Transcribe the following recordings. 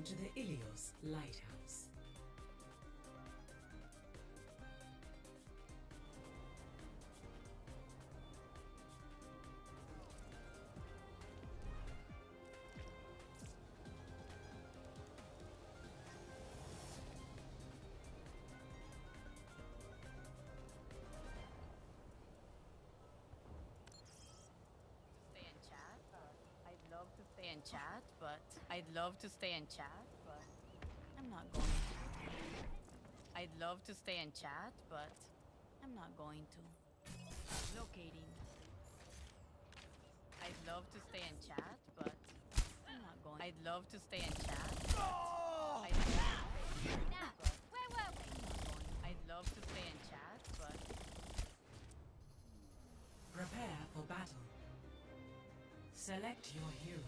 to the Ilios lighthouse. I'd love to stay and chat, but I'm not going to. I'd love to stay and chat, but I'm not going to. Locating. I'd love to stay and chat, but I'm not going. I'd love to stay and chat. I'd love to stay and chat, but where were we? I'm not going. I'd love to stay and chat, but Prepare for battle. Select your hero.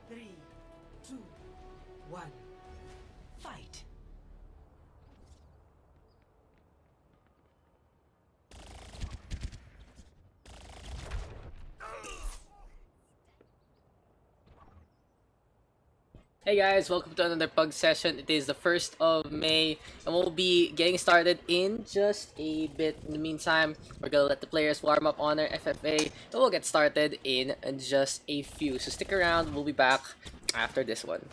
Three, two, one, fight! Hey guys, welcome to another pug session. It is the 1st of May and we'll be getting started in just a bit. In the meantime, we're gonna let the players warm up on their FFA and we'll get started in just a few. So stick around, we'll be back after this one.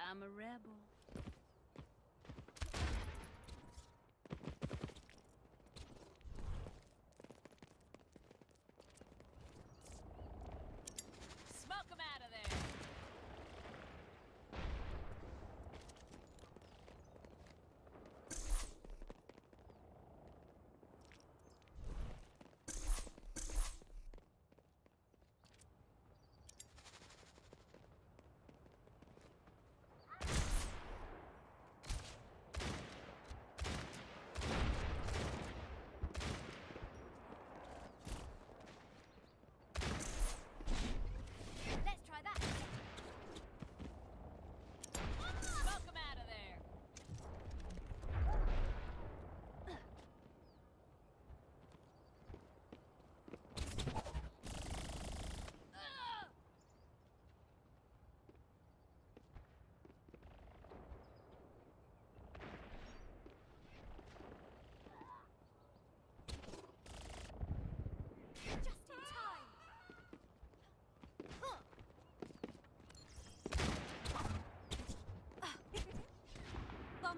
I'm a rebel. Smoke 'em out of there.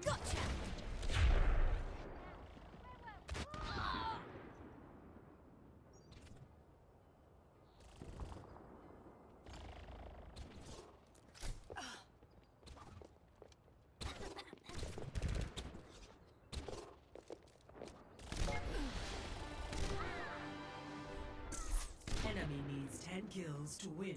Gotcha! Enemy needs 10 kills to win.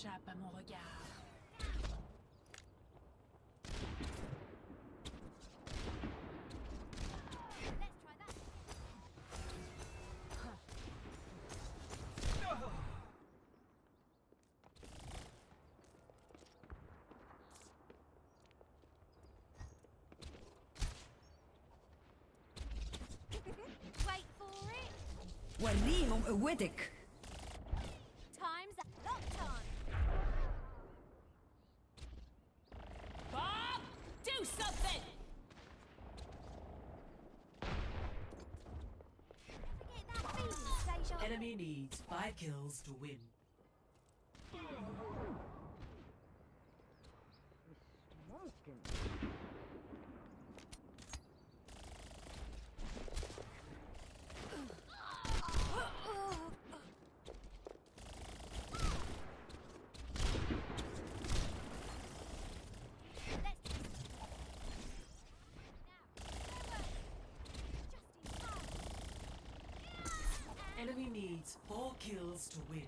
n'échappe à mon regard. Wait for it. وريهم قوتك. Time's locked on. Bob, do something! Forget that feeling, Deja. Enemy needs 5 kills to win. Enemy needs 4 kills to win.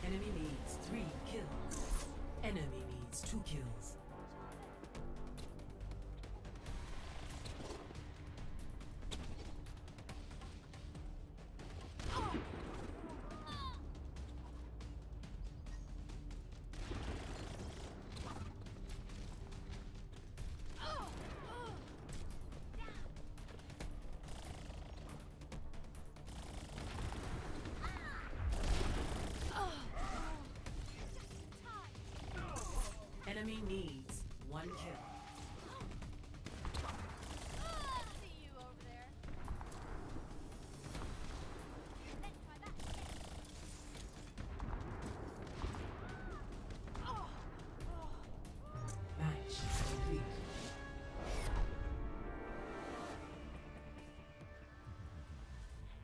Enemy needs 3 kills. Enemy needs 2 kills. Enemy needs 1 kill. See you over there. Let's try that again. Match complete.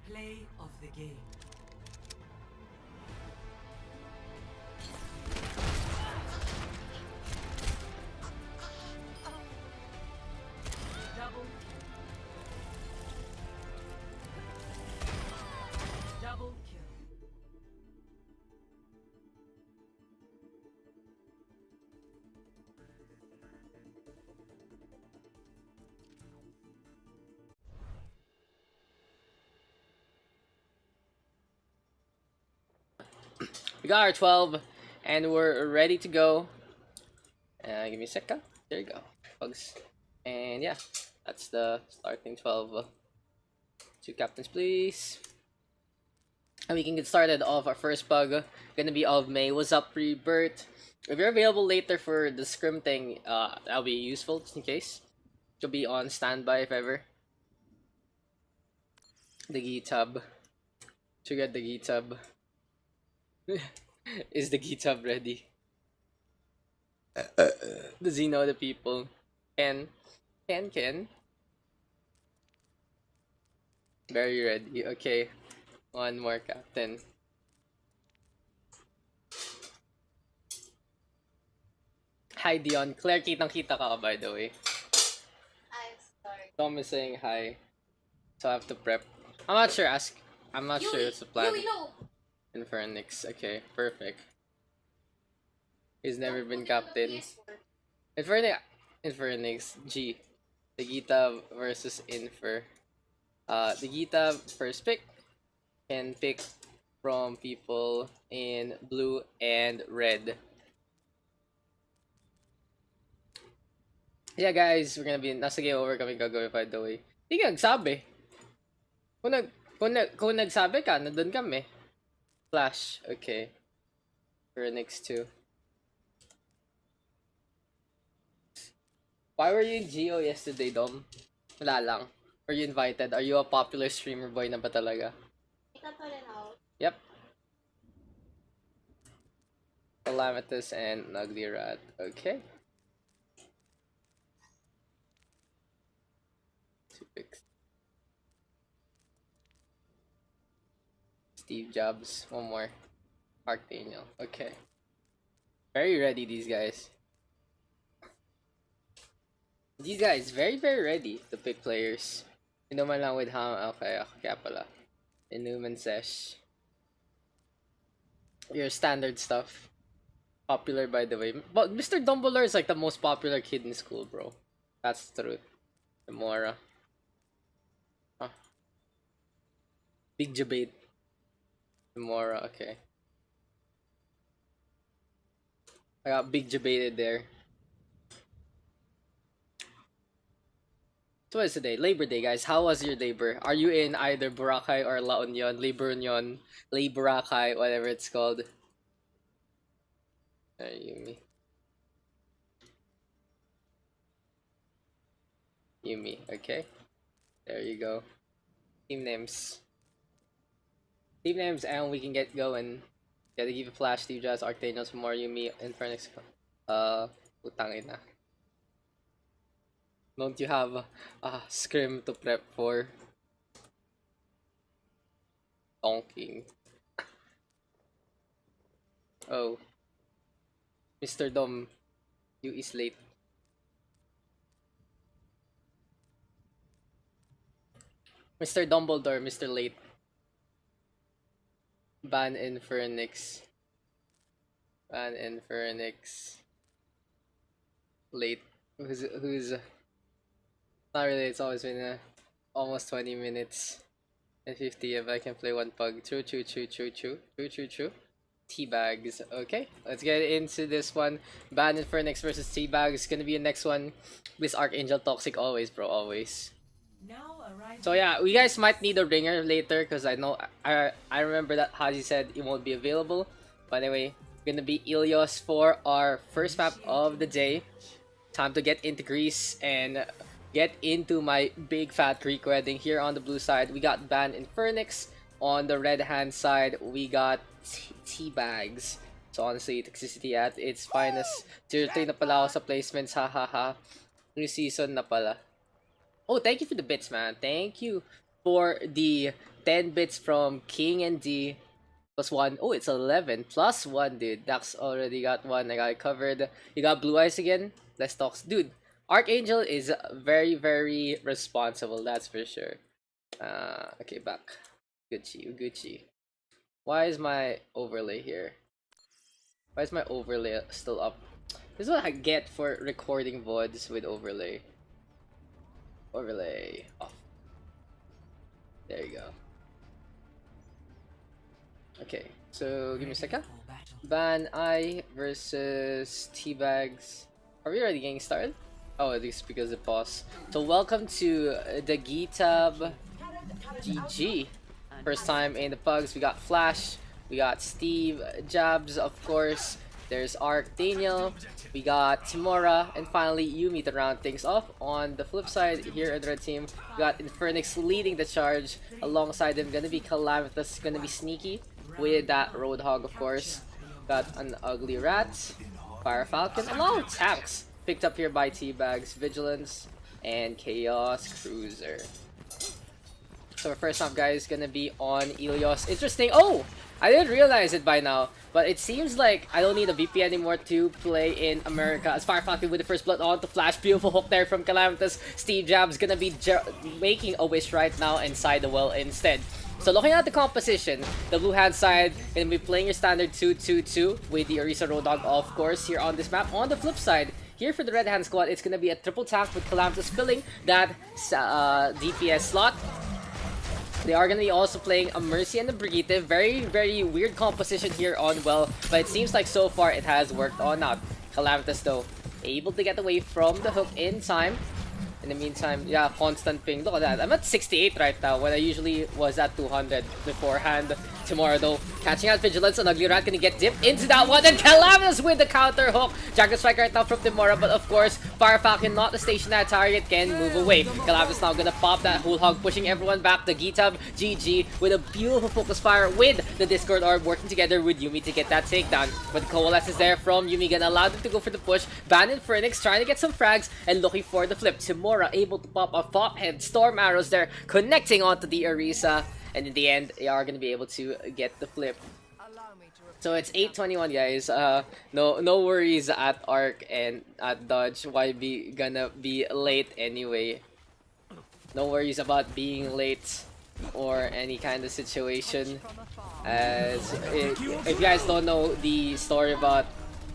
Play of the game. Double kill. Double kill. We got our 12, and we're ready to go. Give me a sec. There you go. Pugs. And yeah, that's the starting 12. 2 captains, please. And we can get started off our first pug. Gonna be of May. What's up, Rebirth? If you're available later for the scrim thing, that'll be useful just in case. You'll be on standby if ever. The GitHub. To get the GitHub. Is the GitHub ready? Does he know the people? Ken? Very ready. Okay. One more captain. Hi Dion. Claire, kitang-kita ka by the way. I'm sorry. Tom is saying hi. So I have to prep. I'm not sure it's the plan. Infernix. Okay, perfect. He's never been captain. Infernix. G. The Gita versus Infer. The Gita first pick can pick from people in blue and red. Yeah guys, we're gonna be nasa game over kami gagawin by the way. Hindi ka nagsabi. Kung nagsabi ka, nandun kami. Flash, okay. For next 2. Why were you in Geo yesterday, Dom? Wala lang. Were you invited? Are you a popular streamer boy na ba talaga? Yep. Calamitous and Ugly Rat. Okay. 2 picks. Steve Jobs. One more. Mark Daniel. Okay. Very ready, these guys. These guys, very ready to pick players. You know man lang with Ham. Okay, kaya pala. Inuman Sesh. Your standard stuff. Popular, by the way. But Mr. Dumbledore is like the most popular kid in school, bro. That's the truth. Gamora. Huh. Big debate. Gamora, okay. I got big debated there. So what is today? Labor Day, guys. How was your labor? Are you in either Boracay or La Union? Labor Union, Lay Boracay, whatever it's called. Yumi. Yumi, okay. There you go. Team names. Team names, and we can get going. Gotta give a flash, Steve Jazz, Arctanios, more Yumi, Infernix. Utang ina. Don't you have a scrim to prep for? Donking. Oh. Mr. Dom, you is late. Mr. Dumbledore, Mr. Late. Ban Infernix. Ban Infernix. Late. Who's not really, it's always been almost 20 minutes and 50 if I can play one pug. True. Teabags. Okay, let's get into this one. Ban Infernix versus Teabags. Gonna be the next one. This Archangel Toxic always, bro, always. So yeah, we guys might need a ringer later because I know I remember that Haji said it won't be available. But anyway, gonna be Ilios for our first map of the day. Time to get into Greece and get into my big fat Greek wedding. Here on the blue side, we got Ban Infernix. On the red hand side, we got Teabags. So honestly, toxicity at its finest. Tier 3 na pala ako sa placements, hahaha. New season na pala. Oh, thank you for the bits, man. Thank you for the 10 bits from King and D. Plus 1. Oh, it's 11. Plus 1, dude. Daks already got 1. I got it covered. You got Blue Eyes again? Let's talk. Dude, Archangel is very, very responsible. That's for sure. Okay, back. Gucci. Why is my overlay here? Why is my overlay still up? This is what I get for recording VODs with overlay. Overlay off. There you go. Okay, so give me a second. Ban I versus Teabags. Are we already getting started? Oh, it is because of pause. So welcome to the Gitab GG. First time in the Pugs. We got Flash, we got Steve Jabs, of course. There's Arc Daniel, we got Timora, and finally Yumi to round things off. On the flip side, here in the red team, we got Infernix leading the charge. Alongside him, gonna be Calamitous, gonna be sneaky with that Roadhog, of course. Got an Ugly Rat, Fire Falcon, a lot of tanks picked up here by Teabags, Vigilance, and Chaos Cruiser. So our first off, guys, gonna be on Ilios. Interesting. Oh, I didn't realize it by now, but it seems like I don't need a VP anymore to play in America. As Fire Falcon with the first blood on to Flash. Beautiful hook there from Calamitous. Steve Jabs gonna be making a wish right now inside the well instead. So looking at the composition, the blue hand side gonna be playing your standard 2-2-2 with the Orisa Roadhog, of course, here on this map. On the flip side, here for the red hand squad, it's gonna be a triple tank with Calamitous filling that DPS slot. They are going to be also playing a Mercy and a Brigitte. Very, very weird composition here on well, but it seems like so far it has worked on out. Calamitous, though, able to get away from the hook in time. In the meantime, yeah, constant ping. Look at that. I'm at 68 right now when I usually was at 200 beforehand. Tomorrow, though, catching out Vigilance. An Ugly Rat gonna get dipped into that one. And Calamitous with the counter hook. Dragon Strike right now from Timora. But of course, Fire Falcon, not the stationary target, can move away. Calamitous now gonna pop that whole hog, pushing everyone back. The Gitab GG with a beautiful focus fire with the Discord Orb working together with Yumi to get that takedown. But the Coalesce is there from Yumi, gonna allow them to go for the push. Ban Infernix trying to get some frags and looking for the flip. Timora able to pop a Thought Head, Storm Arrows there, connecting onto the Orisa. And in the end, they are going to be able to get the flip. So it's 8:21, guys. No worries at Arc and at Dodge. YB gonna be late anyway. No worries about being late. or any kind of situation. As if you guys don't know the story about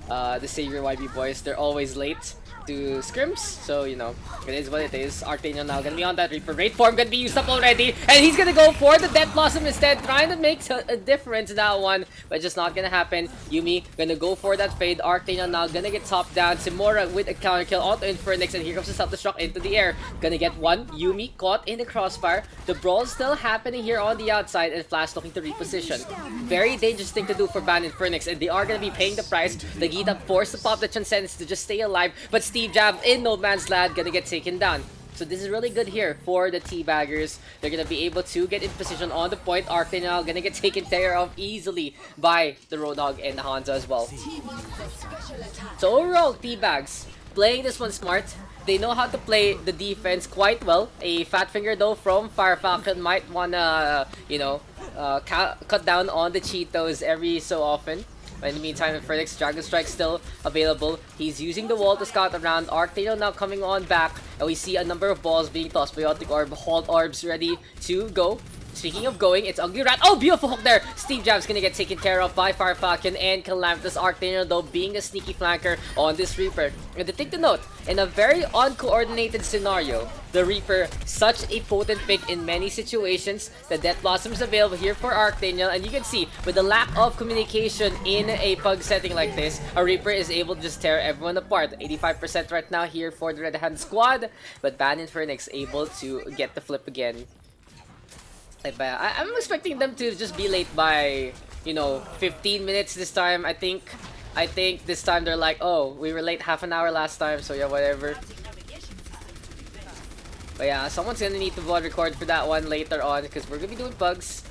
the Savior YB boys, they're always late to scrims, so you know, it is what it is. Arctaniel now gonna be on that Reaper. Raid form gonna be used up already, and he's gonna go for the Death Blossom instead, trying to make a difference in that one, but just not gonna happen. Yuumi gonna go for that fade. Arctaniel now gonna get topped down. Simora with a counter kill onto Infernix, and here comes the self-destruct into the air. Gonna get one. Yuumi caught in the crossfire. The brawl still happening here on the outside, and Flash looking to reposition. Very dangerous thing to do for Ban Infernix, and they are gonna be paying the price. The Gita forced to pop the Transcendence to just stay alive, but Steve Jab in no man's land gonna get taken down. So this is really good here for the Teabaggers. They're gonna be able to get in position on the point. Arctaniel gonna get taken care of easily by the Roadhog and the Hanzo as well. So overall, Teabags playing this one smart. They know how to play the defense quite well. A fat finger though from Fire Falcon might wanna, you know, cut down on the Cheetos every so often. But in the meantime, Infernix, Dragon Strike still available. He's using the wall to scout around. Arctaniel now coming on back. And we see a number of balls being tossed. Biotic Orb, Hold Orbs ready to go. Speaking of going, it's Ugly Rat. Oh, beautiful hook there! Steve Jab's gonna get taken care of by Fire Falcon and Calamitous. Arctaniel though being a sneaky flanker on this Reaper. And the thing to note, in a very uncoordinated scenario, the Reaper, such a potent pick in many situations. The Death Blossom is available here for Arctaniel, and you can see, with the lack of communication in a pug setting like this, a Reaper is able to just tear everyone apart. 85% right now here for the Red Hand squad, but Ban Infernix able to get the flip again. I'm expecting them to just be late by, you know, 15 minutes this time. I think this time they're like, oh, we were late half an hour last time, so yeah, whatever. But yeah, someone's gonna need to VOD record for that one later on, because we're gonna be doing pugs.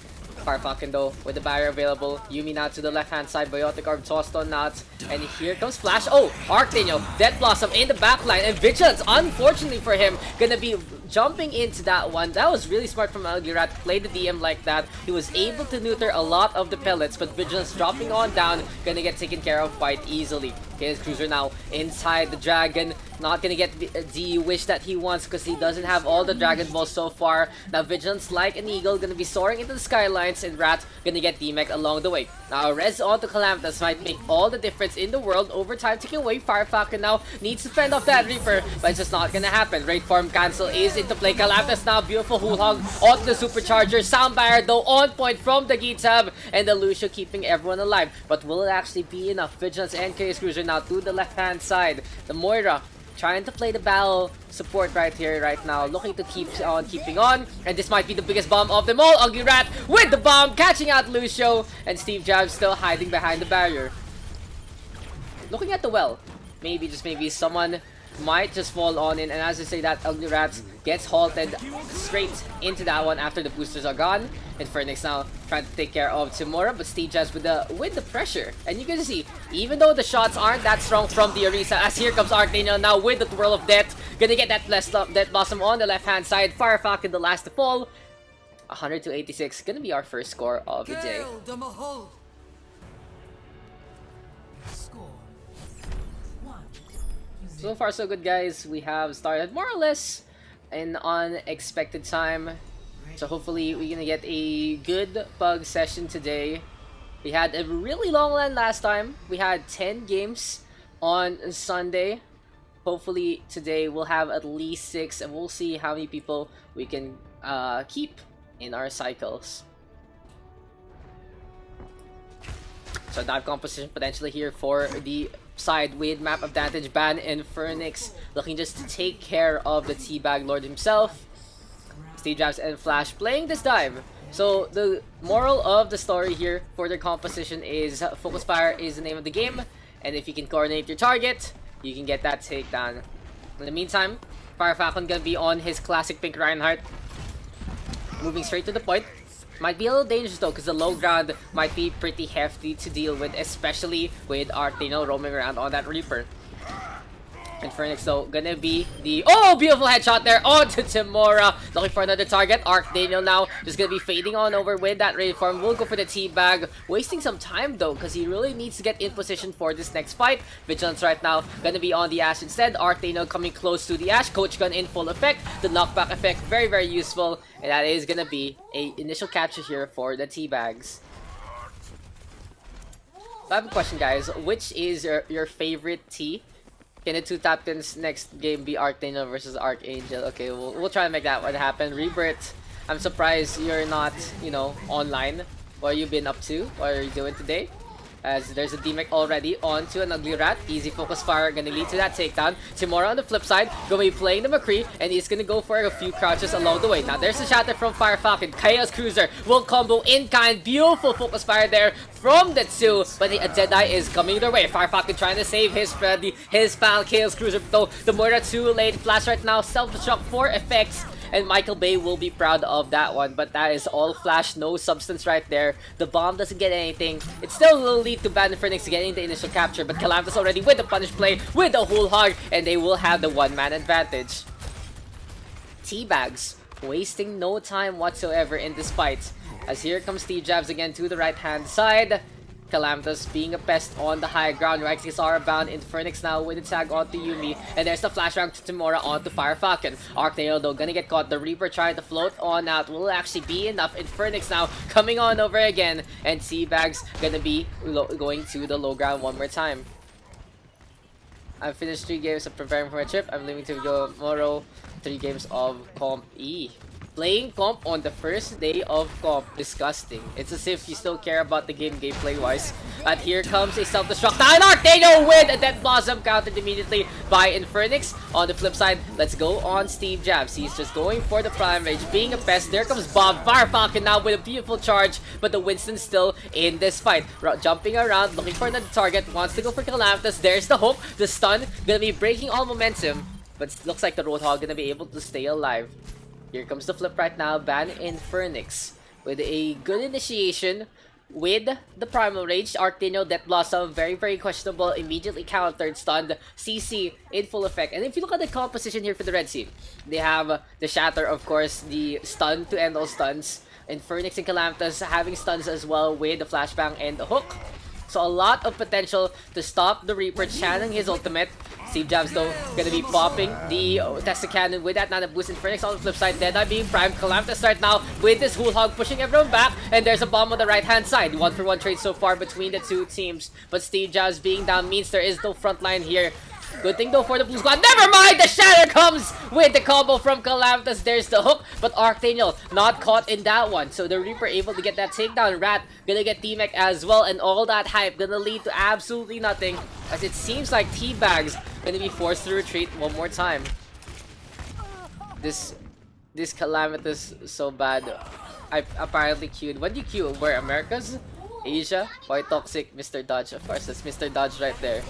Fire Falcon though, with the barrier available. Yuumi now to the left hand side, Biotic Orb tossed on out. And here comes Flash. Oh, Arctaniel, Death Blossom in the backline, and Vigilance, unfortunately for him, gonna be jumping into that one. That was really smart from Ugly Rat to play the DM like that. He was able to neuter a lot of the pellets, but Vigilance dropping on down, gonna get taken care of quite easily. His Cruiser now inside the Dragon, not gonna get the wish that he wants because he doesn't have all the Dragon Balls so far. Now Vigilance, like an eagle, gonna be soaring into the skylines, and Rat gonna get DMEC along the way. Now a res onto Calamitous might make all the difference in the world. Over time taking away. Fire Falcon now needs to fend off that Reaper, but it's just not gonna happen. Raid form cancel is into play. Calamitous now, beautiful Hula Hog onto the Supercharger. Sound Barrier though on point from the Gitab, and the Lucio keeping everyone alive. But will it actually be enough? Vigilance and Chaos Cruiser now to the left hand side. The Moira trying to play the battle support right here, right now, looking to keep on keeping on, and this might be the biggest bomb of them all. Ugly Rat with the bomb, catching out Lucio, and Steve Jab still hiding behind the barrier. Looking at the well, maybe, just maybe, someone might just fall on in, and as I say that, Ugly Rat gets halted straight into that one after the boosters are gone. Infernix now trying to take care of Timura, but Steve Jazz with the pressure. And you can see, even though the shots aren't that strong from the Orisa, as here comes Arctaniel now with the Twirl of Death, gonna get that Death Blossom on the left hand side. Fire Falcon the last to fall. 100 to 86, gonna be our first score of the day. Score 1-0. So far so good, guys. We have started more or less in unexpected time. So hopefully we're gonna get a good pug session today. We had a really long LAN last time. We had 10 games on Sunday. Hopefully today we'll have at least 6, and we'll see how many people we can keep in our cycles. So dive composition potentially here for the side with map advantage. Ban Infernix looking just to take care of the Teabag Lord himself. Steve Jabs and Flash playing this dive. So the moral of the story here for their composition is Focus Fire is the name of the game, and if you can coordinate your target, you can get that takedown. In the meantime, Fire Falcon gonna be on his classic pink Reinhardt, moving straight to the point. Might be a little dangerous though, because the low ground might be pretty hefty to deal with, especially with Arctaniel roaming around on that Reaper. And Phoenix though gonna be the beautiful headshot there onto Timora. Looking for another target. Daniel now just gonna be fading on over with that raid farm. We'll go for the teabag. Wasting some time though, because he really needs to get in position for this next fight. Vigilance right now gonna be on the Ashe instead. Daniel coming close to the Ashe. Coach gun in full effect. The knockback effect very, very useful. And that is gonna be a initial capture here for the teabags. I have a question, guys. Which is your favorite T? Can the two captains next game be Daniel versus Archangel? Okay, we'll try to make that one happen. Rebirth, I'm surprised you're not, you know, online. What have you been up to? What are you doing today? As there's a D-Mech already onto an ugly rat. Easy focus fire gonna lead to that takedown. Timora on the flip side gonna be playing the McCree, and he's gonna go for a few crouches along the way. Now there's a shatter from Fire Falcon. Chaos Cruiser will combo in kind. Beautiful focus fire there from the two, but a Jedi is coming their way. Fire Falcon trying to save his pal Chaos Cruiser, though the Moira too late. Flash right now, self-destruct for effects. And Michael Bay will be proud of that one, but that is all flash, no substance right there. The bomb doesn't get anything. It still will lead to Band Phoenix getting the initial capture, but Calamity already with the punish play, with the whole hog, and they will have the one-man advantage. Teabags wasting no time whatsoever in this fight, as here comes Steve Jabs again to the right-hand side. Calamitous being a pest on the high ground. Right clicks are bound into Phoenix now with the tag onto Yumi. And there's the flash round to Timora onto Fire Falcon. Archneo though gonna get caught. The Reaper trying to float on out. Will actually be enough. And Phoenix now coming on over again. And Teabag's gonna be going to the low ground one more time. I've finished 3 games of preparing for my trip. I'm leaving to go tomorrow. 3 games of Comp E. Playing comp on the first day of comp. Disgusting. It's as if you still care about the game gameplay wise. And here comes a self-destruct. And Archneo with a Death Blossom countered immediately by Infernix. On the flip side, let's go on Steve Jabs. He's just going for the Prime Rage, being a pest. There comes Bob. Fire Falcon now with a beautiful charge, but the Winston's still in this fight. Jumping around, looking for another target. Wants to go for Calamitous. There's the hook. The stun gonna be breaking all momentum, but looks like the Roadhog gonna be able to stay alive. Here comes the flip right now. Ban Infernix with a good initiation with the Primal Rage. Archdino, Death Blossom, very, very questionable. Immediately countered, stunned. CC in full effect. And if you look at the composition here for the Red Team, they have the Shatter, of course, the stun to end all stuns. Infernix and Calamitous having stuns as well with the Flashbang and the hook. So a lot of potential to stop the Reaper channeling his ultimate. Steve Jabs though gonna be popping the Testa Cannon with that Nana Boost. Infernix on the flip side, Deadeye being primed. Calamitous right now with this Whole Hog pushing everyone back, and there's a bomb on the right hand side. 1-for-1 trade so far between the two teams, but Steve Jabs being down means there is no front line here. Good thing though for the Blue Squad. Never mind! The Shatter comes with the combo from Calamitous. There's the hook, but Archdaniel not caught in that one. So the Reaper able to get that takedown. Rat gonna get T-Mech as well, and all that hype gonna lead to absolutely nothing, as it seems like Teabag's gonna be forced to retreat one more time. This Calamitous so bad. I apparently queued. When do you queue? Where? Americas? Asia? Why Toxic? Mr. Dodge, of course. That's Mr. Dodge right there.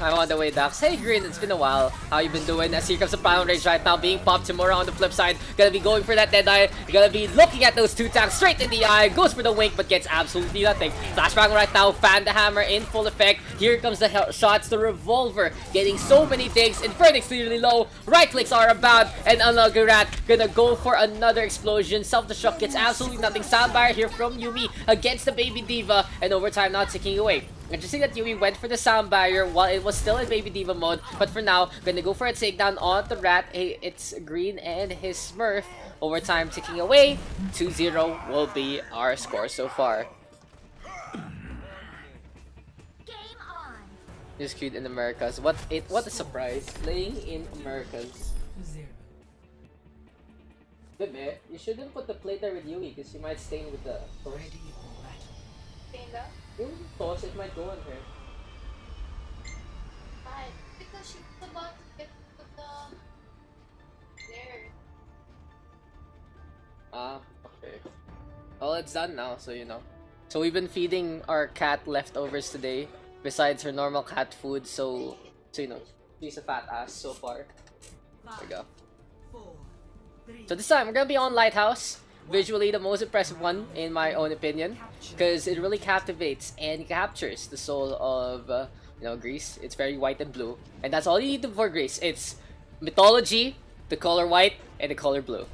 I'm on the way, Daks. Hey, Green, it's been a while. How you been doing? As here comes the Primal Rage right now, being popped. Timora on the flip side. Gonna be going for that Deadeye. Gonna be looking at those two tags straight in the eye. Goes for the wink, but gets absolutely nothing. Flashbang right now. Fan the hammer in full effect. Here comes the shots. The Revolver getting so many things. Infernix clearly low. Right clicks are about. And another Rat gonna go for another explosion. Self-destruct gets absolutely nothing. Soundbar here from Yumi against the Baby Diva, and overtime now ticking away. Interesting that Yumi went for the sound barrier while it was still in Baby Diva mode, but for now, gonna go for a takedown on the Rat. Hey, it's Green and his Smurf. Overtime ticking away. 2-0 will be our score so far. Game on. Just queued in Americas. What a surprise. Playing in Americas. 0. Bebe, you shouldn't put the plate there with Yui because she might stain with the toast. Ready for battle. Tinda? Yung toast, it might go on her. Why? Because she's about to get to the... There. Ah, okay. Well, it's done now, so you know. So we've been feeding our cat leftovers today, besides her normal cat food, so you know, she's a fat ass so far. There we go. 4, 3, So this time, we're gonna be on Lighthouse. Visually the most impressive one, in my own opinion, because it really captivates and captures the soul of you know, Greece. It's very white and blue. And that's all you need for Greece. It's mythology, the color white, and the color blue.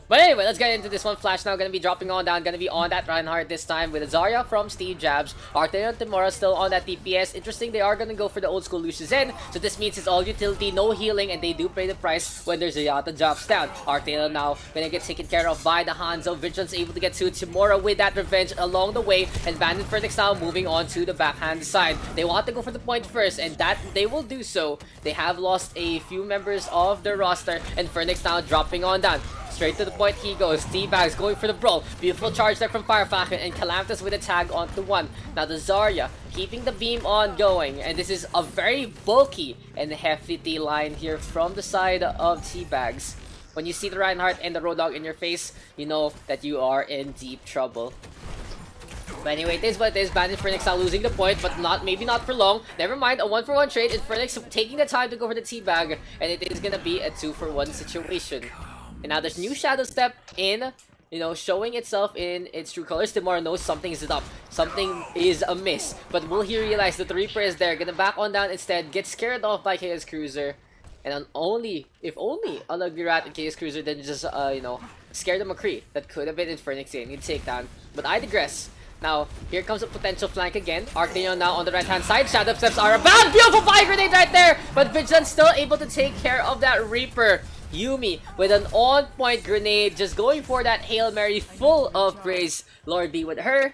But anyway, let's get into this one. Flash now gonna be dropping on down, gonna be on that Reinhardt this time with a Zarya from Steve Jabs. Arctane and Timora still on that DPS. Interesting, they are gonna go for the old school Lucius Zen. So this means it's all utility, no healing, and they do pay the price when there's a Yata drops down. Arctane now gonna get taken care of by the Hanzo. Vigilance able to get to Timora with that revenge along the way. And Bandit Phoenix now moving on to the backhand side. They want to go for the point first, and that they will do so. They have lost a few members of their roster, and Phoenix now dropping on down. Straight to the point he goes. T-Bags going for the brawl. Beautiful charge there from Firefalcon, and Calamitous with a tag onto one. Now the Zarya keeping the beam on going, and this is a very bulky and hefty T line here from the side of T-Bags. When you see the Reinhardt and the Road Dogg in your face, you know that you are in deep trouble. But anyway, it is what it is. Bandit Phoenix now losing the point, but maybe not for long. Never mind, a 1-for-1 trade, and Phoenix taking the time to go for the T-Bag, and it is gonna be a 2-for-1 situation. And now there's new Shadow Step in, you know, showing itself in its true colors. Timora knows something is up. Something is amiss. But will he realize that the Reaper is there? Gonna back on down instead. Get scared off by Chaos Cruiser. And if only a Lucky Rat and Chaos Cruiser didn't just, you know, scare the McCree. That could have been in Phoenix in. He'd take down. But I digress. Now, here comes a potential flank again. Arctane now on the right-hand side. Shadow Steps are about. Beautiful fire grenade right there! But Vigilance still able to take care of that Reaper. Yuumi with an on-point grenade, just going for that Hail Mary full of praise. Lord be with her.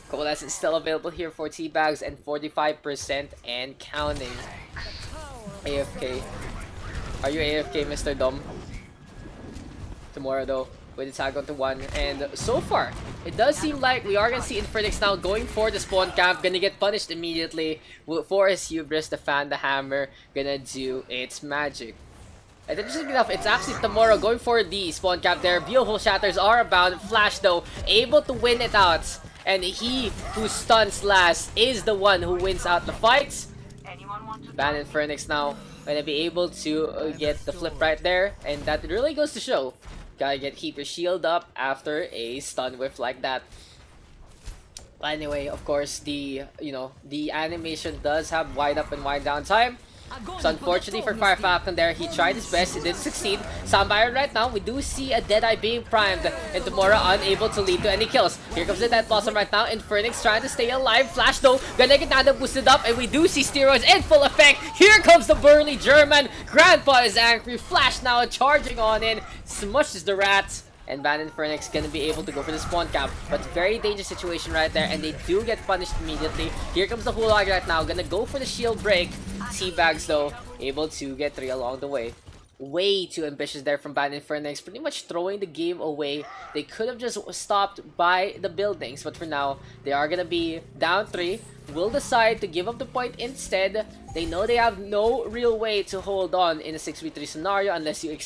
Coalescence still available here for T-Bags and 45% and counting. AFK. Are you AFK, Mr. Dom? Tomorrow though, with the tag onto one. And so far, it does seem like we are gonna see Infernix now going for the spawn camp. Gonna get punished immediately for his hubris. The fan, the hammer, gonna do its magic. And interesting enough, it's actually Tamora going for the spawn cap there. Beautiful shatters are abound. Flash though, able to win it out. And he who stuns last is the one who wins out the fights. Bandit Phoenix now gonna be able to get the flip right there. And that really goes to show. Gotta keep your shield up after a stun whiff like that. But anyway, of course, the animation does have wide up and wide down time. So unfortunately for Firefalcon there, he tried his best, he didn't succeed. Soundbyron right now, we do see a Deadeye being primed, and Tamora unable to lead to any kills. Here comes the Death Blossom right now, and Phoenix trying to stay alive. Flash though, gonna get Nanda boosted up, and we do see steroids in full effect. Here comes the burly German. Grandpa is angry. Flash now charging on in, smushes the rat. And Bandit Phoenix gonna be able to go for the spawn cap. But very dangerous situation right there, and they do get punished immediately. Here comes the Hulag right now, gonna go for the shield break. T-Bags though, able to get 3 along the way. Way too ambitious there from Bandit Phoenix, pretty much throwing the game away. They could have just stopped by the buildings, but for now, they are gonna be down 3. Will decide to give up the point instead. They know they have no real way to hold on in a 6v3 scenario unless you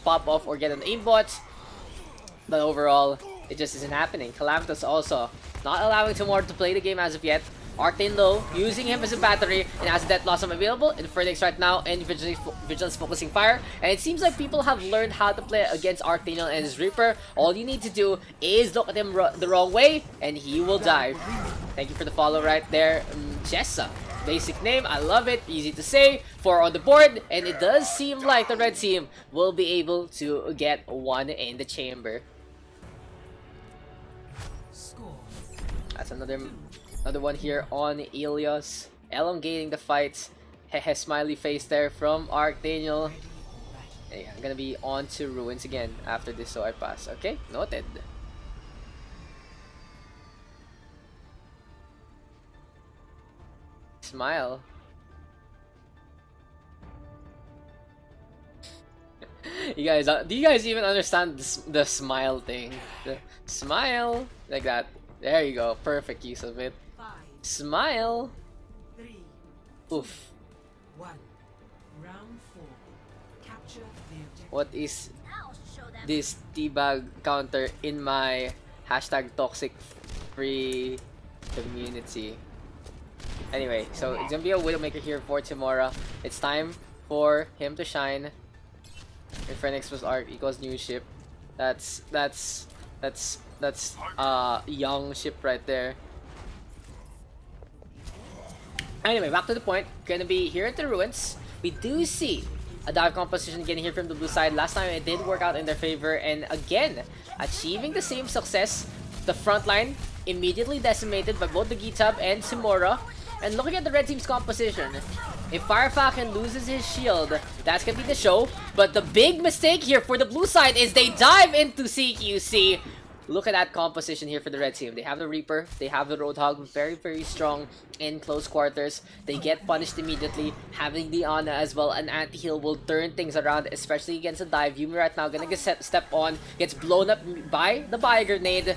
pop off or get an aimbot. But overall, it just isn't happening. Calamitous also not allowing Timora to play the game as of yet. Arctane though, using him as a battery and has Death Blossom available in Phoenix right now, and Vigilance focusing fire. And it seems like people have learned how to play against Arctane and his Reaper. All you need to do is look at him the wrong way and he will die. Thank you for the follow right there, Jessa. Basic name, I love it, easy to say. 4 on the board, and it does seem like the red team will be able to get 1 in the chamber. That's another one here on Ilios, elongating the fight. Hehe, smiley face there from Archdaniel. Hey, I'm gonna be on to Ruins again after this, so I pass. Okay, noted. Smile. You guys, do you guys even understand the smile thing? The smile like that. There you go. Perfect use of it. 5, Smile. 3, Oof. 1. Round 4. Capture the objective. What is this T-Bag counter in my hashtag toxic free community? Anyway, so it's gonna be a Widowmaker here for Timora. It's time for him to shine. If Phoenix was Arc equals new ship. That's young ship right there. Anyway, back to the point. Gonna be here at the ruins. We do see a dive composition getting here from the blue side. Last time it did work out in their favor, and again, achieving the same success. The front line immediately decimated by both the Gitab and Simora. And looking at the red team's composition, if Firefalcon loses his shield, that's gonna be the show. But the big mistake here for the blue side is they dive into CQC. Look at that composition here for the red team. They have the Reaper, they have the Roadhog, very, very strong in close quarters. They get punished immediately. Having the Ana as well, an anti-heal will turn things around, especially against a dive. Yumi right now gonna get step on, gets blown up by the Bio Grenade.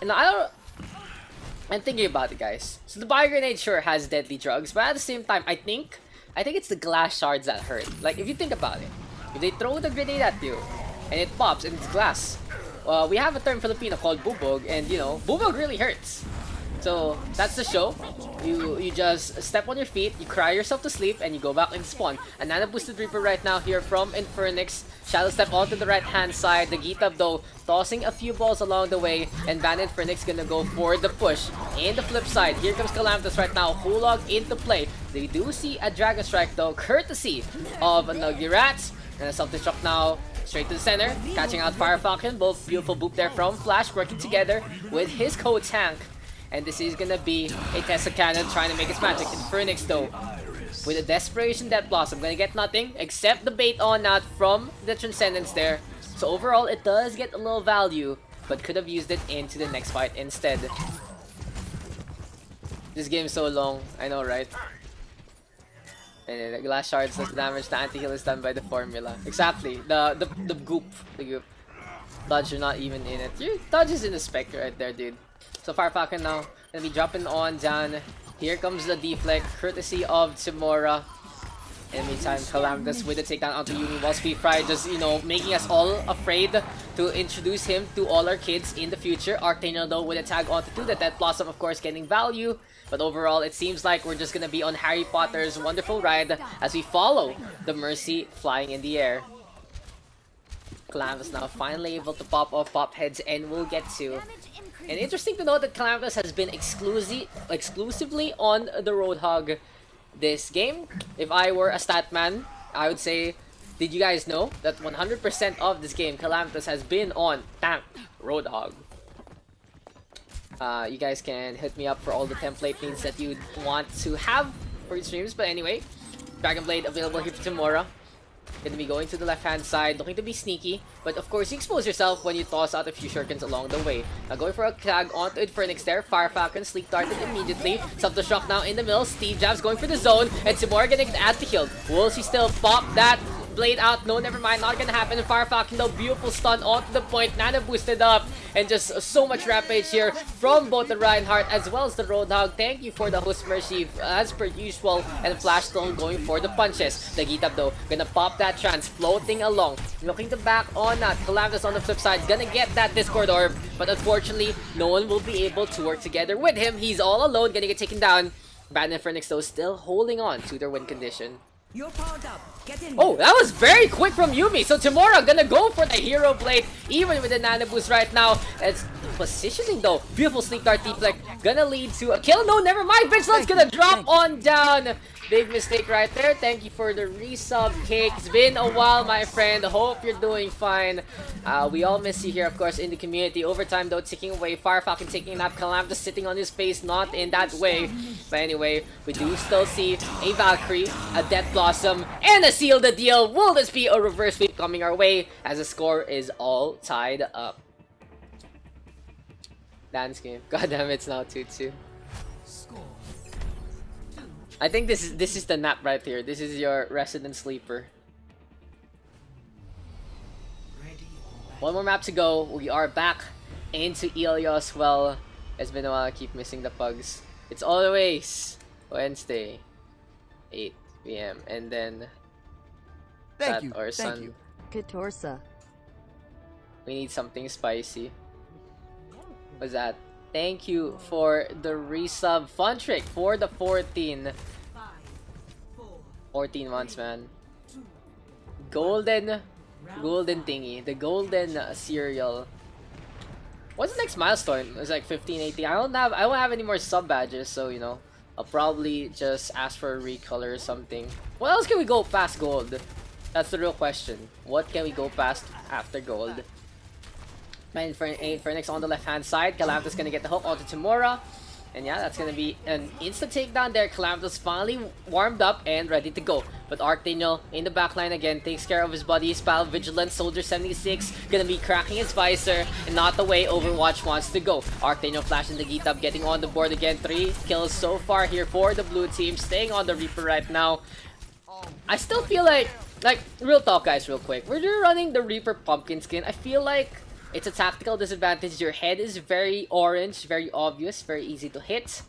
And I'm thinking about it, guys. So the Bio Grenade sure has deadly drugs, but at the same time, I think it's the glass shards that hurt. Like, if you think about it, if they throw the grenade at you, and it pops, and it's glass, we have a term Filipino called bubog, and you know, bubog really hurts. So that's the show. You just step on your feet, you cry yourself to sleep, and you go back and spawn. A nano boosted Reaper right now here from Infernix. Shadow step onto the right hand side. The Gitab though tossing a few balls along the way, and Van Infernix gonna go for the push. In the flip side, here comes Calamitous right now. Hulog into play. They do see a Dragon Strike though, courtesy of Nuggy Rats. And a self-destruct now. Straight to the center, catching out Firefalcon. Both beautiful boop there from Flash, working together with his co-tank. And this is gonna be a Tesla Cannon trying to make its magic. Infernix though, with a Desperation Death Blossom, gonna get nothing except the bait on out from the Transcendence there. So overall, it does get a little value, but could have used it into the next fight instead. This game is so long, I know, right? And the glass shards does damage, the anti-heal is done by the formula. Exactly, the goop. The goop. Dodge, you're not even in it. Your Dodge is in the Spectre right there, dude. So Firefalcon now gonna be dropping on down. Here comes the deflect, courtesy of Timora. In the meantime, Calamitous with the takedown onto Yumi while Speed Fry just, you know, making us all afraid to introduce him to all our kids in the future. Arctaniel though with a tag onto 2, the Death Blossom of course getting value. But overall, it seems like we're just gonna be on Harry Potter's wonderful ride as we follow the Mercy flying in the air. Calamitous now finally able to pop off pop heads, and we'll get to. And interesting to note that Calamitous has been exclusively on the Roadhog this game. If I were a stat man, I would say, did you guys know that 100% of this game, Calamitous has been on tank Roadhog? You guys can hit me up for all the template needs that you want to have for your streams. But anyway, Dragon Blade available here for Timora. Gonna be going to the left-hand side, looking to be sneaky. But of course, you expose yourself when you toss out a few shurikens along the way. Now going for a tag onto Infernix there. Firefalcon sleep darted immediately. Self-destruct now in the middle. Steve Jabs going for the zone. And Timora getting an anti-heal. Will she still pop that blade out? No, never mind. Not gonna happen. And Firefalcon though, beautiful stun onto the point. Nana boosted up. And just so much rampage here from both the Reinhardt as well as the Roadhog. Thank you for the host mercy as per usual. And Flash still going for the punches. The Gitab though, gonna pop that trance, floating along. Looking to back on that. Calamitous on the flip side, gonna get that Discord Orb. But unfortunately, no one will be able to work together with him. He's all alone, gonna get taken down. Bad Infernix though, still holding on to their win condition. You're powered up. Get in. Oh, that was very quick from Yumi. So Timora gonna go for the Hero Blade, even with the Nano Boost right now. It's positioning though. Beautiful Sneak Dart deflect. Gonna lead to a kill. No, never mind. Vigilance gonna drop on down. Big mistake right there. Thank you for the resub, Cake. It's been a while, my friend. Hope you're doing fine. We all miss you here, of course, in the community. Overtime, though, ticking away. Firefalcon taking a nap. Calamitous sitting on his face. Not in that way. But anyway, we do still see a Valkyrie, a Death Blossom, and a Seal the Deal. Will this be a reverse sweep coming our way as the score is all tied up? Dance game. God damn, it's now 2-2. I think this is the nap right here. This is your resident sleeper. One more map to go. We are back into Ilios. Well, it's been a while. I keep missing the pugs. It's always Wednesday, 8 p.m. and then Thank you. or Thank sun. you. Katorsa. We need something spicy. What's that? Thank you for the resub. Fun trick for the 14 months, man. Golden thingy. The golden cereal. What's the next milestone? It's like 15, 18. I won't have any more sub badges, so you know, I'll probably just ask for a recolor or something. What else can we go past gold? That's the real question. What can we go past after gold? Phoenix on the left hand side. Calamitous gonna get the hook onto Timora. And yeah, that's gonna be an instant takedown there. Calamitous finally warmed up and ready to go. But Arctaniel in the backline again takes care of his buddy. Spell Vigilant, Soldier 76 gonna be cracking his visor, and not the way Overwatch wants to go. Arctaniel flashing the Gitab, getting on the board again. 3 kills so far here for the blue team, staying on the Reaper right now. I still feel like real talk guys, real quick. When you're running the Reaper pumpkin skin, I feel like it's a tactical disadvantage. Your head is very orange, very obvious, very easy to hit.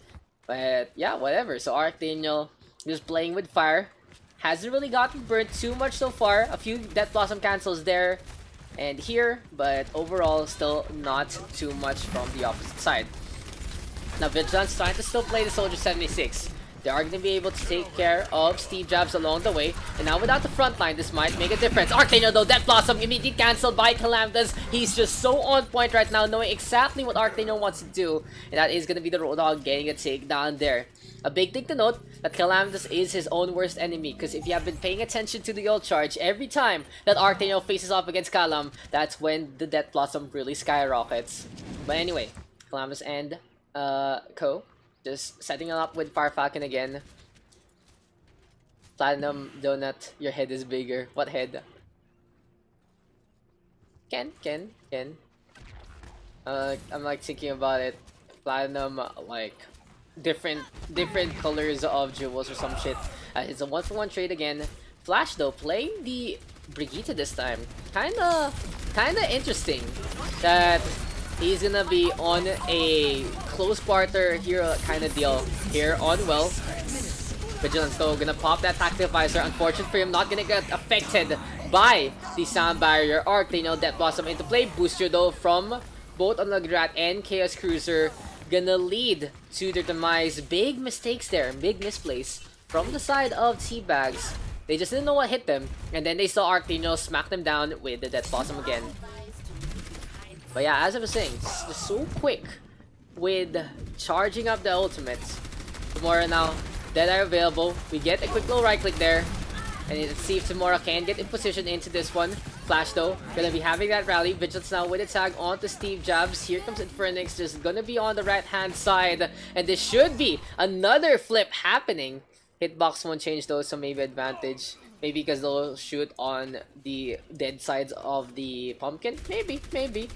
But yeah, whatever. So Arctaniel just playing with fire. Hasn't really gotten burnt too much so far. A few Death Blossom cancels there and here, but overall still not too much from the opposite side. Now Vigilant's trying to still play the Soldier 76. They are going to be able to take care of Steve Jobs along the way. And now without the front line, this might make a difference. Arctaniel though, Death Blossom immediately cancelled by Calamitous. He's just so on point right now, knowing exactly what Arctaniel wants to do. And that is going to be the Roadhog getting a takedown there. A big thing to note, that Calamitous is his own worst enemy. Because if you have been paying attention to the ult charge, every time that Arctaniel faces off against Calam, that's when the Death Blossom really skyrockets. But anyway, Calamitous and Co. just setting it up with Fire Falcon again. Platinum Donut, your head is bigger. What head? Ken. I'm like thinking about it. Platinum, like different colors of jewels or some shit. It's a 1-for-1 trade again. Flash though, playing the Brigitte this time. Kinda interesting that he's gonna be on a close quarter hero kind of deal here on well. Vigilance though gonna pop that tactical visor. Unfortunate for him, not gonna get affected by the sound barrier. Arctaniel, Death Blossom into play. Booster though from both on Lagrat and Chaos Cruiser gonna lead to their demise. Big mistakes there, big misplays from the side of Teabags. They just didn't know what hit them, and then they saw Arctaniel smack them down with the Death Blossom again. But yeah, as I was saying, just so quick with charging up the ultimates. Tomorrow now, Deadeye available. We get a quick little right click there. And let's see if Timora can get in position into this one. Flash though, gonna be having that rally. Vigilance now with a tag onto Steve Jobs. Here comes Infernix, just gonna be on the right hand side. And this should be another flip happening. Hitbox won't change though, so maybe advantage. Maybe because they'll shoot on the dead sides of the pumpkin. Maybe.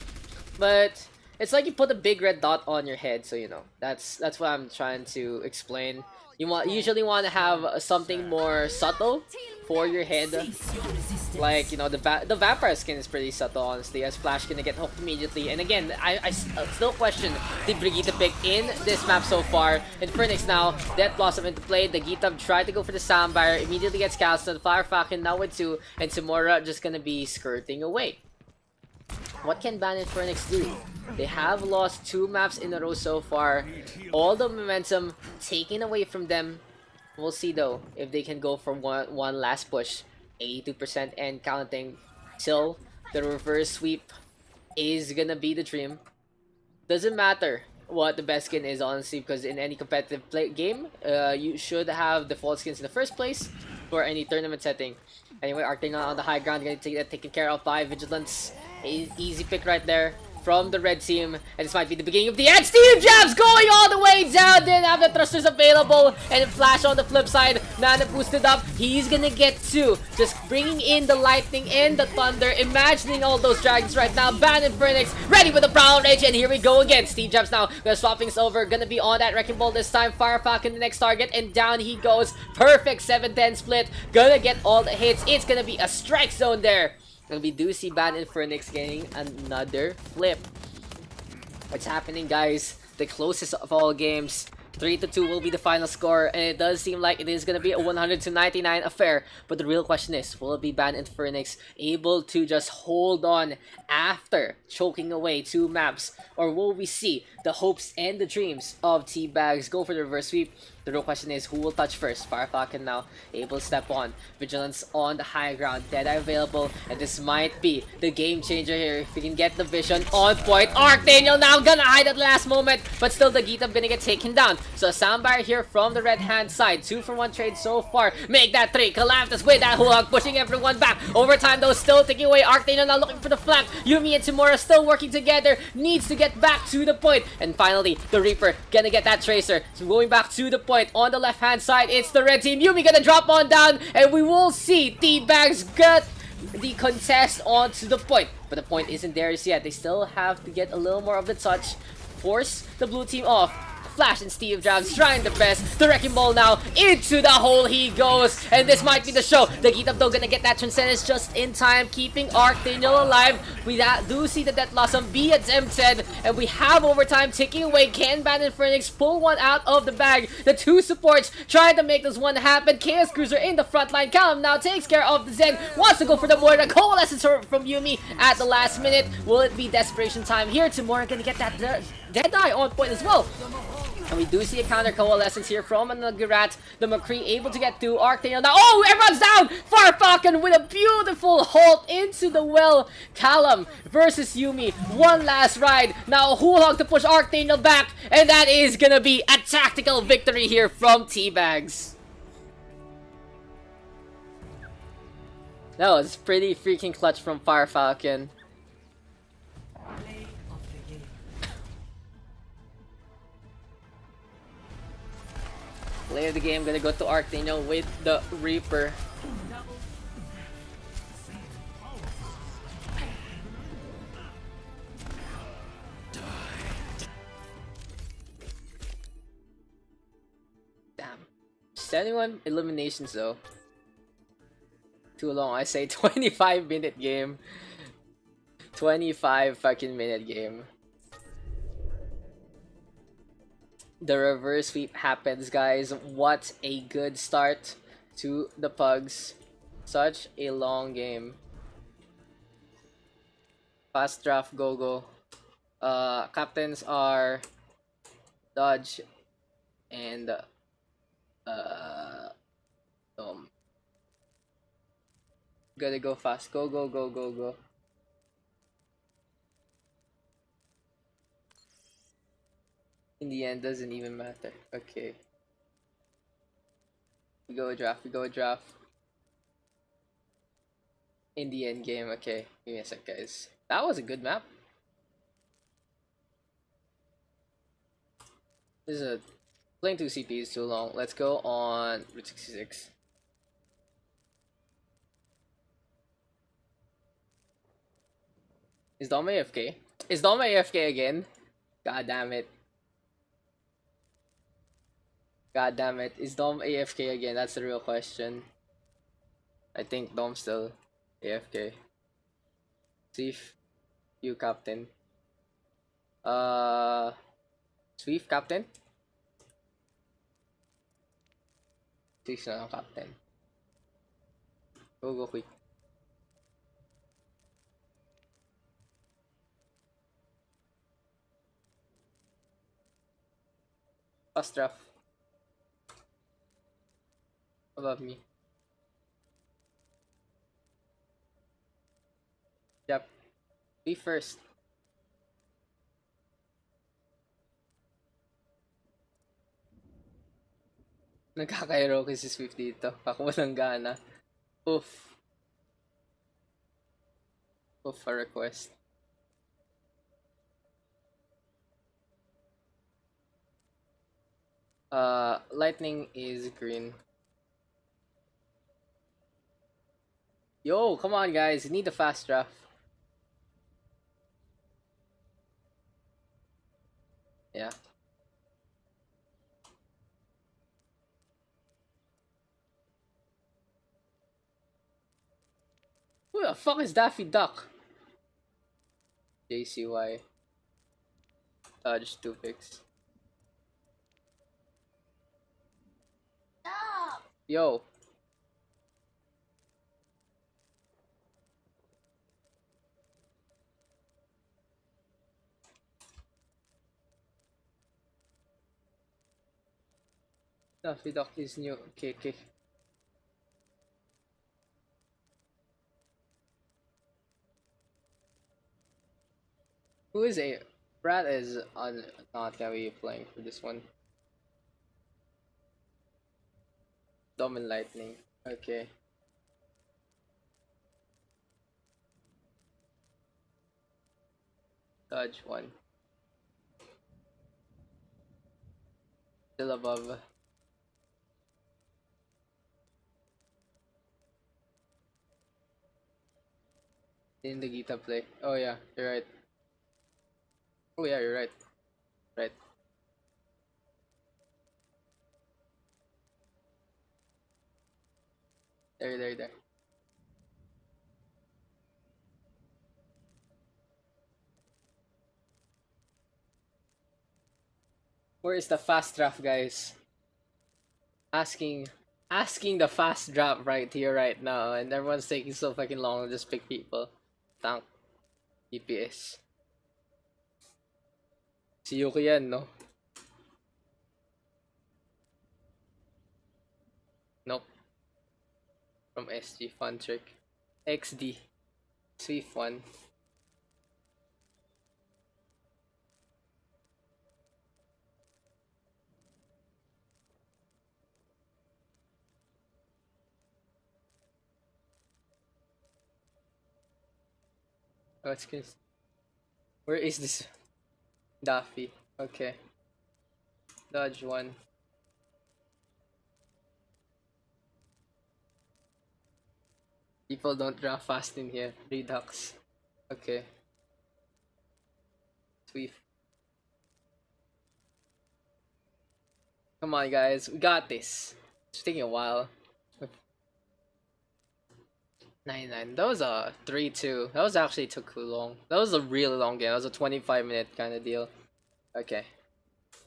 But it's like you put a big red dot on your head, so you know. That's what I'm trying to explain. You usually want to have something more subtle for your head. Like, you know, the vampire skin is pretty subtle, honestly, as Flash gonna get hooked immediately. And again, I still question the Brigitte pick in this map so far. Infernix now, Death Blossom into play. The Gitab tried to go for the sound barrier, immediately gets casted. Fire Falcon now with 2, and Timora just gonna be skirting away. What can Ban Infernix do? They have lost 2 maps in a row so far. All the momentum taken away from them. We'll see though if they can go for one last push. 82% and counting till the reverse sweep is gonna be the dream. Doesn't matter what the best skin is, honestly, because in any competitive game, you should have default skins in the first place for any tournament setting. Anyway, Arctaniel on the high ground, gonna take that taken care of by Vigilance. Easy pick right there from the red team, and this might be the beginning of the end. Steve Jobs going all the way down, didn't have the thrusters available, and Flash on the flip side, Nana boosted up, he's gonna get 2, just bringing in the lightning and the thunder, imagining all those dragons right now. Ban Infernix ready with the Prowl Rage, and here we go again. Steve Jobs now gonna swap things over, gonna be on that Wrecking Ball this time. Fire Falcon the next target, and down he goes. Perfect 7-10 split, gonna get all the hits. It's gonna be a strike zone there. And we do see Ban Infernix getting another flip. What's happening, guys? The closest of all games. 3-2 will be the final score, and it does seem like it is going to be a 100-99 affair. But the real question is, will it be Ban Infernix able to just hold on after choking away 2 maps? Or will we see the hopes and the dreams of Teabags go for the reverse sweep? The real question is, who will touch first? Fire Falcon now able to step on. Vigilance on the high ground. Deadeye available. And this might be the game changer here. If we can get the vision on point. Arctaniel now gonna hide at the last moment. But still the Gitab gonna get taken down. So soundbar here from the red hand side. 2-for-1 trade so far. Make that 3. Calamitous with that hook, pushing everyone back. Overtime though, still taking away Arctano now looking for the flank. Yumi and Tamura still working together. Needs to get back to the point. And finally, the Reaper gonna get that Tracer. So going back to the point on the left hand side, it's the red team. Yumi gonna drop on down, and we will see T-Bags get the contest onto the point. But the point isn't theirs yet. They still have to get a little more of the touch. Force the blue team off. Flash and Steve Jobs trying their best. The Wrecking Ball now into the hole he goes. And this might be the show. The Geet Up though gonna get that Transcendence just in time, keeping Arctano alive. We do see the Death Blossom be attempted. And we have overtime ticking away. Can Bandit Phoenix pull one out of the bag? The two supports trying to make this one happen. Chaos Cruiser in the front line. Callum now takes care of the Zen. Wants to go for the Moira. Coalescence from Yumi at the last minute. Will it be desperation time here? Tamura gonna get that Deadeye on point as well. And we do see a counter coalescence here from Nagarat. The McCree able to get to Arctano now. Oh, everyone's down! Farfalcon with a beautiful halt into the well. Callum versus Yumi. One last ride. Now Hulog to push Arctano back. And that is gonna be a tactical victory here from T-Bags. That was pretty freaking clutch from Farfalcon. Play of the game. Play of the game gonna go to Arctano with the Reaper. Damn. 71 eliminations though. Too long. I say 25-minute game. 25 fucking minute game. The reverse sweep happens, guys. What a good start to the Pugs. Such a long game. Fast draft, go. Captains are Dodge and gotta go fast. Go. In the end, doesn't even matter. Okay. We go draft. In the end game, okay. Give me a sec, guys. That was a good map. This is playing 2 CPs too long. Let's go on Route 66. Is Dom AFK? Is Dom AFK again? God damn it. Is Dom AFK again? That's the real question. I think Dom's still AFK. Swift, you captain. Swift captain? Swift na lang captain. Go quick. Fast draft. Above me. Yep. Be first. Nagkakairo kasi si Swift dito. Ako walang gana. Oof. Oof, a request. Lightning is green. Yo, come on guys, you need a fast draft. Yeah. Who the fuck is Daffy Duck? JCY. Just 2 picks. Stop! Yo. Daffy Duck is new. Okay. Who is a Brad is on not gonna be playing for this one. Domin Lightning. Okay. Dodge 1. Still above. In the Gita play. Oh yeah, you're right. Oh yeah, you're right. Right. There. Where is the fast draft, guys? Asking the fast draft right here, right now, and everyone's taking so fucking long to just pick people. Tank. DPS. Si Yuki yan, no? Nope. From SG, fun trick. XD. Swift one. What's this? Where is this? Daffy. Okay. Dodge 1. People don't draft fast in here. Redux. Okay. Swift. Come on, guys. We got this. It's taking a while. 99. That was a 3-2. That was actually took too long. That was a really long game. That was a 25-minute kind of deal. Okay.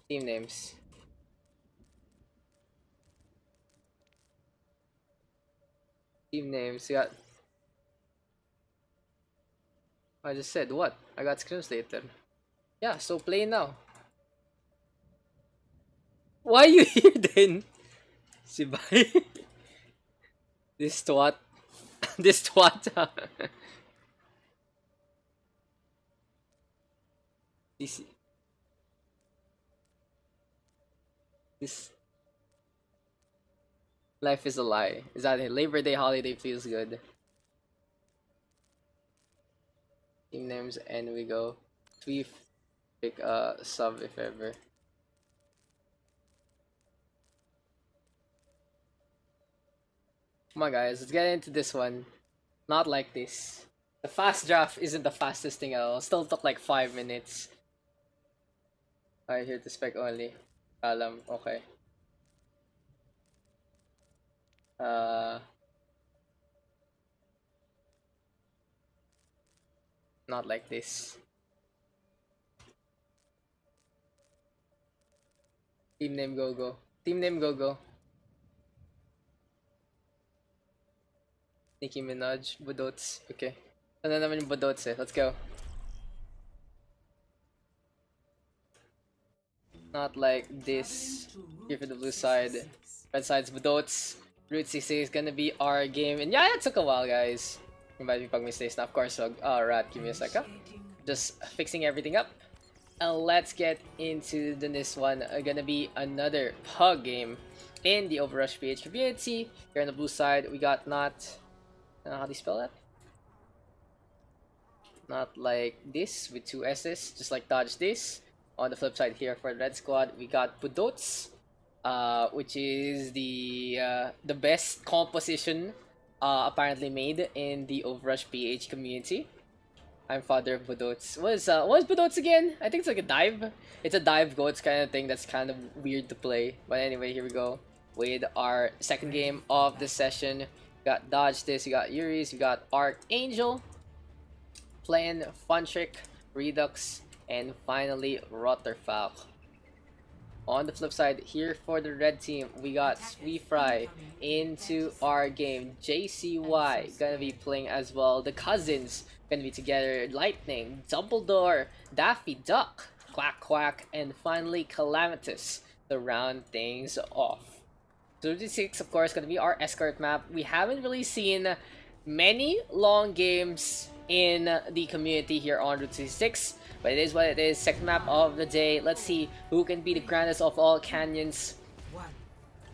Team names. Team names. You got. I just said what? I got scrims later. Yeah, so play now. Why are you here then? Si Bay. This twat. This twat. This life is a lie. Is that a Labor Day holiday feels good? Team names and we go. Tweef. Pick a sub if ever. Come on guys, let's get into this one. Not like this. The fast draft isn't the fastest thing at all. Still took like 5 minutes. Alright, here to spec only. Alam, okay. Not like this. Team name go. Team name go. Nicki Minaj, Budots. Okay. Ano naman yung Budots eh. Let's go. Not like this. Here for the blue side. Red side's Budots. Route 66 is gonna be our game. And yeah, it took a while, guys. You might be pag mistakes na. Of course, so, alright, give me a second. Just fixing everything up. And let's get into this one. Gonna be another pug game in the OverRush PH community. Here on the blue side, we got not. How do you spell that? Not like this with 2 S's, just like dodge this. On the flip side here for the red squad, we got Budots, which is the best composition apparently made in the OverRush PH community. I'm father of Budots. What is Budots again? I think it's like a dive. It's a dive goats kind of thing that's kind of weird to play. But anyway, here we go with our second game of this session. You got dodge this, you got Yuri's, you got Archangel, playing Fun Trick, Redux, and finally Rotterfalk. On the flip side, here for the red team, we got Sweefry into our game. JCY gonna be playing as well. The cousins gonna be together. Lightning, Dumbledore, Daffy Duck, Quack, and finally Calamitous to round things off. So Route 66, of course, gonna be our escort map. We haven't really seen many long games in the community here on Route 66, but it is what it is. Second map of the day. Let's see who can be the grandest of all canyons.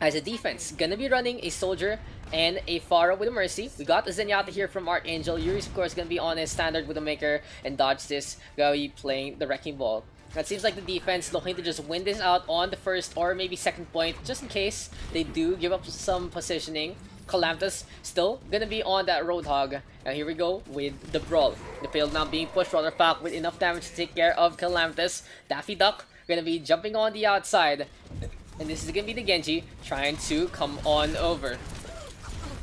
As a defense, gonna be running a Soldier and a Pharah with a Mercy. We got the Zenyatta here from Archangel. Yuri's of course gonna be on his standard with a Maker, and Dodge this gonna be playing the Wrecking Ball. That seems like the defense looking to just win this out on the first or maybe second point, just in case they do give up some positioning. Calamthus still gonna be on that Roadhog. And here we go with the Brawl. The payload now being pushed rather fast with enough damage to take care of Calamthus. Daffy Duck gonna be jumping on the outside. And this is gonna be the Genji trying to come on over.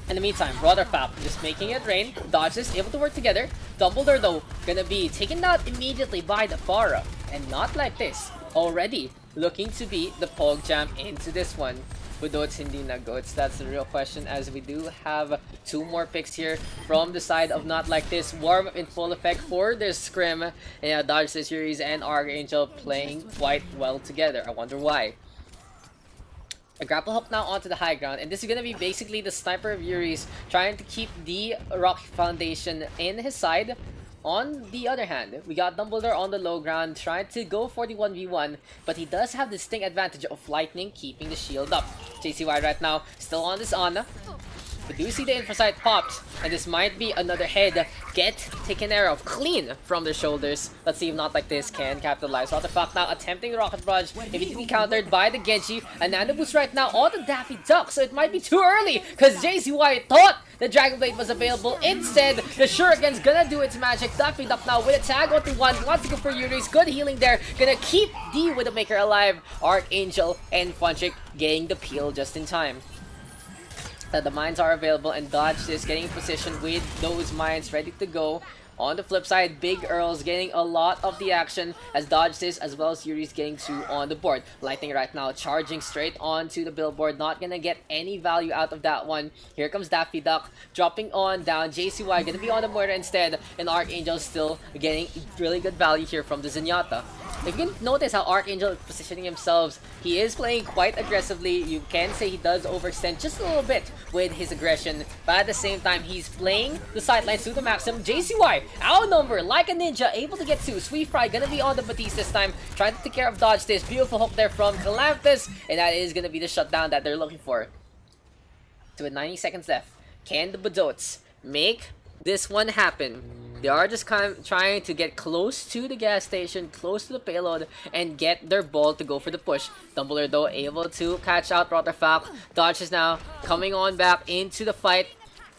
In the meantime, Rotherfap just making it rain. Dodges able to work together. Dumbledore though gonna be taken out immediately by the Pharah. And not like this. Already looking to be the Pog Jam into this one. Budots hindi na goats? That's the real question, as we do have 2 more picks here from the side of Not Like This. Warm up in full effect for their scrim. And yeah, Dodge the series and Archangel playing quite well together. I wonder why. A grapple hook now onto the high ground, and this is gonna be basically the sniper of Yuri's trying to keep the Rocky Foundation in his side. On the other hand, we got Dumbledore on the low ground trying to go for the 1v1, but he does have the distinct advantage of Lightning keeping the shield up. JCY right now still on this Ana. We do see the Infrasight popped, and this might be another head get taken care of clean from their shoulders. Let's see if Not Like This can capitalize. What the fuck now attempting the Rocket Barrage, immediately countered by the Genji. And Nano Boost right now on the Daffy Duck, so it might be too early because JCY thought the Dragon Blade was available. Instead, the Shuriken's gonna do its magic. Daffy Duck now with a tag onto 1, wants to go for Yuri's. Good healing there, gonna keep D with the Maker alive. Archangel and Funchik getting the peel just in time. The mines are available, and Dodge is getting in position with those mines ready to go. On the flip side, Big Earl's getting a lot of the action as Dodge is, as well as Yuri's getting 2 on the board. Lightning right now charging straight onto the billboard, not gonna get any value out of that one. Here comes Daffy Duck dropping on down. JCY gonna be on the border instead, and Archangel still getting really good value here from the Zenyatta. If you can notice how Archangel is positioning himself, he is playing quite aggressively. You can say he does overextend just a little bit with his aggression, but at the same time, he's playing the sidelines to the maximum. JCY, outnumbered like a ninja, able to get 2. Sweet Fry gonna be on the Batiste this time, trying to take care of Dodge this. Beautiful hook there from Calamthus, and that is gonna be the shutdown that they're looking for. With 90 seconds left, can the Badots make this one happen? They are just kind of trying to get close to the gas station, close to the payload, and get their ball to go for the push. Dumbledore though able to catch out Rotherfap. Dodge is now coming on back into the fight.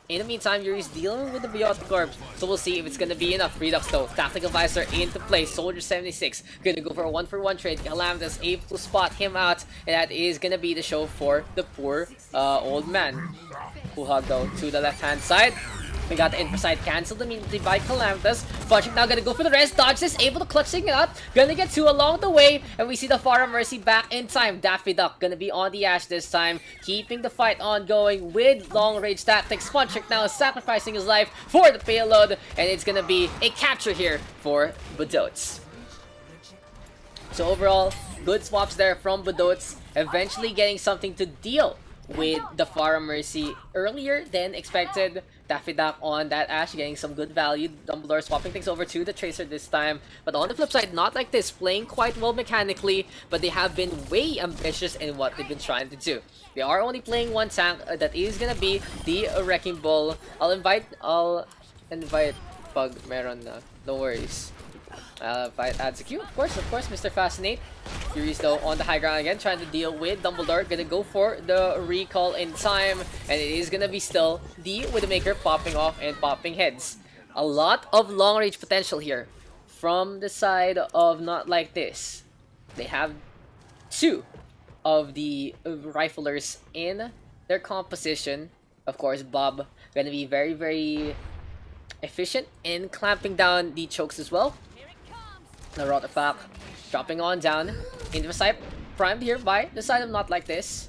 In the meantime, Yuri's dealing with the Biotic Corpse, so we'll see if it's gonna be enough. Redux though, Tactical Visor into play. Soldier 76 gonna go for a 1-for-1 trade. Calamthus able to spot him out, and that is gonna be the show for the poor old man. Cool hug though to the left hand side. We got the Infrasight cancelled immediately by Calamthus. Funchik now gonna go for the rest. Dodge is able to clutch it up. Gonna get 2 along the way. And we see the Pharah Mercy back in time. Daffy Duck gonna be on the Ash this time. Keeping the fight ongoing with long range tactics. Funchik now sacrificing his life for the payload. And it's gonna be a capture here for Badots. So overall, good swaps there from Badots. Eventually getting something to deal with the Pharah Mercy earlier than expected. Daffy Duck on that Ash getting some good value. Dumbledore swapping things over to the Tracer this time. But on the flip side, Not Like This playing quite well mechanically, but they have been way ambitious in what they've been trying to do. They are only playing 1 tank, that is gonna be the Wrecking Ball. I'll invite Pug Meron na. No worries. Fight adds a Q, of course, Mr. Fascinate. Yuri's though on the high ground again, trying to deal with Dumbledore. Gonna go for the recall in time, and it is gonna be still the Widowmaker popping off and popping heads. A lot of long range potential here from the side of Not Like This. They have 2 of the riflers in their composition. Of course, Bob gonna be very, very efficient in clamping down the chokes as well. The Rotterpack dropping on down into the side, primed here by the side of Not Like This.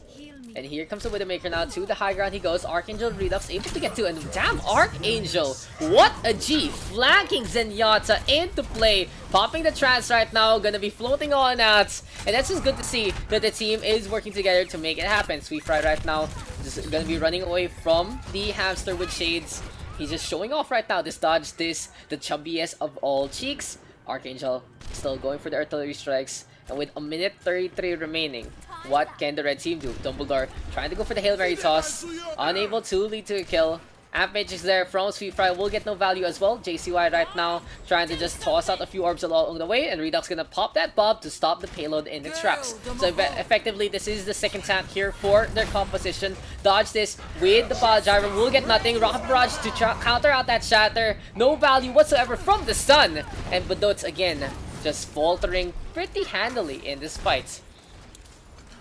And here comes the Widowmaker now to the high ground he goes. Archangel Redux able to get to, and damn Archangel, what a G, flanking Zenyatta into play, popping the trance right now, gonna be floating on out. And that's just good to see that the team is working together to make it happen. Sweet Fry right now just gonna be running away from the hamster with shades. He's just showing off right now. This dodge, this the chubbiest of all cheeks. Archangel still going for the artillery strikes, And with a minute 33 remaining, what can the red team do? Dumbledore trying to go for the Hail Mary toss. Unable to lead to a kill. Amp Mage is there from Sweet Fry, will get no value as well. JCY right now trying to just toss out a few orbs along the way, and Redux gonna pop that bob to stop the payload in its tracks. So effectively, this is the second tank here for their composition. Dodge this with the Pile Driver, will get nothing. Rocket Barrage to counter out that Shatter. No value whatsoever from the stun. And Badots again, just faltering pretty handily in this fight.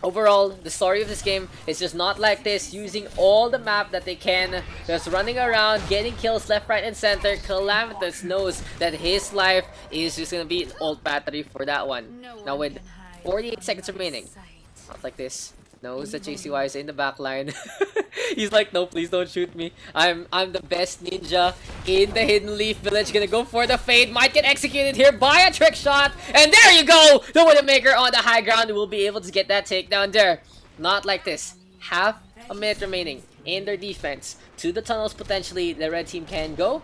Overall, the story of this game is just not like this, using all the map that they can, just running around, getting kills left, right, and center. Calamitous knows that his life is just gonna be an old battery for that one. Now with 48 seconds remaining, not like this, knows that JCY is in the back line. He's like, no, please don't shoot me. I'm the best ninja in the Hidden Leaf Village. Gonna go for the fade. Might get executed here by a trick shot. And there you go! The Widowmaker on the high ground will be able to get that takedown there. Not like this. Half a minute remaining in their defense. To the tunnels potentially the red team can go.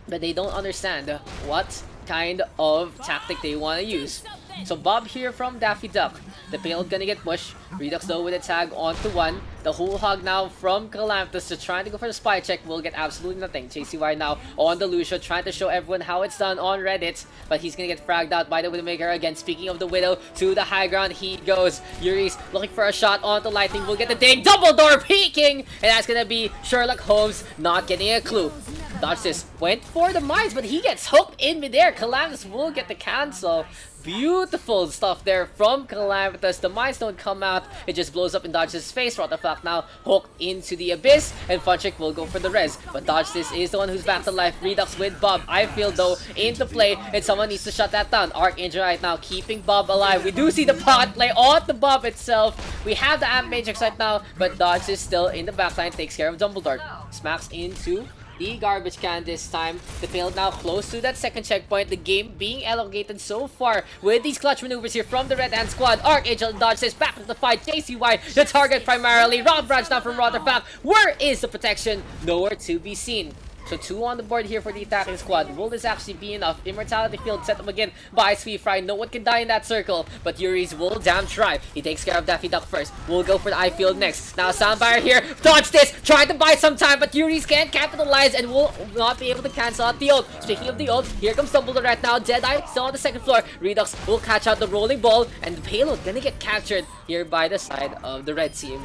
But they don't understand what kind of tactic they want to use. So Bob here from Daffy Duck. The payload gonna get pushed. Redux though with a tag onto one. The whole hog now from Calamitous just trying to go for the spy check. Will get absolutely nothing. JCY now on the Lucio trying to show everyone how it's done on Reddit. But he's gonna get fragged out by the Widowmaker again. Speaking of the Widow, to the high ground he goes. Yuri's looking for a shot onto Lightning. Will get the ding. Dumbledore peeking! And that's gonna be Sherlock Holmes not getting a clue. Dodge this. Went for the mines, but he gets hooked in midair. Calamitous will get the cancel. Beautiful stuff there from Calamitous. The mines don't come out. It just blows up in Dodge's face. Rotterflack now hooked into the abyss. And Funchick will go for the res. But Dodge this is the one who's back to life. Redux with Bob. I feel though into play. And someone needs to shut that down. Archangel right now keeping Bob alive. We do see the pot play on the Bob itself. We have the Amp Matrix right now. But Dodge is still in the backline. Takes care of Dumbledore. Smacks into the garbage can this time. The payload now close to that second checkpoint. The game being elongated so far with these clutch maneuvers here from the Red Hand squad. Archangel and Dodge says back to the fight. JCY the target primarily. Rob Branch now from Rotterflack. Where is the protection? Nowhere to be seen. So 2 on the board here for the attacking squad. Will this actually be enough? Immortality field set up again by Sweet Fry. No one can die in that circle, but Yuri's will damn try. He takes care of Daffy Duck first. We'll go for the I field next. Now Soundfire here. Dodge this. Try to buy some time, but Yuri's can't capitalize and will not be able to cancel out the ult. Speaking of the ult, here comes Dumbledore right now. Deadeye still on the second floor. Redux will catch out the rolling ball, and the payload gonna get captured here by the side of the red team.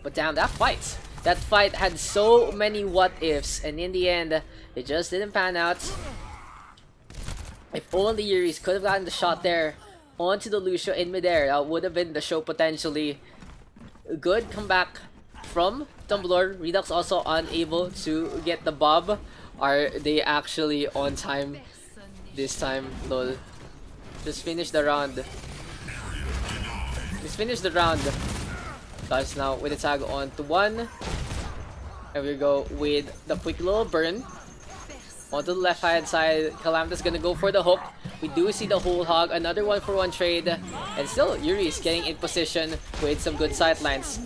But damn, that fight. That fight had so many what-ifs, and in the end, it just didn't pan out. If only Yuri's could have gotten the shot there onto the Lucio in midair, that would have been the show potentially. Good comeback from Dumbledore. Redux also unable to get the bob. Are they actually on time this time? Lol. Just finish the round. Just finish the round. Dodge now with a tag on to one. And we go with the quick little burn. Onto the left hand side. Calamitous gonna go for the hook. We do see the whole hog. Another 1-for-1 trade. And still, Yuri is getting in position with some good sidelines.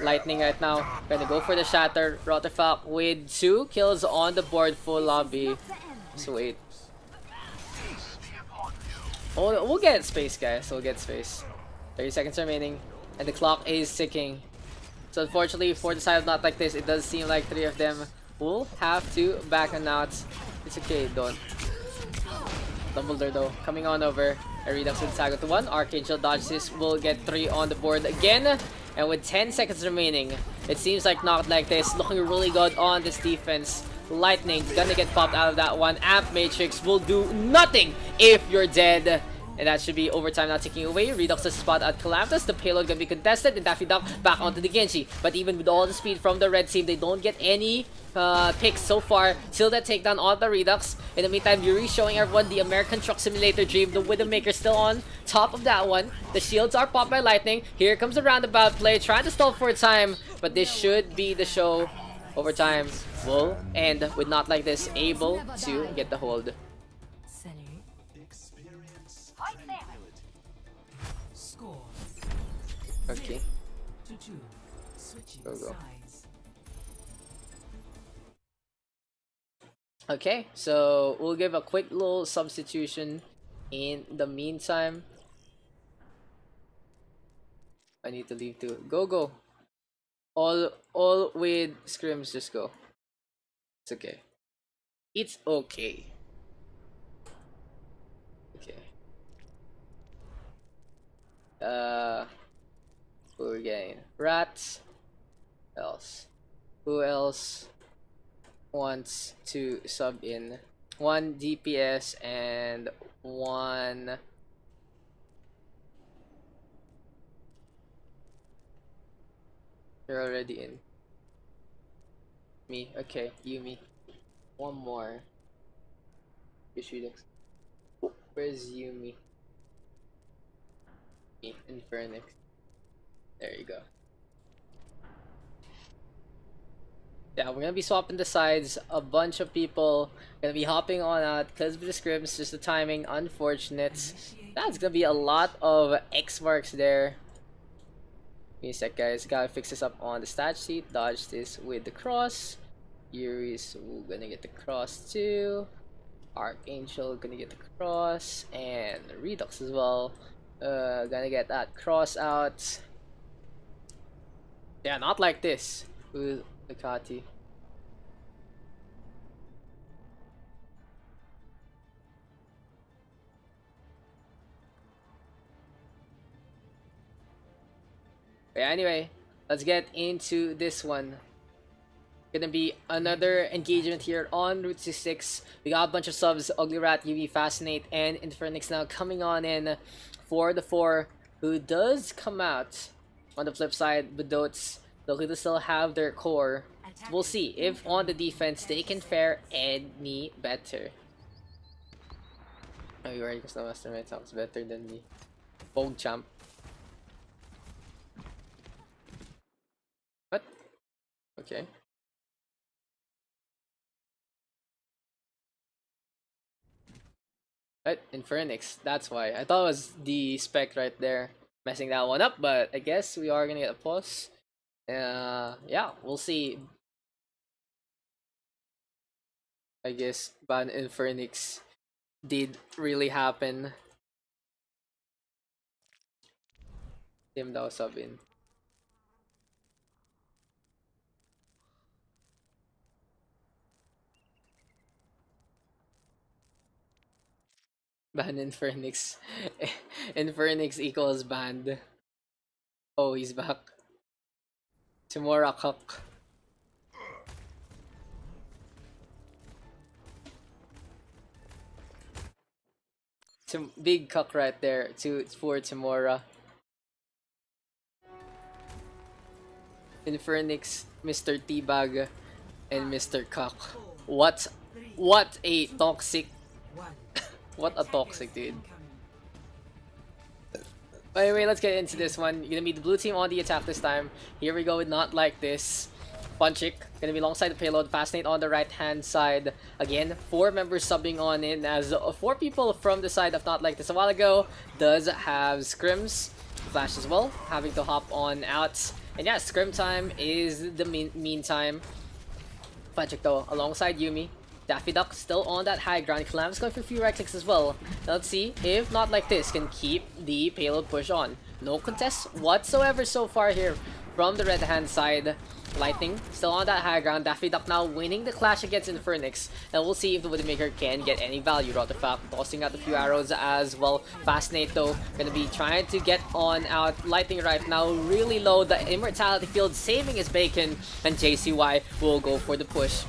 Lightning right now. Gonna go for the shatter. Rotterflack with 2 kills on the board. Full lobby. Sweet. Oh, we'll get space, guys. We'll get space. 30 seconds remaining. And the clock is ticking. So unfortunately for the side of Not Like This, it does seem like 3 of them will have to back and out. It's okay, don't. Dumbledore though, coming on over. A Redux with Saga to 1. Archangel dodges will get 3 on the board again. And with 10 seconds remaining, it seems like Not Like This looking really good on this defense. Lightning gonna get popped out of that one. Amp Matrix will do nothing if you're dead. And that should be overtime now ticking away. Redux the spot at Calamitous. The payload gonna be contested. And Daffy Duck back onto the Genji. But even with all the speed from the red team, they don't get any picks so far. Still that takedown on the Redux. In the meantime, Yuri showing everyone the American Truck Simulator dream. The Widowmaker still on top of that one. The shields are popped by Lightning. Here comes the roundabout play. Trying to stall for time. But this should be the show. Overtime will end with Not Like This able to get the hold. Okay. Go. Okay, so we'll give a quick little substitution In the meantime, I need to leave too. Go. All with scrims, just go. It's okay. It's okay. Okay. Who are we getting? Rats. Who else wants to sub in? 1 DPS and 1. You're already in. Me. Okay, Yumi. One more. Where's Yumi? Me. Infernix. There you go. Yeah, we're gonna be swapping the sides. A bunch of people gonna be hopping on out because of the scrims, just the timing, unfortunate. That's gonna be a lot of X marks there. Give me a sec, guys. Gotta fix this up on the stat sheet. Dodge this with the cross. Yuri's gonna get the cross too. Archangel gonna get the cross. And Redux as well. Gonna get that cross out. Yeah, not like this. With Ducati. But anyway, let's get into this one. Gonna be another engagement here on Route 66. We got a bunch of subs. Ugly Rat, UV, Fascinate, and Infernix now coming on in for the 4, who does come out. On the flip side, Bedots, they'll still have their core. We'll see if on the defense they can fare any better. Oh, you already because the mastermind sounds better than me. Pog champ. What? Okay. Right, Infernix. That's why. I thought it was the spec right there messing that one up, but I guess we are gonna get a pause. Yeah, we'll see. I guess ban Infernix did really happen. Him daw sub in. Ban Infernix. Infernix equals banned. Oh, he's back. Timora Cuck. Big cuck right there for Timora. Infernix, Mr. Teabag, and Mr. Cuck. What a toxic. What a toxic dude. But anyway, let's get into this one. You're gonna be the blue team on the attack this time. Here we go with Not Like This. Punchik gonna be alongside the payload. Fascinate on the right hand side. Again, 4 members subbing on in as 4 people from the side of Not Like This a while ago. Does have scrims. Flash as well, having to hop on out. And yeah, scrim time is the meantime. Punchik though, alongside Yumi. Daffy Duck still on that high ground. Calam's going for a few right clicks as well. Now let's see if Not Like This can keep the payload push on. No contest whatsoever so far here from the red hand side. Lightning still on that high ground. Daffy Duck now winning the clash against Infernix. And we'll see if the Widowmaker can get any value out of the fact. Tossing out a few arrows as well. Fascinate though, gonna be trying to get on out. Lightning right now really low. The Immortality Field saving his bacon. And JCY will go for the push.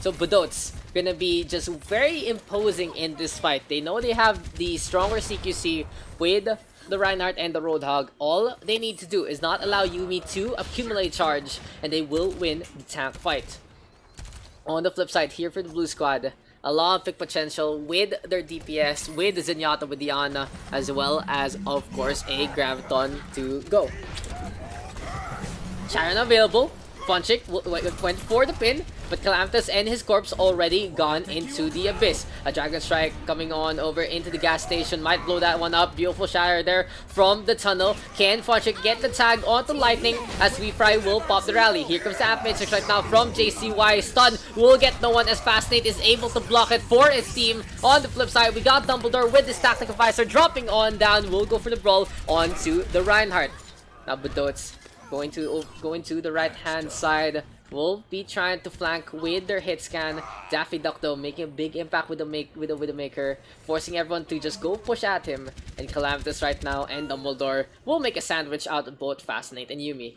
So Bedots gonna be just very imposing in this fight. They know they have the stronger CQC with the Reinhardt and the Roadhog. All they need to do is not allow Yumi to accumulate charge, and they will win the tank fight. On the flip side here for the blue squad, a lot of pick potential with their DPS, with the Zenyatta, with the Ana, as well as of course a Graviton to go. Sharon available. Funchik went for the pin. But Calamitous and his corpse already gone into the abyss. A Dragon Strike coming on over into the gas station. Might blow that one up. Beautiful shatter there from the tunnel. Can Funchik get the tag onto Lightning as We Fry will pop the rally. Here comes the App Matrix right now from JCY. Stun will get no one as Fascinate is able to block it for its team. On the flip side, we got Dumbledore with his Tactical Visor dropping on down. We'll go for the brawl onto the Reinhardt. Now Badots going to the right hand side. Will be trying to flank with their hit scan. Daffy Duck though making a big impact with the Widowmaker, forcing everyone to just go push at him. And Calamitous right now and Dumbledore will make a sandwich out of both Fascinate and Yuumi.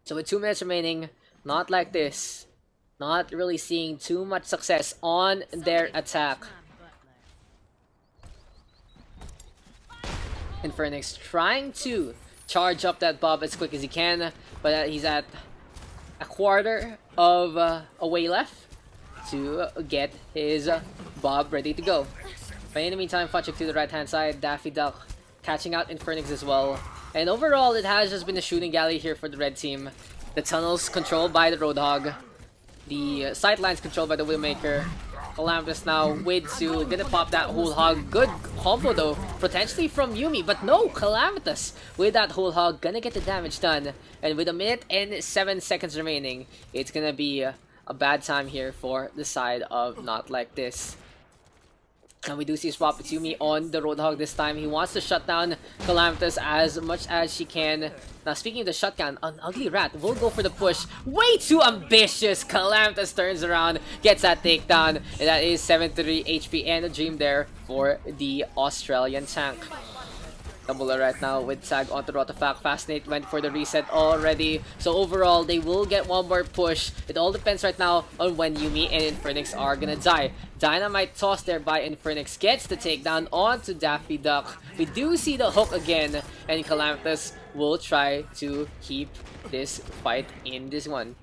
So with 2 minutes remaining, not like this. Not really seeing too much success on their attack. Infernix trying to charge up that Bob as quick as he can, but he's at a quarter of a way left to get his Bob ready to go. But in the meantime, Funchik to the right hand side, Daffy Duck catching out Infernix as well. And overall, it has just been a shooting galley here for the red team. The tunnels controlled by the Roadhog. The sightlines controlled by the Widowmaker. Calamitous now with Sue, gonna pop that whole hog. Good combo though, potentially from Yuumi, but no, Calamitous with that whole hog, gonna get the damage done. And with 1 minute and 7 seconds remaining, it's gonna be a bad time here for the side of Not Like This. And we do see a swap with Yuumi on the Roadhog this time. He wants to shut down Calamitous as much as she can. Now, speaking of the shutdown, an Ugly Rat will go for the push. Way too ambitious! Calamitous turns around, gets that takedown, and that is 73 HP and a dream there for the Australian tank. Dumbledore right now with tag onto Rotofac. Fascinate went for the reset already. So overall, they will get one more push. It all depends right now on when Yuumi and Infernix are gonna die. Dynamite toss there by Infernix gets the takedown onto Daffy Duck. We do see the hook again, and Calamitous will try to keep this fight in this one.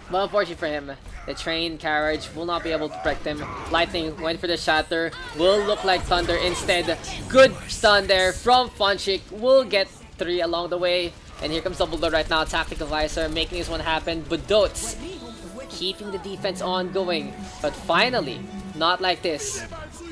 But unfortunately for him, the train carriage will not be able to protect him. Lightning went for the shatter. Will look like thunder instead. Good stun there from Funchik. Will get 3 along the way. And here comes Dumbledore right now. Tactical Visor making this one happen. But Dotes keeping the defense ongoing. But finally, Not Like This,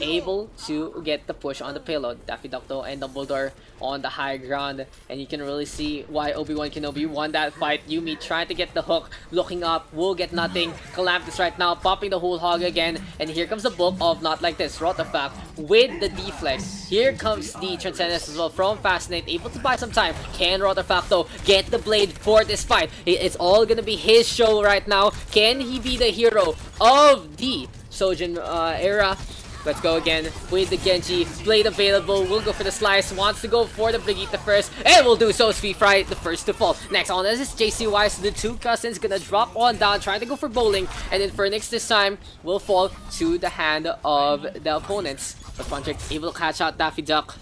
able to get the push on the payload. Daffy Duck though and Dumbledore on the high ground, and you can really see why Obi-Wan Kenobi won that fight. Yuumi trying to get the hook, looking up, will get nothing. Calamitous right now popping the whole hog again, and here comes the bulk of Not Like This. Rotofac with the deflex. Here comes the Transcendence as well from Fascinate, able to buy some time. Can Rotofac though get the blade for this fight? It's all gonna be his show right now. Can he be the hero of the Sojin era? Let's go again with the Genji. Blade available. We'll go for the slice. Wants to go for the Brigitte first. And we'll do so. Sweet Fry, the first to fall. Next on this is JCY. So the two cousins gonna drop on down, trying to go for bowling. And Infernix this time will fall to the hand of the opponents. But Funchik able to catch out Daffy Duck.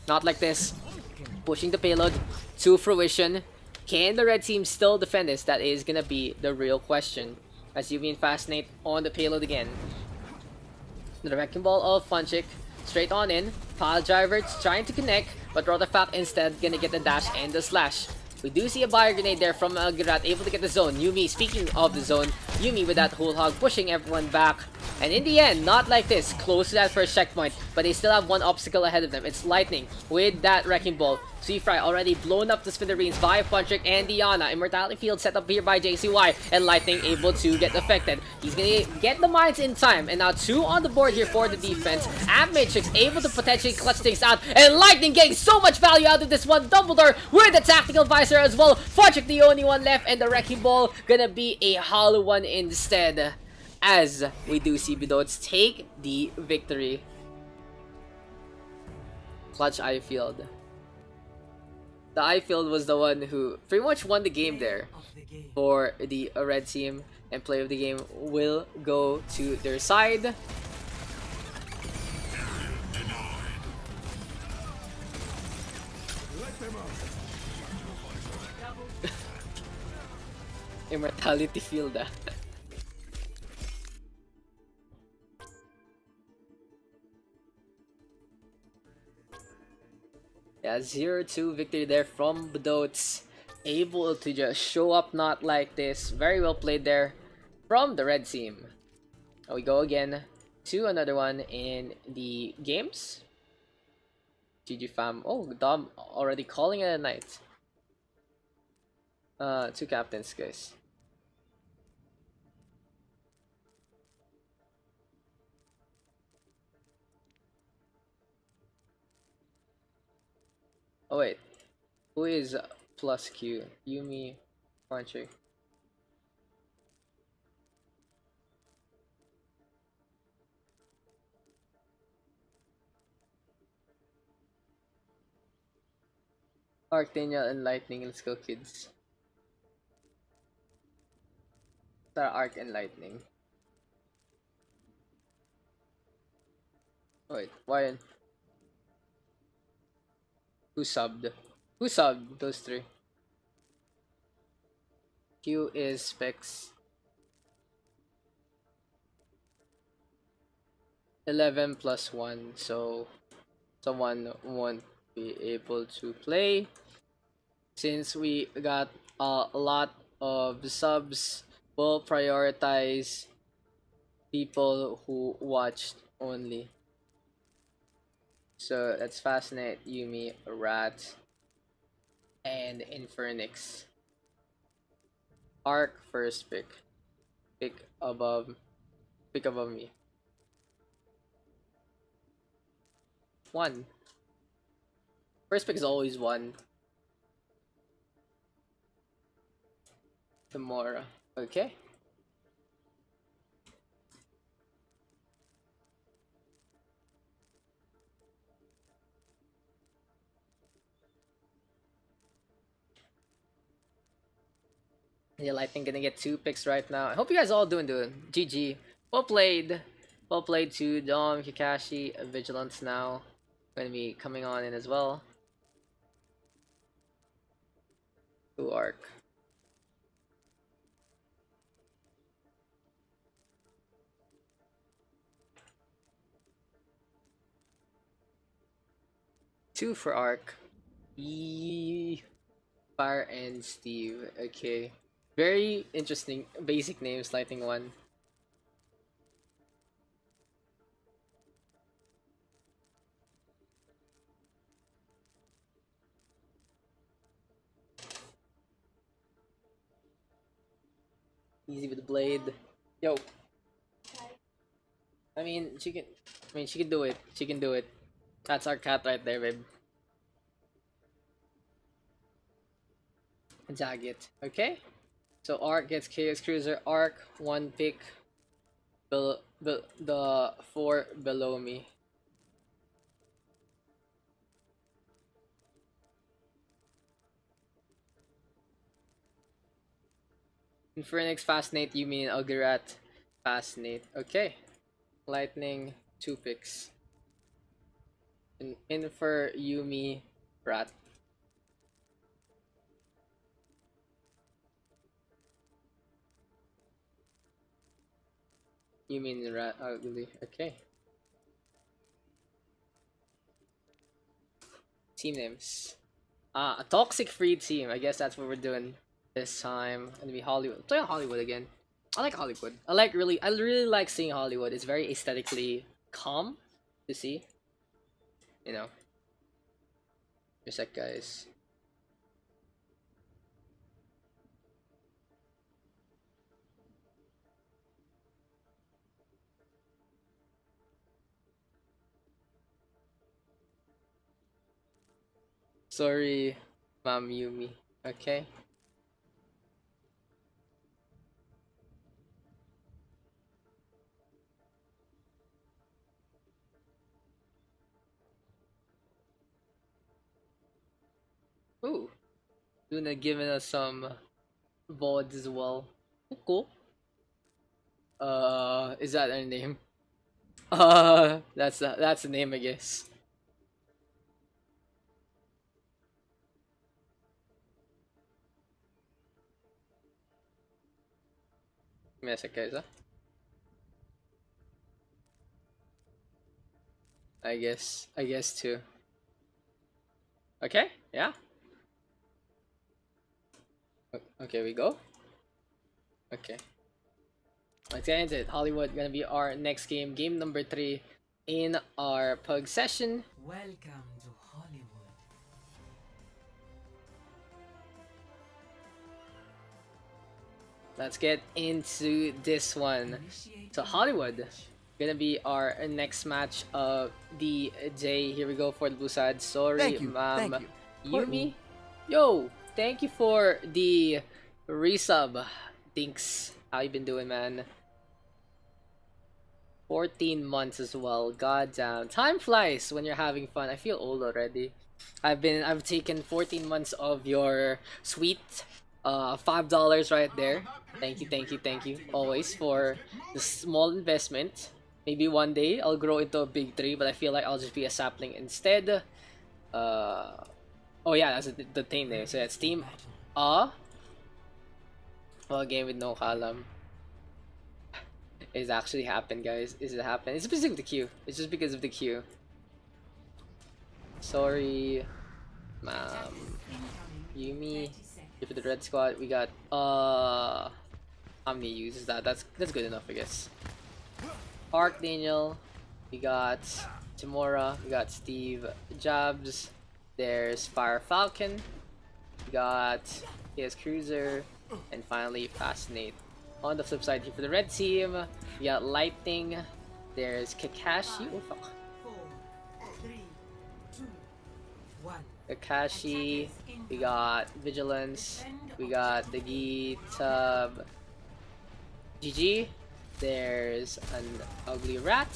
Not Like This. Pushing the payload to fruition. Can the red team still defend this? That is gonna be the real question. As Yuumi and Fascinate on the payload again. The Wrecking Ball of Funchik straight on in. Pile Driver trying to connect, but Rotofac instead gonna get the dash and the slash. We do see a Bio Grenade there from Girat, able to get the zone. Yuumi, speaking of the zone, Yuumi with that whole hog pushing everyone back. And in the end, Not Like This, close to that first checkpoint, but they still have one obstacle ahead of them. It's Lightning with that Wrecking Ball. Sweet Fry already blown up to smithereens by Funchik and Diana. Immortality Field set up here by JCY, and Lightning able to get affected. He's gonna get the mines in time, and now 2 on the board here for the defense. App Matrix able to potentially clutch things out, and Lightning getting so much value out of this one. Dumbledore with the Tactical Visor as well. Funchik the only one left, and the Wrecking Ball gonna be a hollow one instead. As we do see Bidots take the victory. Clutch Eye Field. The Eye Field was the one who pretty much won the game there for the red team, and play of the game will go to their side. Immortality Field. Yeah, 0-2 victory there from Bidots. able to just show up not like this. Very well played there from the red team. We go again to another one in the games. GG fam. Oh, Dom already calling it a night. Two captains, guys. Oh wait, who is plus Q? Yumi, Puncher. Arc, Daniel, and Lightning. Let's go, kids. Star, Arc, and Lightning. Wait, why? Who subbed? Who subbed those three? Q is Specs. 11 plus 1, so someone won't be able to play. Since we got a lot of subs, we'll prioritize people who watched only. So let's Fascinate, Yumi, Rat, and Infernix. Arc first pick. Pick above me. 1. First pick is always 1. Tomorrow. Okay. Yeah, Lightning gonna get 2 picks right now. I hope you guys all doing good. GG. Well played. Well played to Dom, Kakashi, Vigilance now. Gonna be coming on in as well. To Arc. Two for Arc. Fire and Steve. Okay. Very interesting basic names, Lightning 1. Easy with the blade. Yo. I mean, she can do it. She can do it. That's our cat right there, babe. Jagged. Okay. So Arc gets Chaos Cruiser. Arc, 1 pick. The 4 below me. Infernix, Fascinate, Yumi, and Algarat. Fascinate. Okay. Lightning, 2 picks. Infer, Yumi, Rat. Yumi and Rat ugly. Okay. Team names. A toxic free team. I guess that's what we're doing this time. Gonna be Hollywood. Play on Hollywood again. I like Hollywood. I really like seeing Hollywood. It's very aesthetically calm to see. You know. Just like guys. Sorry, Ma'am Yumi. Okay. Ooh. Luna giving us some VODs as well. Oh, cool. Is that her name? That's the name, I guess. Give me a sec, guys. I guess too. Okay, yeah. Okay, we go. Okay. Let's get into it. Hollywood gonna be our next game. Game number 3 in our pug session. Welcome to Hollywood. Let's get into this one. Initiate So Hollywood gonna be our next match of the day. Here we go for the blue side. Sorry, Thank you. ma'am. Thank you. Yumi, yo, thank you for the resub. Thanks. How you been doing, man? 14 months as well. God damn. Time flies when you're having fun. I feel old already. I've taken 14 months of your sweet $5 right there. Thank you always for the small investment. Maybe one day I'll grow into a big tree, but I feel like I'll just be a sapling instead. Oh yeah, that's the thing there. So that's team well, a game with no column. It's actually happened, guys. Is it happened? It's because of the queue. It's just because of the queue. Sorry, ma'am. Yumi. Here for the red squad, we got how many uses that? That's good enough, I guess. Arc Daniel, we got Timora, we got Steve Jobs. There's Fire Falcon, we got PS Cruiser, and finally Fascinate. On the flip side here for the red team, we got Lightning. There's Kakashi. Oh fuck. 4, 3, 2, 1. Kakashi, we got Vigilance, we got the Tub, GG, there's an ugly rat,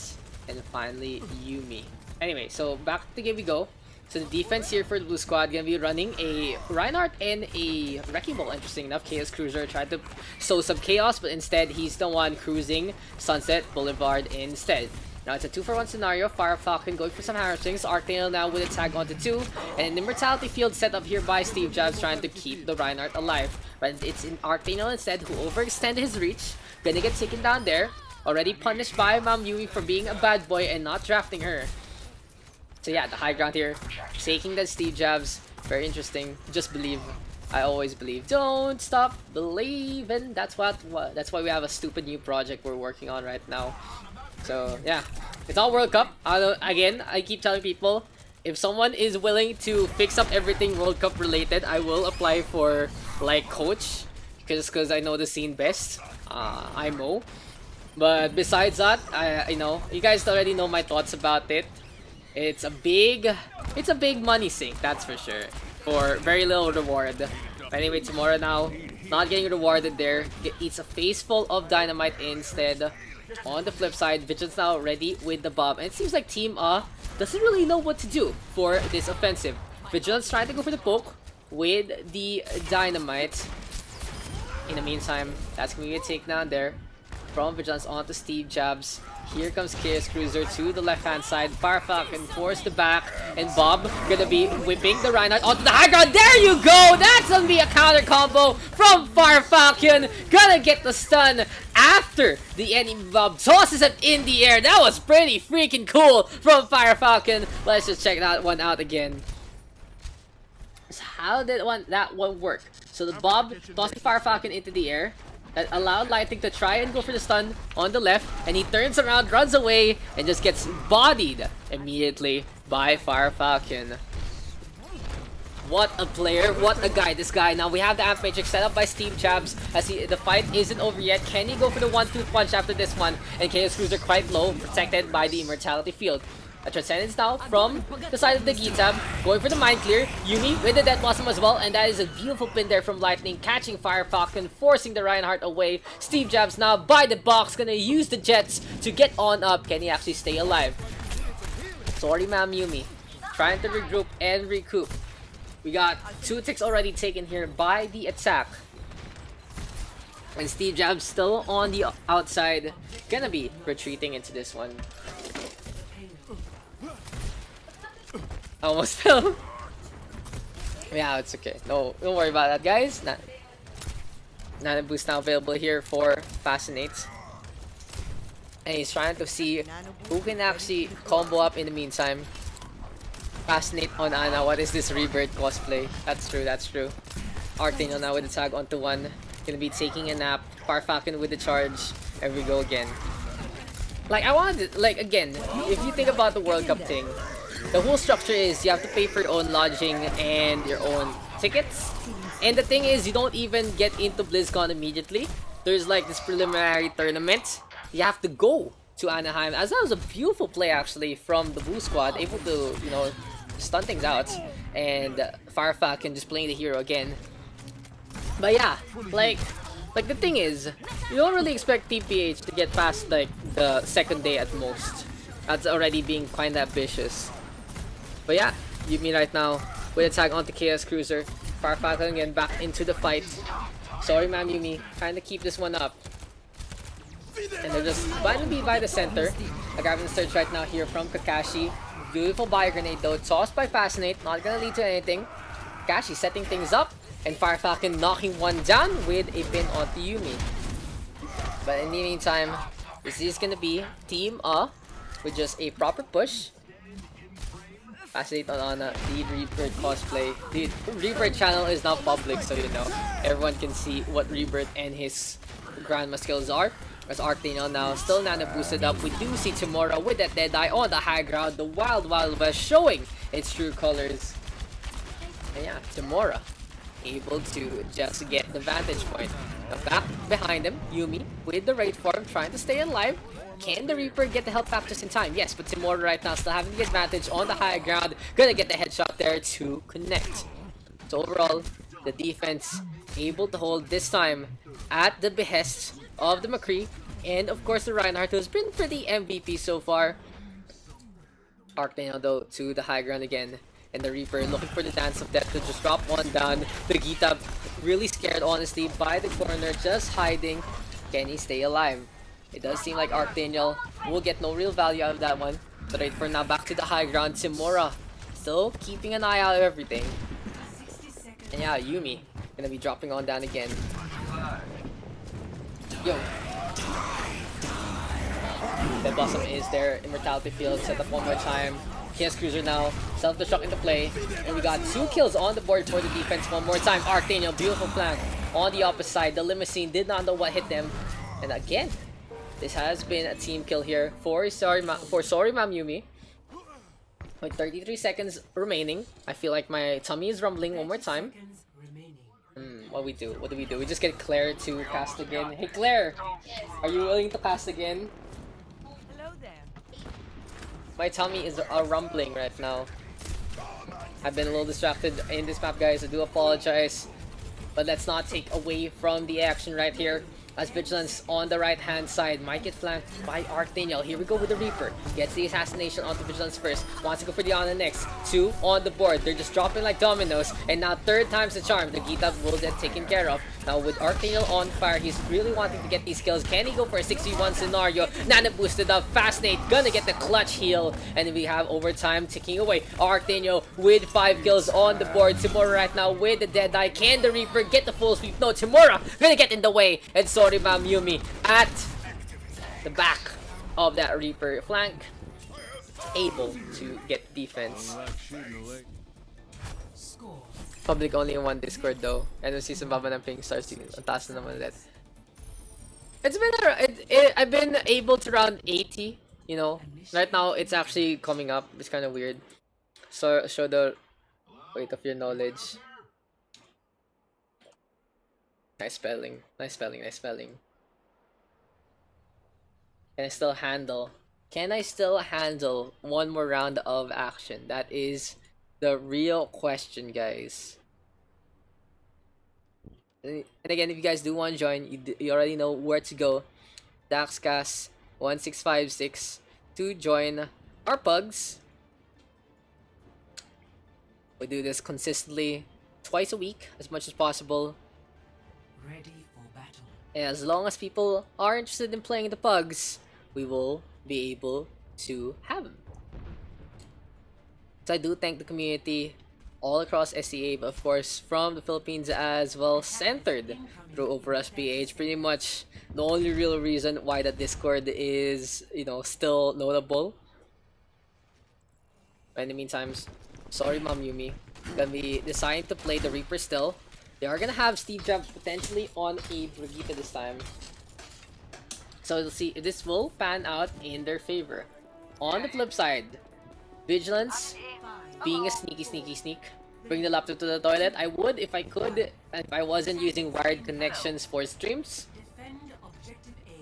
and finally Yumi. Anyway, so back to the game we go. So the defense here for the blue squad gonna be running a Reinhardt and a Wrecking Ball. Interesting enough, Chaos Cruiser tried to sow some chaos, but instead he's the one cruising Sunset Boulevard instead. Now it's a 2-for-1 scenario. Fire Falcon going for some hamstrings. Arcanail now with a tag onto 2. And an Immortality Field set up here by Steve Jobs trying to keep the Reinhardt alive. But it's in Arcanail instead who overextended his reach. Gonna get taken down there. Already punished by Ma'am Yumi for being a bad boy and not drafting her. So yeah, the high ground here. Taking that Steve Jobs. Very interesting. Just believe. I always believe. Don't stop believing. That's why we have a stupid new project we're working on right now. So yeah, it's all World Cup. Again, I keep telling people, if someone is willing to fix up everything World Cup related, I will apply for like coach, because I know the scene best. I know. But besides that, you know, you guys already know my thoughts about it. It's a big money sink, that's for sure, for very little reward. Anyway, tomorrow now, not getting rewarded there. Eats a face full of dynamite instead. On the flip side, Vigilance now ready with the bomb. And it seems like Team doesn't really know what to do for this offensive. Vigilance trying to go for the poke with the dynamite. In the meantime, that's going to be a takedown there from Vigilance onto Steve Jobs. Here comes Chaos Cruiser to the left-hand side. Fire Falcon forced the back, and Bob gonna be whipping the Reinhardt onto the high ground. There you go! That's gonna be a counter combo from Fire Falcon. Gonna get the stun after the enemy Bob tosses it in the air. That was pretty freaking cool from Fire Falcon. Let's just check that one out again. So how did that one work? So the Bob tossed the Fire Falcon into the air. That allowed Lightning to try and go for the stun on the left, and he turns around, runs away, and just gets bodied immediately by Fire Falcon. What a player, what a guy, this guy. Now we have the Amp Matrix set up by Steve Jobs as the fight isn't over yet. Can he go for the 1-2 punch after this one? And Chaos Cruiser quite low, protected by the Immortality Field. A Transcendence now from the side of the Gitab, going for the Mind Clear. Yumi with the Death Blossom as well, and that is a beautiful pin there from Lightning, catching Fire Falcon, forcing the Reinhardt away. Steve Jobs now by the box, gonna use the Jets to get on up. Can he actually stay alive? Sorry, Ma'am Yumi. Trying to regroup and recoup. We got 2 ticks already taken here by the attack. And Steve Jobs still on the outside, gonna be retreating into this one. Almost fell. Yeah, it's okay. No, don't worry about that, guys. Nano boost now available here for Fascinate. And he's trying to see who can actually combo up in the meantime. Fascinate on Ana. What is this Rebirth cosplay? That's true, that's true. Arctano now with the tag onto one. Gonna be taking a nap. Farfalcon with the charge. There we go again. Like, I wanted, like, again, if you think about the World Cup thing, the whole structure is you have to pay for your own lodging and your own tickets. And the thing is, you don't even get into BlizzCon immediately. There's like this preliminary tournament. You have to go to Anaheim. As that was a beautiful play actually from the Blue Squad, able to, you know, stun things out. And Farfalcon just playing the hero again. But yeah, like the thing is, you don't really expect TPH to get past like the second day at most. That's already being quite ambitious. But yeah, Yumi right now with a tag onto Chaos Cruiser. Farfalcon again back into the fight. Sorry, ma'am, Yumi. Trying to keep this one up. And they're just about to be by the center. A Gavin Surge right now here from Kakashi. Beautiful bio grenade though. Tossed by Fascinate. Not gonna lead to anything. Kakashi setting things up. And Farfalcon knocking one down with a pin onto Yumi. But in the meantime, this is gonna be Team A with just a proper push. Fascinate on the Rebirth cosplay. The Rebirth channel is now public, so you know everyone can see what Rebirth and his grandma skills are. As Arctano now still nano boosted up. We do see Tamora with that Deadeye on the high ground. The Wild Wild West showing its true colors. And yeah, Tamora able to just get the vantage point. Now back behind him, Yumi with the raid form trying to stay alive. Can the Reaper get the health back just in time? Yes, but Timora right now still having the advantage on the high ground. Gonna get the headshot there to connect. So overall, the defense able to hold this time at the behest of the McCree. And of course the Reinhardt, who's been pretty MVP so far. Arctano though to the high ground again. And the Reaper looking for the dance of death to just drop one down. The Gita really scared honestly by the corner, just hiding. Can he stay alive? It does seem like Arctano will get no real value out of that one. But right for now, back to the high ground. Timora still keeping an eye out of everything. And yeah, Yumi gonna be dropping on down again. Yo. The Blossom is there. Immortality Field set up one more time. Chaos Cruiser now. Self-destruct into play. And we got 2 kills on the board for the defense one more time. Arctano, beautiful flank on the opposite side. The Limousine did not know what hit them. And again, this has been a team kill here for Sorry Ma'am Yumi. With 33 seconds remaining. I feel like my tummy is rumbling one more time. What do we do? What do we do? We just get Claire to cast again. Hey Claire! Are you willing to cast again? Hello there. My tummy is rumbling right now. I've been a little distracted in this map, guys. I do apologize. But let's not take away from the action right here. As Vigilance on the right hand side might get flanked by Arctano. Here we go with the Reaper. Gets the assassination onto Vigilance first. Wants to go for the Ana next. 2 on the board. They're just dropping like dominoes. And now 3rd time's the charm. The Gita will get taken care of. Now with Arctano on fire, he's really wanting to get these kills. Can he go for a 6v1 scenario? Nana boosted up. Fascinate gonna get the clutch heal. And we have overtime ticking away. Arctano with 5 kills on the board. Timora right now with the Deadeye. Can the Reaper get the full sweep? No, Timora gonna get in the way. And Sorry Ma'am Yumi at the back of that Reaper flank, able to get defense. Public only in one Discord though. And si sa baba ng ping stars, ang taas na naman ulit. It's been I've been able to round 80, you know. Right now it's actually coming up. It's kind of weird. So show the weight of your knowledge. Nice spelling. Nice spelling. Nice spelling. Can I still handle one more round of action? That is the real question, guys. And again, if you guys do want to join, you already know where to go. Daxcast1656 to join our pugs. We do this consistently twice a week, as much as possible. Ready for battle. And as long as people are interested in playing the pugs, we will be able to have them. So I do thank the community all across SEA, but of course from the Philippines as well, centered through OverRush PH. Pretty much the only real reason why the Discord is, you know, still notable. But in the meantime, sorry Ma'am Yumi, gonna be deciding to play the Reaper still. They are gonna have Steve Jobs potentially on a Brigitte this time. So we'll see if this will pan out in their favor. On the flip side, Vigilance being a sneak. Bring the laptop to the toilet. I would if I could, if I wasn't using wired connections for streams. Defend objective A.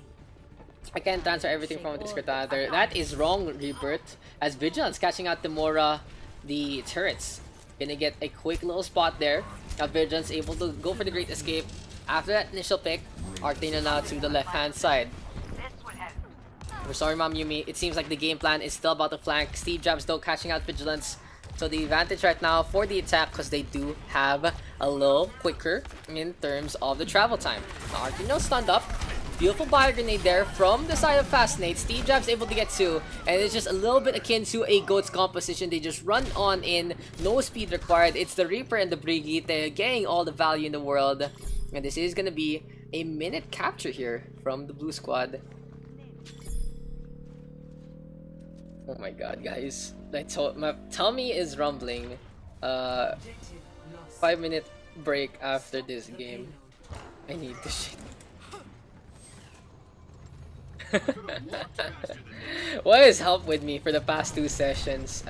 I can't answer everything from a Discord there. That is wrong, Rebirth. As Vigilance catching out Demora, the turrets. Gonna get a quick little spot there. Now Vigilance able to go for the great escape. After that initial pick, Arctina now to the left hand side. We're sorry, Mom Yumi. It seems like the game plan is still about to flank. Steve Jobs though catching out Vigilance. So the advantage right now for the attack because they do have a little quicker in terms of the travel time. Now Arctina stunned up. Beautiful bio grenade there from the side of Fascinate. Steve Jobs able to get two, and it's just a little bit akin to a Goat's composition. They just run on in, no speed required. It's the Reaper and the Brigitte getting all the value in the world. And this is gonna be a minute capture here from the blue squad. Oh my god, guys. My tummy is rumbling. 5-minute break after this game. I need to shit. What has helped with me for the past 2 sessions?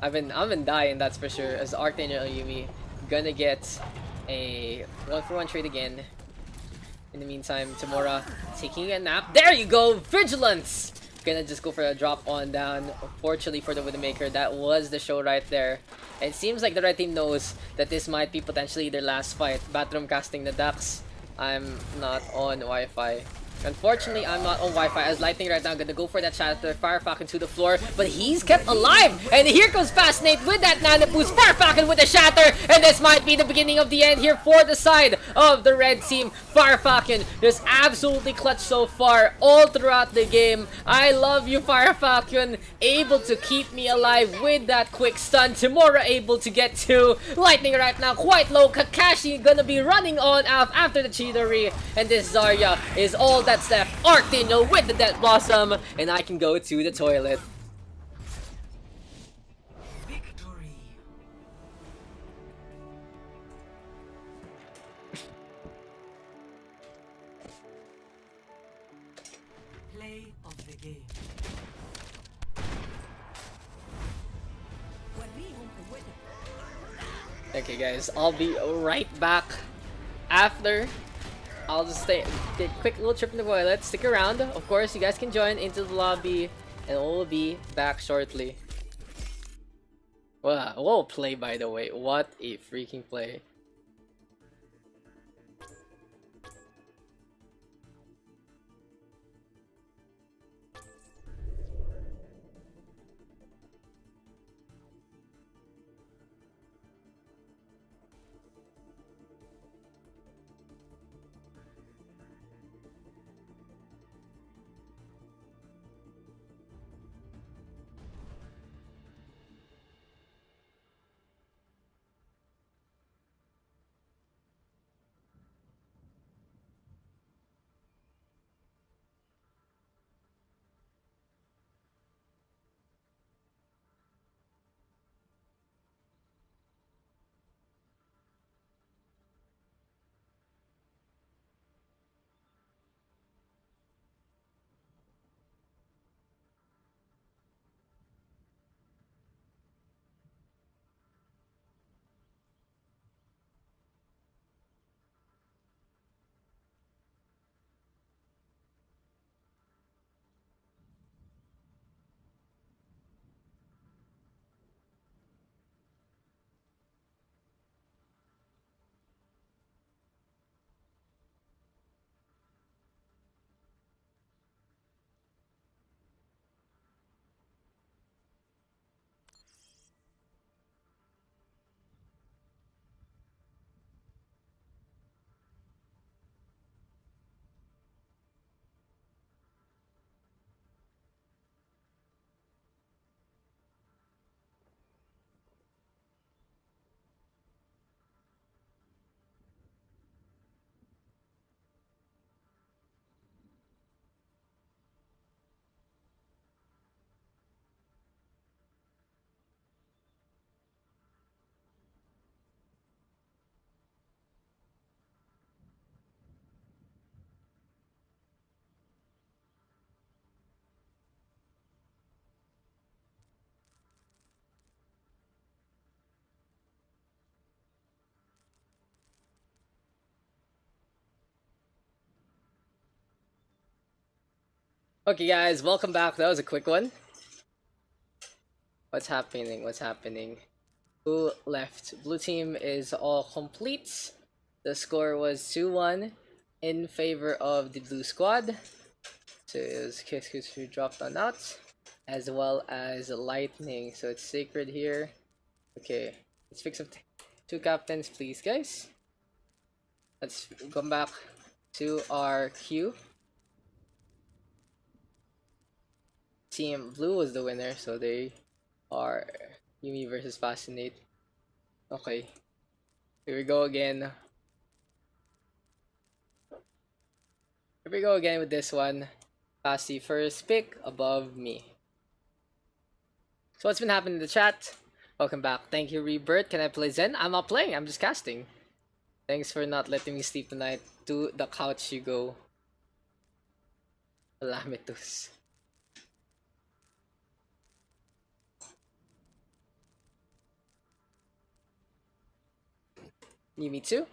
I've been dying, that's for sure. As Arctina Yumi gonna get a 1-for-1 trade again. In the meantime, Tamora taking a nap. There you go, Vigilance! Gonna just go for a drop on down. Unfortunately for the Widowmaker, that was the show right there. It seems like the red team knows that this might be potentially their last fight. Bathroom casting the Daks. I'm not on Wi-Fi. Unfortunately, I'm not on Wi-Fi as Lightning right now gonna go for that shatter. Fire Falcon to the floor, but he's kept alive! And here comes Fascinate with that Nano Boost. Fire Falcon with the shatter! And this might be the beginning of the end here for the side of the red team. Fire Falcon just absolutely clutch so far all throughout the game. I love you, Fire Falcon. Able to keep me alive with that quick stun. Tamora able to get two. Lightning right now quite low. Kakashi gonna be running on out after the Chidori. And this Zarya is all that's left. Arctina with the Death Blossom, and I can go to the toilet. Victory. Play of the game. Okay guys, I'll be right back after. I'll just take a quick little trip in the toilet. Stick around. Of course, you guys can join into the lobby, and we'll be back shortly. Wow, whoa, play by the way. What a freaking play. Okay, guys, welcome back. That was a quick one. What's happening? What's happening? Who left? Blue team is all complete. The score was 2-1 in favor of the blue squad. So it was Kiss who dropped on out, as well as Lightning. So it's Sacred here. Okay, let's fix up two captains, please, guys. Let's come back to our queue. Team Blue was the winner, so they are Yumi versus Fascinate. Okay, here we go again. Here we go again with this one. Fasty first pick above me. So what's been happening in the chat? Welcome back. Thank you, Rebirth. Can I play Zen? I'm not playing. I'm just casting. Thanks for not letting me sleep tonight. To the couch you go. Lamitus. Me too?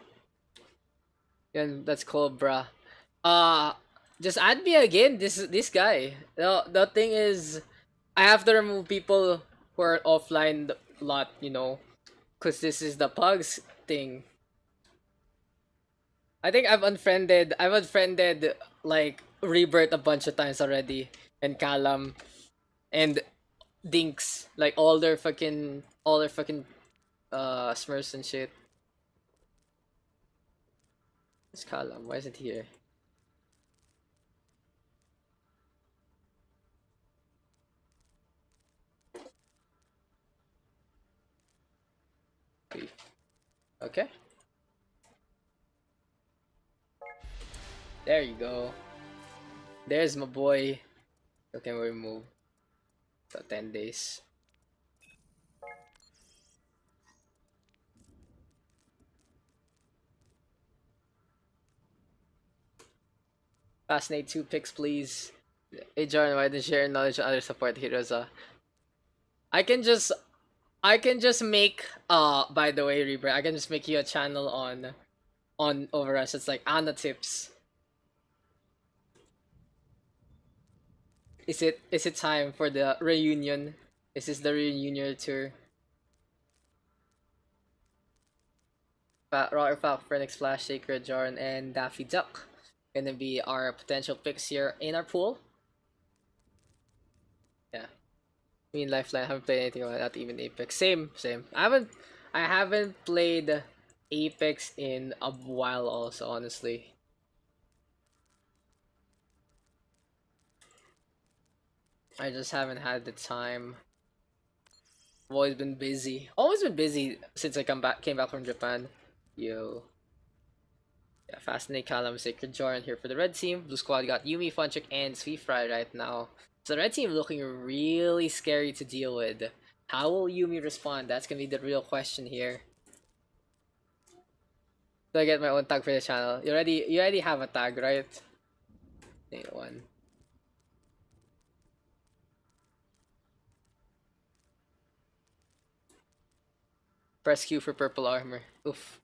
Yan, that's Cobra. Just add me again. This guy. The thing is, I have to remove people who are offline a lot, you know, because this is the Pugs thing. I think I've unfriended like Rebirth a bunch of times already, and Callum, and Dinks, like all their fucking Smurfs and shit. It's Callum. Why isn't he here? Okay. There you go. There's my boy. Okay, we remove. So 10 days. Fascinate 2 picks, please. Hey Jordan, why didn't you share knowledge on other support heroes? I can just make by the way, Reaper, I can just make you a channel on OverRush. It's like Anna tips. Is it time for the reunion? Is this the reunion tour? Rocker Falcon, Phoenix Flash, Sacred Jordan, and Daffy Duck gonna be our potential picks here in our pool. Yeah. Me and Lifeline haven't played anything about that, even Apex. Same. I haven't played Apex in a while also, honestly. I just haven't had the time. I've always been busy. Always been busy since I came back from Japan. Yo. Yeah, Fascinate, Callum, Sacred Jordan here for the red team. Blue squad got Yumi, Funchik, and Sweet Fry right now. So the red team looking really scary to deal with. How will Yumi respond? That's gonna be the real question here. Do I get my own tag for the channel? You already have a tag, right? Need one. Press Q for purple armor. Oof.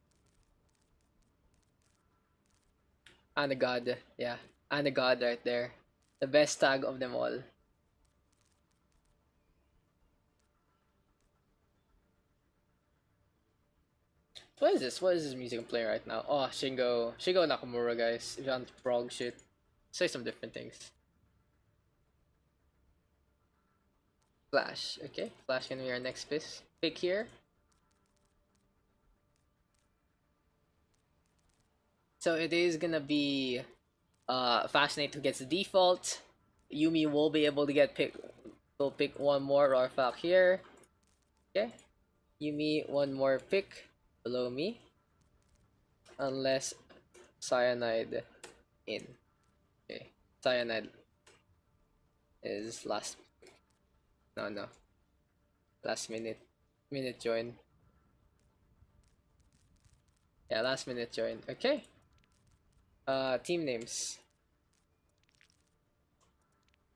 And a god, yeah. And a god right there. The best tag of them all. What is this? What is this music I'm playing right now? Oh, Shingo Nakamura, guys. If you want prog shit, say some different things. Flash, okay. Flash gonna be our next pick here. So it is gonna be Fascinate who gets the default. Yumi will be able to get will pick one more Rorfak here. Okay. Yumi one more pick below me. Unless Cyanide in. Okay. Cyanide is last. No. Last minute join. Yeah, last minute join. Okay. Team names.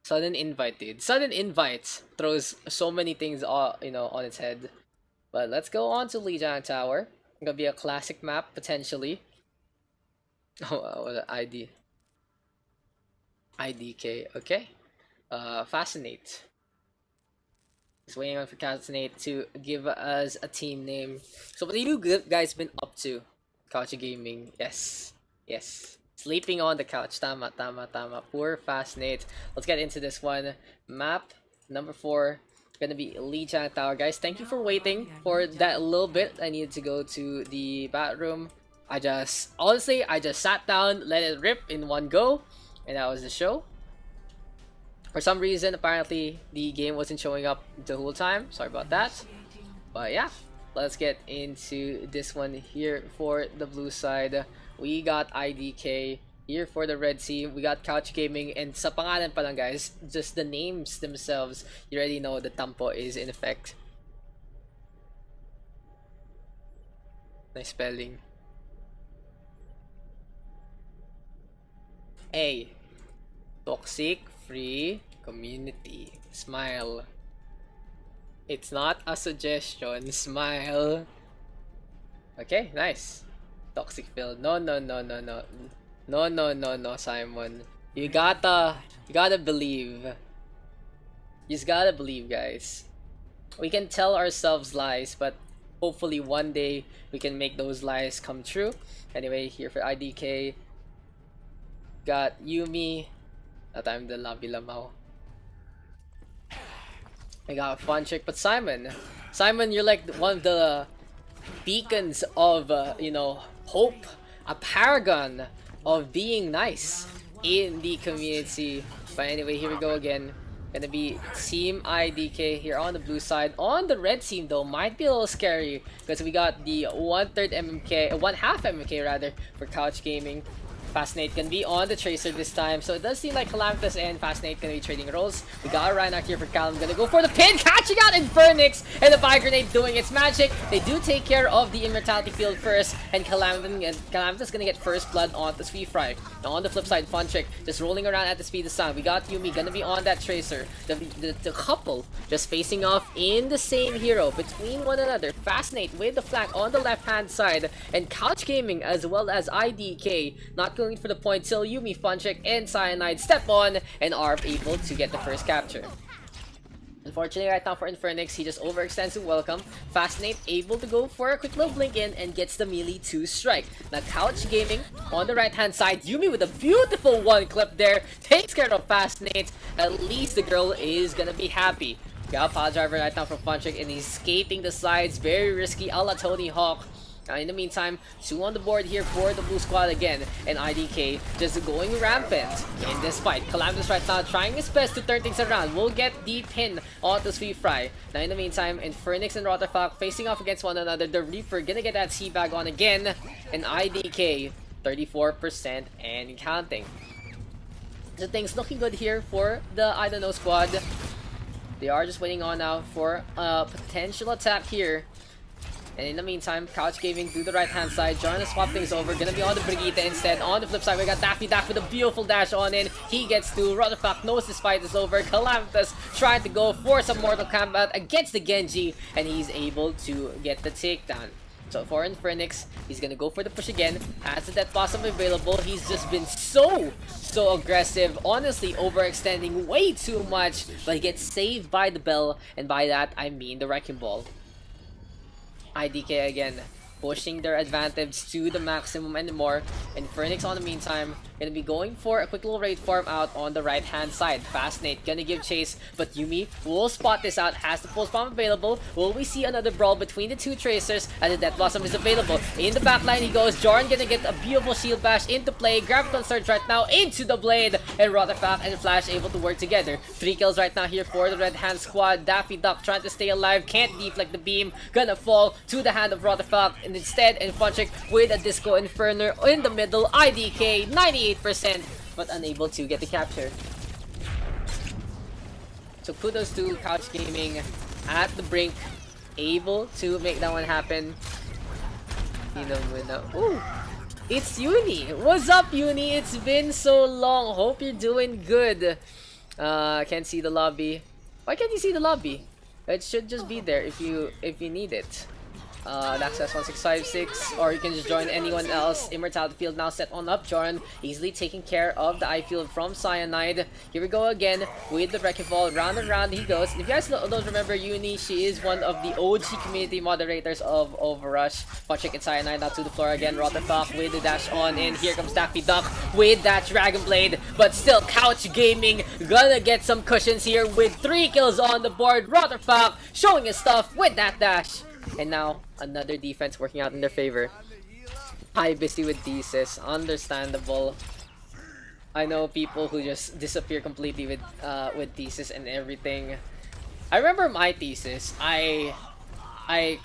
Sudden invite, Sudden invites throws so many things on its head. But let's go on to Lijiang Tower. Gonna be a classic map potentially. Oh, what an IDK. Okay. Fascinate. Just waiting on for Fascinate to give us a team name. So what have you guys been up to? Couch Gaming. Yes. Yes. Sleeping on the couch. Tama, tama, tama. Poor Fascinate. Let's get into this one. Map number 4. Gonna be Lijiang Tower. Guys, thank you for waiting for that little bit. I needed to go to the bathroom. Honestly, I just sat down, let it rip in one go, and that was the show. For some reason, apparently, the game wasn't showing up the whole time. Sorry about that. But yeah, let's get into this one here for the blue side. We got IDK. Here for the red team, we got Couch Gaming, and sa pangalan pa lang guys, just the names themselves, you already know the tampo is in effect. Nice spelling. A. Toxic free community. Smile. It's not a suggestion. Smile. Okay, nice. Toxic filled. No, no, no, no, no. No, no, no, no, Simon. You gotta believe. You just gotta believe, guys. We can tell ourselves lies, but hopefully one day we can make those lies come true. Anyway, here for IDK. Got Yumi. That time the Labi Lamau. I got a fun chick, but Simon, you're like one of the beacons of, you know, hope. A paragon of being nice in the community. But anyway, here we go again. Gonna be Team IDK here on the blue side. On the red team though, might be a little scary because we got the 1/3 MMK, 1/2 MMK rather, for Couch Gaming. Fascinate can be on the Tracer this time, so it does seem like Calamitous and Fascinate gonna be trading roles. We got a Reinhardt here for Callum, gonna go for the pin, catching out Infernix, and the Fire Grenade doing its magic. They do take care of the Immortality Field first, and Calamitous gonna get first blood on the Sweet Fry. Now on the flip side, Fun Trick just rolling around at the speed of sound. We got Yumi gonna be on that Tracer. The couple just facing off in the same hero between one another. Fascinate with the flank on the left hand side, and Couch Gaming as well as IDK not going for the point till Yumi, Funcheck, and Cyanide step on and are able to get the first capture. Unfortunately, right now for Infernix, he just overextends to welcome. Fascinate able to go for a quick little blink in and gets the melee 2 strike. Now Couch Gaming on the right hand side, Yumi with a beautiful one clip there, takes care of Fascinate. At least the girl is gonna be happy. Got a Power Driver right now from Funcheck, and he's escaping the sides, very risky a la Tony Hawk. Now in the meantime, 2 on the board here for the blue squad again, and IDK just going rampant in this fight. Calamitous right now trying his best to turn things around. Will get the pin onto Sweet Fry. Now in the meantime, Infernix and Rotterfuck facing off against one another. The Reaper gonna get that Seabag on again, and IDK 34% and counting. So things looking good here for the I Don't Know squad. They are just waiting on now for a potential attack here. And in the meantime, Couch Gaming to the right hand side, trying to swap things over, gonna be on the Brigitte instead. On the flip side, we got Daffy Duck with a beautiful dash on in. He gets to, Rotterfuck knows this fight is over. Calamitous trying to go for some Mortal Kombat against the Genji, and he's able to get the takedown. So for Infernix, he's gonna go for the push again. Has the Death Blossom available. He's just been so aggressive, honestly overextending way too much, but he gets saved by the bell, and by that I mean the Wrecking Ball. IDK again pushing their advantage to the maximum and more, and Infernix on the meantime gonna be going for a quick little raid farm out on the right hand side. Fascinate gonna give chase, but Yumi will spot this out, has the pulse bomb available. Will we see another brawl between the 2 Tracers as the Death Blossom is available? In the back line he goes, Joran gonna get a beautiful shield bash into play, Graviton Surge right now into the blade, and Rotterfuck and Flash able to work together. 3 kills right now here for the red hand squad. Daffy Duck trying to stay alive, can't deflect the beam, gonna fall to the hand of Rotterfuck, and instead Funcheck with a Disco Inferno in the middle. IDK 98% but unable to get the capture. So kudos to Couch Gaming at the brink, able to make that one happen. Ooh, it's Uni. What's up, Uni? It's been so long. Hope you're doing good. Can't see the lobby. Why can't you see the lobby? It should just be there if you need it. Daks has 1656, or you can just join anyone else. Immortality field now set on up. Joran easily taking care of the eye field from Cyanide. Here we go again with the Wrecking Ball. Round and round he goes. If you guys don't remember Uni, she is one of the OG community moderators of OverRush. Punching and Cyanide now to the floor again. Rotterfuck with the dash on in. Here comes Daffy Duck with that Dragon Blade. But still, Couch Gaming gonna get some cushions here with 3 kills on the board. Rotterfuck showing his stuff with that dash. And now, another defense working out in their favor. Hi, busy with thesis. Understandable. I know people who just disappear completely with thesis and everything. I remember my thesis. I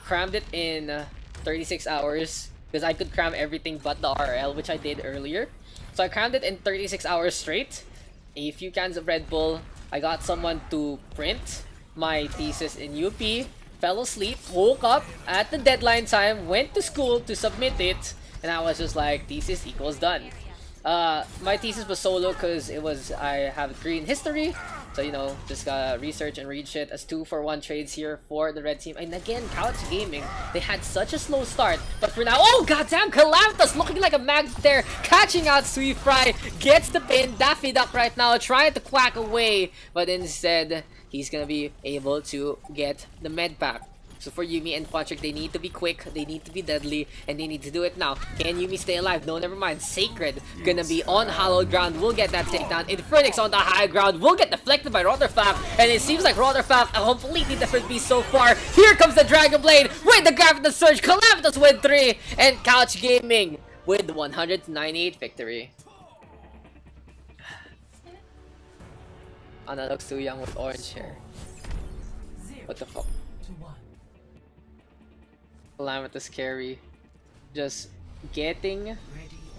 crammed it in 36 hours because I could cram everything but the RL, which I did earlier. So I crammed it in 36 hours straight. A few cans of Red Bull. I got someone to print my thesis in UP. Fell asleep, woke up at the deadline time, went to school to submit it, and I was just like, thesis equals done. My thesis was solo because I have a degree in history, so you know, just gotta research and read shit. As 2-for-1 trades here for the red team. And again, Couch Gaming, they had such a slow start, but for now, oh goddamn, Calamthus looking like a mag there, catching out Sweet Fry, gets the pin. Daffy Duck right now trying to quack away, but instead, he's gonna be able to get the med pack. So for Yuumi and Funtrick, they need to be quick, they need to be deadly, and they need to do it now. Can Yuumi stay alive? No, never mind. Sacred gonna be on hallowed ground. We'll get that takedown. Infernix on the high ground. Will get deflected by Rotterfuck, and it seems like Rotterfuck, a completely different beast so far. Here comes the Dragon Blade with the Gravitas Surge. Calamthus with 3, and Couch Gaming with the 198 victory. Anna looks too young with orange hair. What the fuck? Calamitous carry. Just getting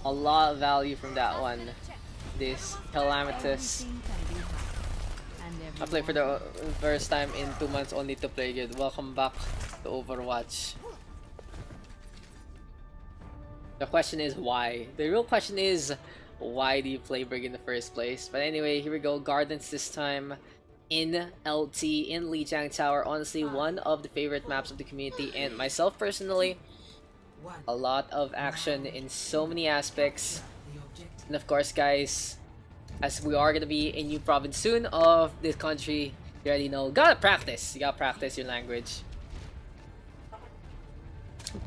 a lot of value from that one. This Calamitous. I played for the first time in 2 months only to play good. Welcome back to Overwatch. The question is why? The real question is, why do you play Brig in the first place? But anyway, here we go. Gardens this time in LT in Lijiang Tower. Honestly, one of the favorite maps of the community and myself personally. A lot of action in so many aspects. And of course, guys, as we are gonna be a new province soon of this country, you already know, gotta practice. You gotta practice your language.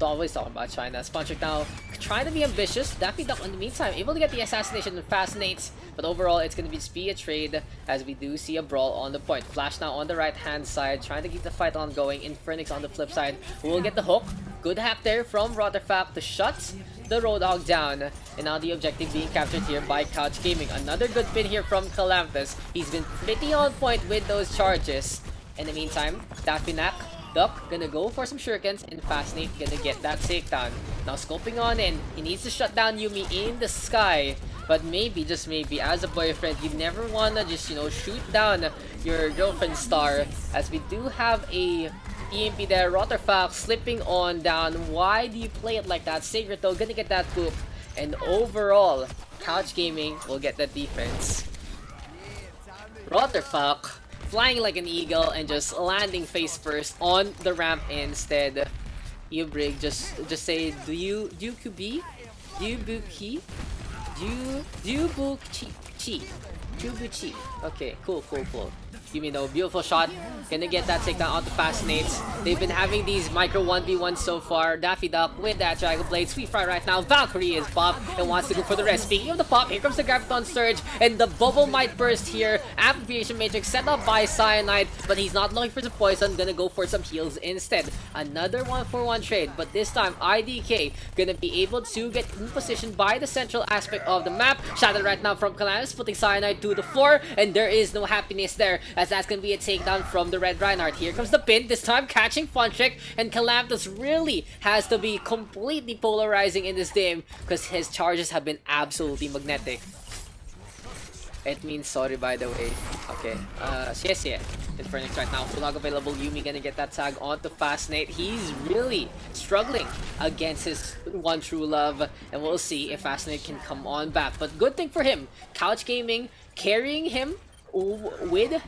Always talking about China. Spontrick now trying to be ambitious. Daffy Duck in the meantime able to get the assassination and fascinates, but overall it's gonna be a trade as we do see a brawl on the point. Flash now on the right hand side trying to keep the fight on going. Infernix on the flip side will get the hook. Good hack there from Rotterfuck to shut the Roadhog down, and now the objective being captured here by Couch Gaming. Another good pin here from Calamthus. He's been pretty on point with those charges. In the meantime, Daffy Duck gonna go for some shurikens, and Fascinate gonna get that takedown. Now scoping on in, he needs to shut down Yuumi in the sky. But maybe, just maybe, as a boyfriend, you never wanna just, you know, shoot down your girlfriend's star. As we do have a EMP there, Rotterfuck slipping on down. Why do you play it like that? Sacred though, gonna get that poop. And overall, Couch Gaming will get that defense. Rotterfuck flying like an eagle and just landing face first on the ramp instead. You Brig just say, do you QB? Do you buki? Do you buki? Chubuchi. Okay, cool. Yuumi though, beautiful shot. Gonna get that takedown onto Fascinates. They've been having these micro 1v1s so far. Daffy Duck with that Dragon Blade. Sweet Fry right now. Valkyrie is popped and wants to go for the rest. Speaking of the pop, here comes the Graviton Surge and the Bubble might burst here. Amplification Matrix set up by Cyanide, but he's not looking for the poison. Gonna go for some heals instead. Another 1-for-1 trade, but this time IDK gonna be able to get in position by the central aspect of the map. Shouted right now from Calamithus, putting Cyanide to the floor, and there is no happiness there, as that's gonna be a takedown from the Red Reinhardt. Here comes the pin, this time catching Funtrick, and Calamthus really has to be completely polarizing in this game because his charges have been absolutely magnetic. It means sorry, by the way. Okay, yes. Infernix right now, full log available. Yuumi gonna get that tag onto Fascinate. He's really struggling against his one true love, and we'll see if Fascinate can come on back. But good thing for him, Couch Gaming carrying him with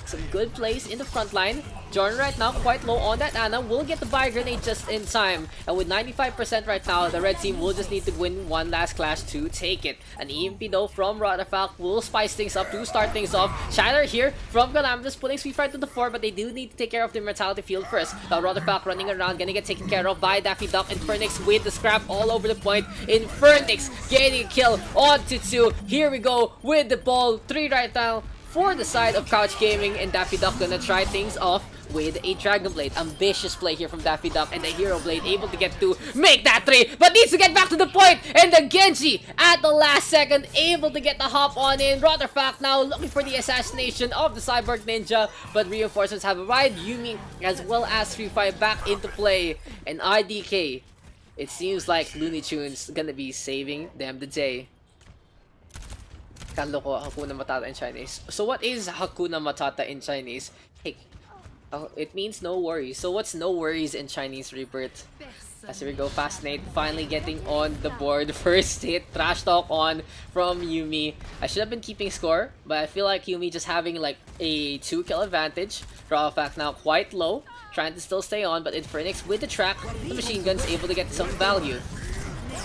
Some good plays in the front line. Jordan right now quite low on that Ana. Will get the buy grenade just in time. And with 95% right now, the red team will just need to win one last clash to take it. An EMP though from Rotterfalk will spice things up to start things off. Shatter here from Calamitous putting Sweet Fry to the fore, but they do need to take care of the Immortality field first. Now Rotterfalk running around, gonna get taken care of by Daffy Duck. Infernix with the scrap all over the point. Infernix getting a kill on to 2. Here we go with the ball. 3 right now for the side of Couch Gaming, and Daffy Duck gonna try things off with a Dragon Blade. Ambitious play here from Daffy Duck, and the Hero Blade able to get to make that 3, but needs to get back to the point, and the Genji at the last second able to get the hop on in. Rotterfalk now looking for the assassination of the Cyborg Ninja, but reinforcements have arrived. Yumi as well as Free Fire back into play, and IDK, it seems like Looney Tunes gonna be saving them the day. Kalo ko Hakuna Matata in Chinese. So what is Hakuna Matata in Chinese? Hey, it means no worries. So what's no worries in Chinese, Rebirth? As we go, Fascinate finally getting on the board. First hit, trash talk on from Yumi. I should have been keeping score, but I feel like Yumi just having like a 2-kill advantage. Rotterfalk now quite low, trying to still stay on, but Infernix with the track, the machine gun's able to get some value.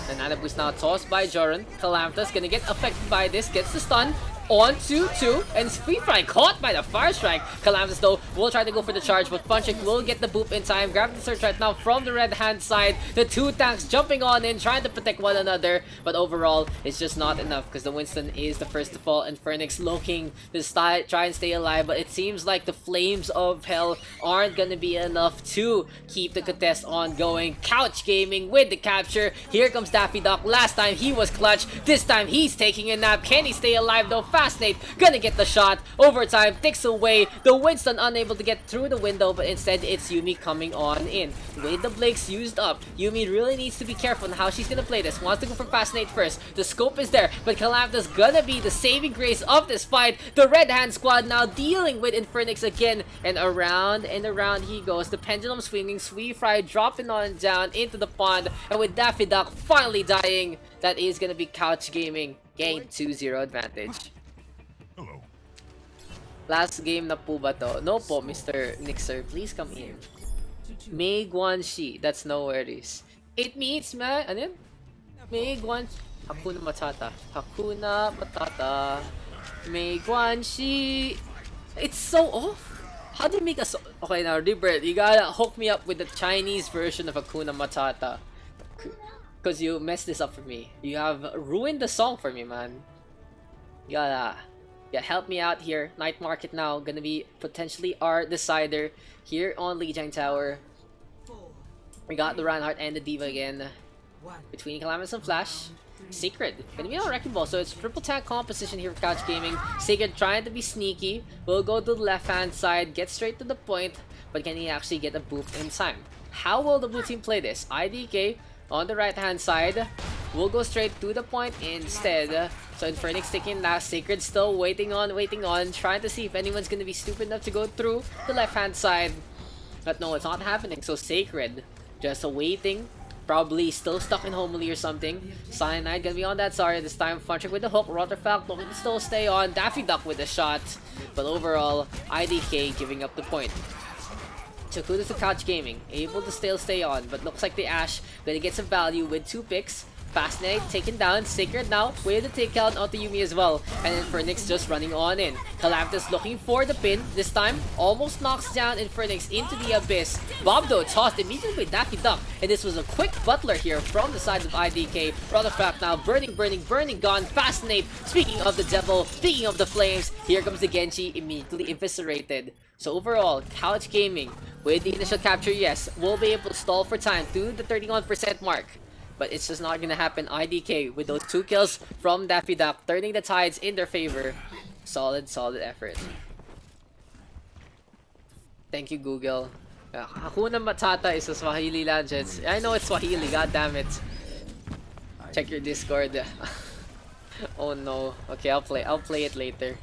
And Nana Boost now tossed by Joran. Calamitous gonna get affected by this, gets the stun on 2-2, and Free Fry caught by the Fire Strike. Calamitous though will try to go for the charge, but Punchik will get the boop in time. Grab the search right now from the red hand side. The 2 tanks jumping on in, trying to protect one another, but overall it's just not enough because the Winston is the first to fall, and Fernix looking to try and stay alive, but it seems like the flames of hell aren't gonna be enough to keep the contest ongoing. Couch Gaming with the capture. Here comes Daffy Duck. Last time he was clutch, this time he's taking a nap. Can he stay alive though? Fascinate gonna get the shot. Overtime ticks away. The Winston unable to get through the window, but instead it's Yumi coming on in. With the Blakes used up, Yumi really needs to be careful on how she's gonna play this. Wants to go for Fascinate first. The scope is there, but Calamitous gonna be the saving grace of this fight. The Red Hand squad now dealing with Infernix again, and around he goes. The pendulum swinging, Sweet Fry dropping on down into the pond, and with Daffy Duck finally dying, that is gonna be Couch Gaming gain 2-0 advantage. Last game na po ba to? No po, Mr. Nixer. Please come in. Mei Guanxi. That's no worries. It means, man. Ano yun? Mei Guanxi. Hakuna Matata. Hakuna Matata. Mei Guanxi. It's so off. How do you make a so... Okay, now, Rebirth, you gotta hook me up with the Chinese version of Hakuna Matata. Because you messed this up for me. You have ruined the song for me, man. You gotta... Yeah, help me out here. Night Market now gonna be potentially our decider here on Lijiang Tower. We got the Reinhardt and the Diva again. Between Calamitous and Flash. Sacred gonna be on Wrecking Ball, so it's triple tank composition here for Couch Gaming. Sacred trying to be sneaky. Will go to the left hand side, get straight to the point, but can he actually get a boop in time? How will the blue team play this? IDK on the right hand side will go straight to the point instead. So Infernix taking last. Sacred still waiting on, trying to see if anyone's gonna be stupid enough to go through the left hand side. But no, it's not happening. So Sacred just waiting. Probably still stuck in Homely or something. Cyanide gonna be on that Zarya this time. Funtrick with the hook. Rotterfalk looking to still stay on. Daffy Duck with the shot. But overall, IDK giving up the point. So kudos to Couch Gaming. Able to still stay on. But looks like the Ashe gonna get some value with 2 picks. Fascinate taken down. Sacred now with the takedown onto Yumi as well. And then Infernix just running on in. Calamitous looking for the pin. This time almost knocks down Infernix into the abyss. Bob though tossed immediately with Daffy Duck. And this was a quick butler here from the side of IDK. Rotterfalk now burning gone. Fascinate. Speaking of the devil, speaking of the flames, here comes the Genji immediately eviscerated. So overall, Couch Gaming with the initial capture, yes, will be able to stall for time to the 31% mark. But it's just not gonna happen. IDK with those 2 kills from Daffy Duck, turning the tides in their favor. Solid effort. Thank you, Google. Hakuna Matata is a Swahili language. I know it's Swahili, god damn it. Check your Discord. Oh no. Okay, I'll play it later.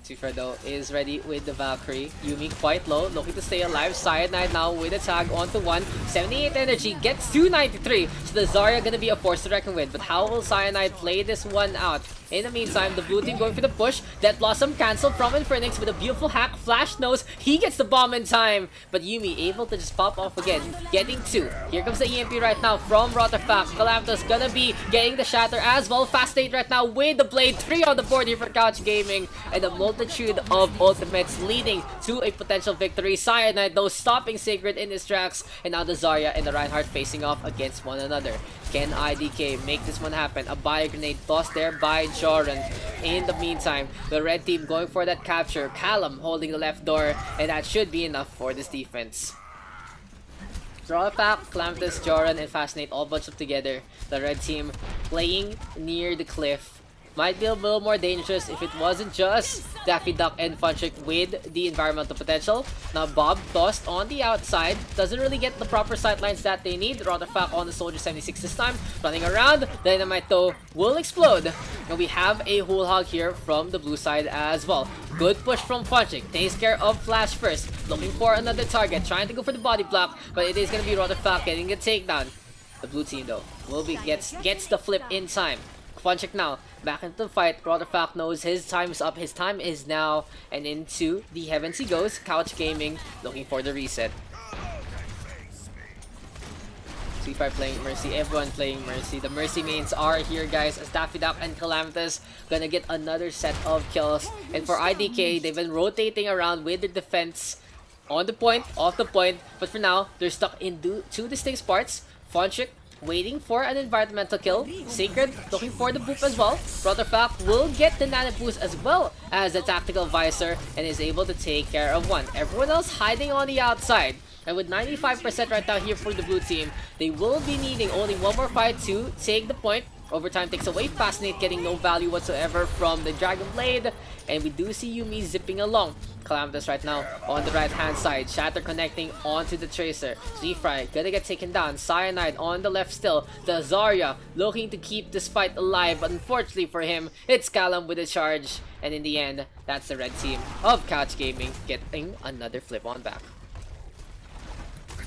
Tifa though is ready with the Valkyrie. Yumi quite low, looking to stay alive. Cyanide now with a tag onto 1. 78 energy, gets 293. So the Zarya gonna be a force to reckon with. But how will Cyanide play this one out? In the meantime, the blue team going for the push. Death Blossom cancelled from Infernyx with a beautiful hack. Flash knows he gets the bomb in time. But Yuumi able to just pop off again. Getting 2. Here comes the EMP right now from Rotterfak. Calamita's gonna be getting the shatter as well. Fascinate right now with the blade. 3 on the board here for Couch Gaming. And a multitude of ultimates leading to a potential victory. Cyanide though stopping Sacred in his tracks. And now the Zarya and the Reinhardt facing off against one another. Can IDK make this one happen? A bio grenade tossed there by Joran. In the meantime, the red team going for that capture. Callum holding the left door, and that should be enough for this defense. Drawback, Clamtus, Joran, and Fascinate all bunched up together. The red team playing near the cliff. Might be a little more dangerous if it wasn't just Daffy Duck and Funchick with the environmental potential. Now Bob tossed on the outside. Doesn't really get the proper sightlines that they need. Rotterfak on the Soldier 76 this time. Running around. Dynamite though will explode. And we have a whole hog here from the blue side as well. Good push from Funchick. Takes care of Flash first. Looking for another target. Trying to go for the body block. But it is going to be Rotterfak getting a takedown. The blue team though will be gets the flip in time. Funchick now back into the fight. Rotterfak knows his time is up. His time is now. And into the heavens he goes. Couch Gaming looking for the reset. C5 playing Mercy. Everyone playing Mercy. The Mercy mains are here, guys. As Daffy Duck and Calamitous gonna get another set of kills. And for IDK, they've been rotating around with their defense on the point, off the point. But for now, they're stuck in 2 distinct spots. Funchick waiting for an environmental kill. Sacred looking for the boop as well. Rotterfak will get the nano boost as well as the tactical visor and is able to take care of one. Everyone else hiding on the outside. And with 95% right now here for the blue team, they will be needing only one more fight to take the point. Overtime takes away. Fascinate getting no value whatsoever from the Dragon Blade. And we do see Yuumi zipping along. Calamitous right now on the right hand side. Shatter connecting onto the Tracer. Z-Fry gonna get taken down. Cyanide on the left still. The Zarya looking to keep this fight alive. But unfortunately for him, it's Callum with a charge. And in the end, that's the red team of Couch Gaming getting another flip on back.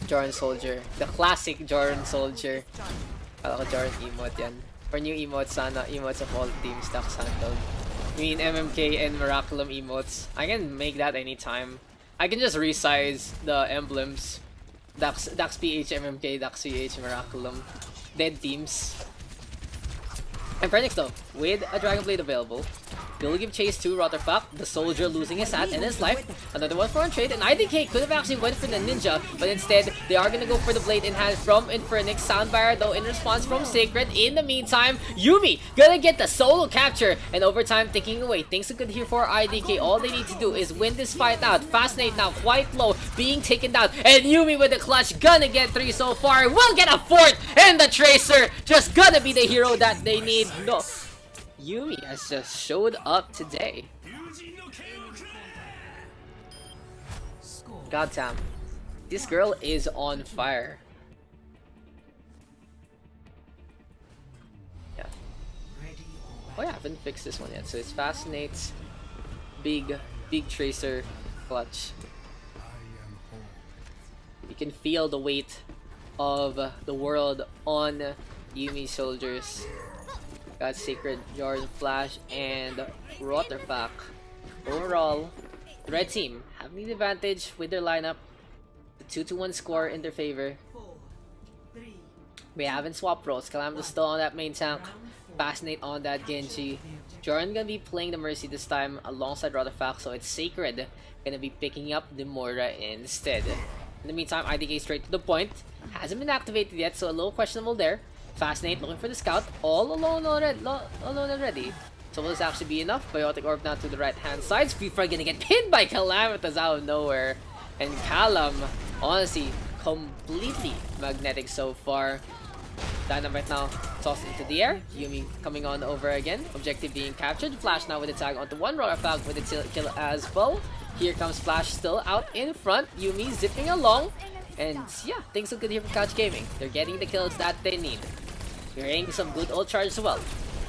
Joran Soldier. The classic Joran Soldier. Kala ko Joran emote yan. For new emotes sana, emotes of all teams, Daks handled. I mean MMK and Miraculum emotes. I can make that anytime. I can just resize the emblems. Daks PH MMK, Daks PH Miraculum. Dead teams. And Phoenix though, with a Dragon Blade available, will give chase to Rotterfak, the soldier losing his hat and his life. Another one for Untrade, and IDK could have actually went for the ninja, but instead, they are gonna go for the blade in hand from Infernyx. Soundbarrier though in response from Sacred. In the meantime, Yuumi gonna get the solo capture, and overtime taking away. Things are good here for IDK. All they need to do is win this fight out. Fascinate now quite low, being taken down, and Yuumi with the clutch, gonna get 3 so far. Will get a 4th, and the Tracer just gonna be the hero that they need. No. Yuumi has just showed up today. God damn. This girl is on fire. Yeah. Oh yeah, I haven't fixed this one yet. So it's Fascinates, big Tracer, clutch. You can feel the weight of the world on Yuumi soldiers. Got Sacred, Jordan, Flash, and Rotterfak. Overall, the red team have the advantage with their lineup. The 2-1 score in their favor. We haven't swapped roles. Calamity still on that main tank. Fascinate on that Genji. Jordan gonna be playing the Mercy this time alongside Rotterfak, so it's Sacred gonna be picking up the Moira instead. In the meantime, IDK straight to the point. Hasn't been activated yet, so a little questionable there. Fascinate looking for the scout, all alone already. So will this actually be enough? Biotic Orb now to the right hand side. Speedfrog gonna get pinned by Calamitas out of nowhere. And Callum, honestly, completely magnetic so far. Dynamite now tossed into the air. Yuumi coming on over again. Objective being captured. Flash now with a tag onto one. Rotterfak with a kill as well. Here comes Flash still out in front. Yuumi zipping along. And yeah, things look good here for Couch Gaming. They're getting the kills that they need. They're getting some good ult charge as well.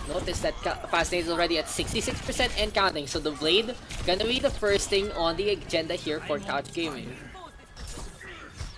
Notice that Fascinate is already at 66% and counting. So the Blade gonna be the first thing on the agenda here for Couch Gaming.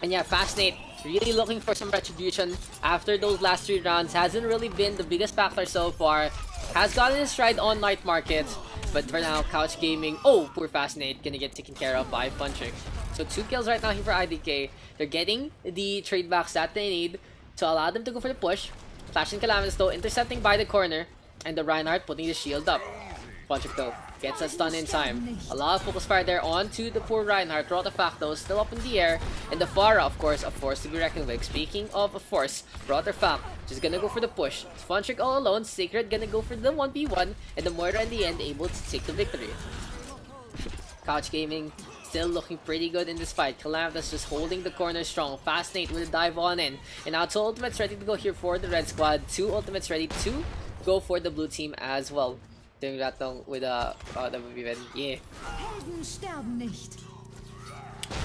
And yeah, Fascinate really looking for some retribution after those last 3 rounds. Hasn't really been the biggest factor so far. has gotten his stride on Night Market, but for now, Couch Gaming, oh, poor Fascinate, gonna get taken care of by Funtrick. So 2 kills right now here for IDK. They're getting the trade backs that they need to allow them to go for the push. Flashing Calamitous though, intercepting by the corner, and the Reinhardt putting the shield up. Funtrick though, gets a stun in time. A lot of focus fire there onto the poor Reinhardt. Rota Facto still up in the air. And the Pharah, of course, a force to be reckoned with. Speaking of a force, Rota Fact just gonna go for the push. Funtrick all alone. Sacred gonna go for the 1v1. And the Moira in the end able to take the victory. Couch Gaming still looking pretty good in this fight. Calamitous just holding the corner strong. Fascinate with a dive on in. And now 2 ultimates ready to go here for the red squad. 2 ultimates ready to go for the blue team as well. Doing that with that would be even, yeah.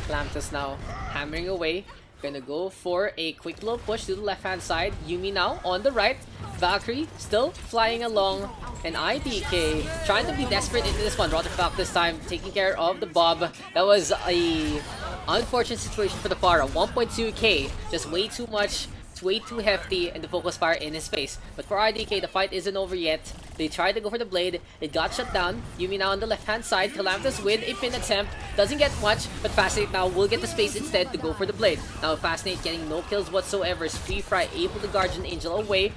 Calamitous now hammering away. Gonna go for a quick little push to the left hand side. Yuumi now on the right. Valkyrie still flying along. And IDK trying to be desperate into this one. Rotterfalk this time taking care of the Bob. That was a unfortunate situation for the Pharah. 1.2k, just way too much. It's way too hefty, and the focus fire in his face. But for IDK, the fight isn't over yet. They tried to go for the blade. It got shut down. Yuumi now on the left-hand side. Calamitous with a pin attempt. Doesn't get much, but Fascinate now will get the space instead to go for the blade. Now Fascinate getting no kills whatsoever. Free Fry able to Guardian Angel away.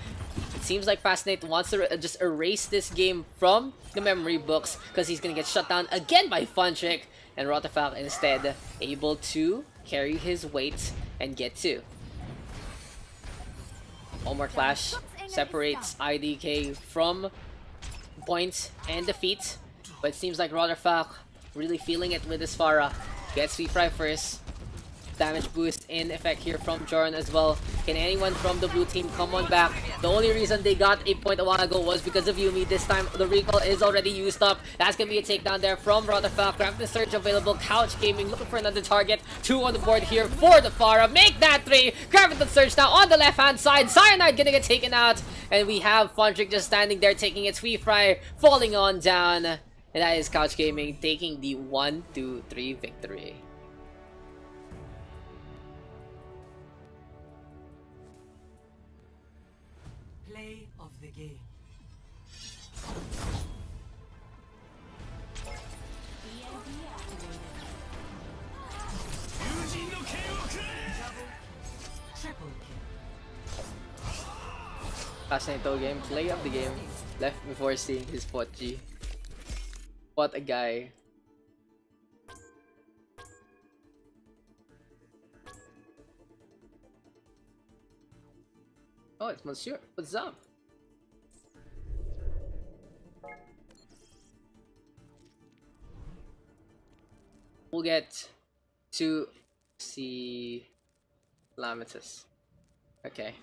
It seems like Fascinate wants to just erase this game from the memory books because he's going to get shut down again by Funtrick. And Rotterfalk instead able to carry his weight and get 2. One more clash separates IDK from points and defeat, but it seems like Rotterfalk really feeling it with this Pharah. Gets Sweet Fry first. Damage boost in effect here from Jordan as well. Can anyone from the blue team come on back? The only reason they got a point a while ago was because of Yuumi. This time the recall is already used up. That's gonna be a takedown there from Rotterfalk. Grab the surge available. Couch Gaming looking for another target. 2 on the board here for the Pharah. Make that 3. Grab the surge now on the left hand side. Cyanide gonna get taken out. And we have Funtrick just standing there taking its Sweet Fry, falling on down. And that is Couch Gaming taking the 1-2-3 victory. Play of the game. Triple kill. Fascinating game, play of the game. Left before seeing his pot G. What a guy. Oh, it's Monsieur. What's up? We'll get to see Calamitous. Okay.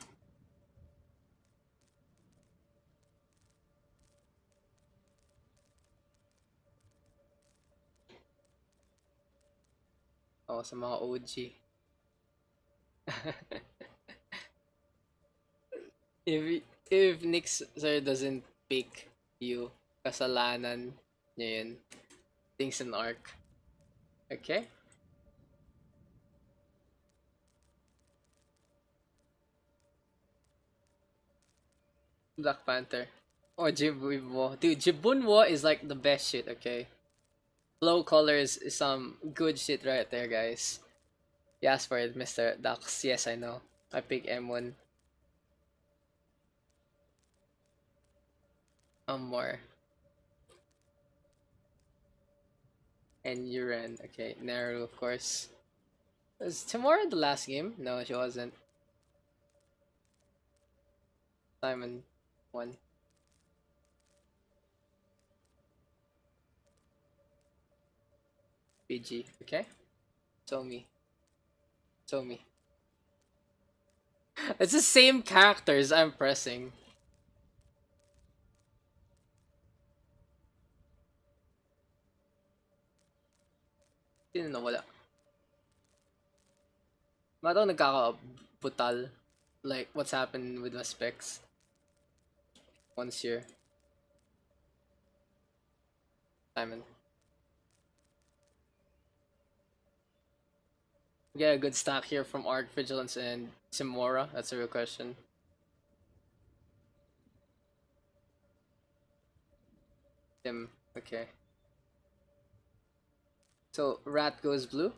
Oh, sa mga OG. if Nick sir doesn't pick you, kasalanan niya yun. Things in arc. Okay. Black Panther. Oh, Jibunwo. Dude, Jibunwo is like the best shit, okay? Flow colors is some good shit right there, guys. You asked for it, Mr. Daks. Yes, I know. I pick M1. More. And Uran. Okay, Naru, of course. Was Tamora the last game? No, she wasn't. Simon won. PG, okay? Somi. It's the same characters I'm pressing. Sino na wala? Mato nagkakabutal. Like, what's happened with my specs? Once year. Simon. We get a good stack here from Arc, Vigilance, and Simora. That's a real question. Him. Okay. So Rat goes blue.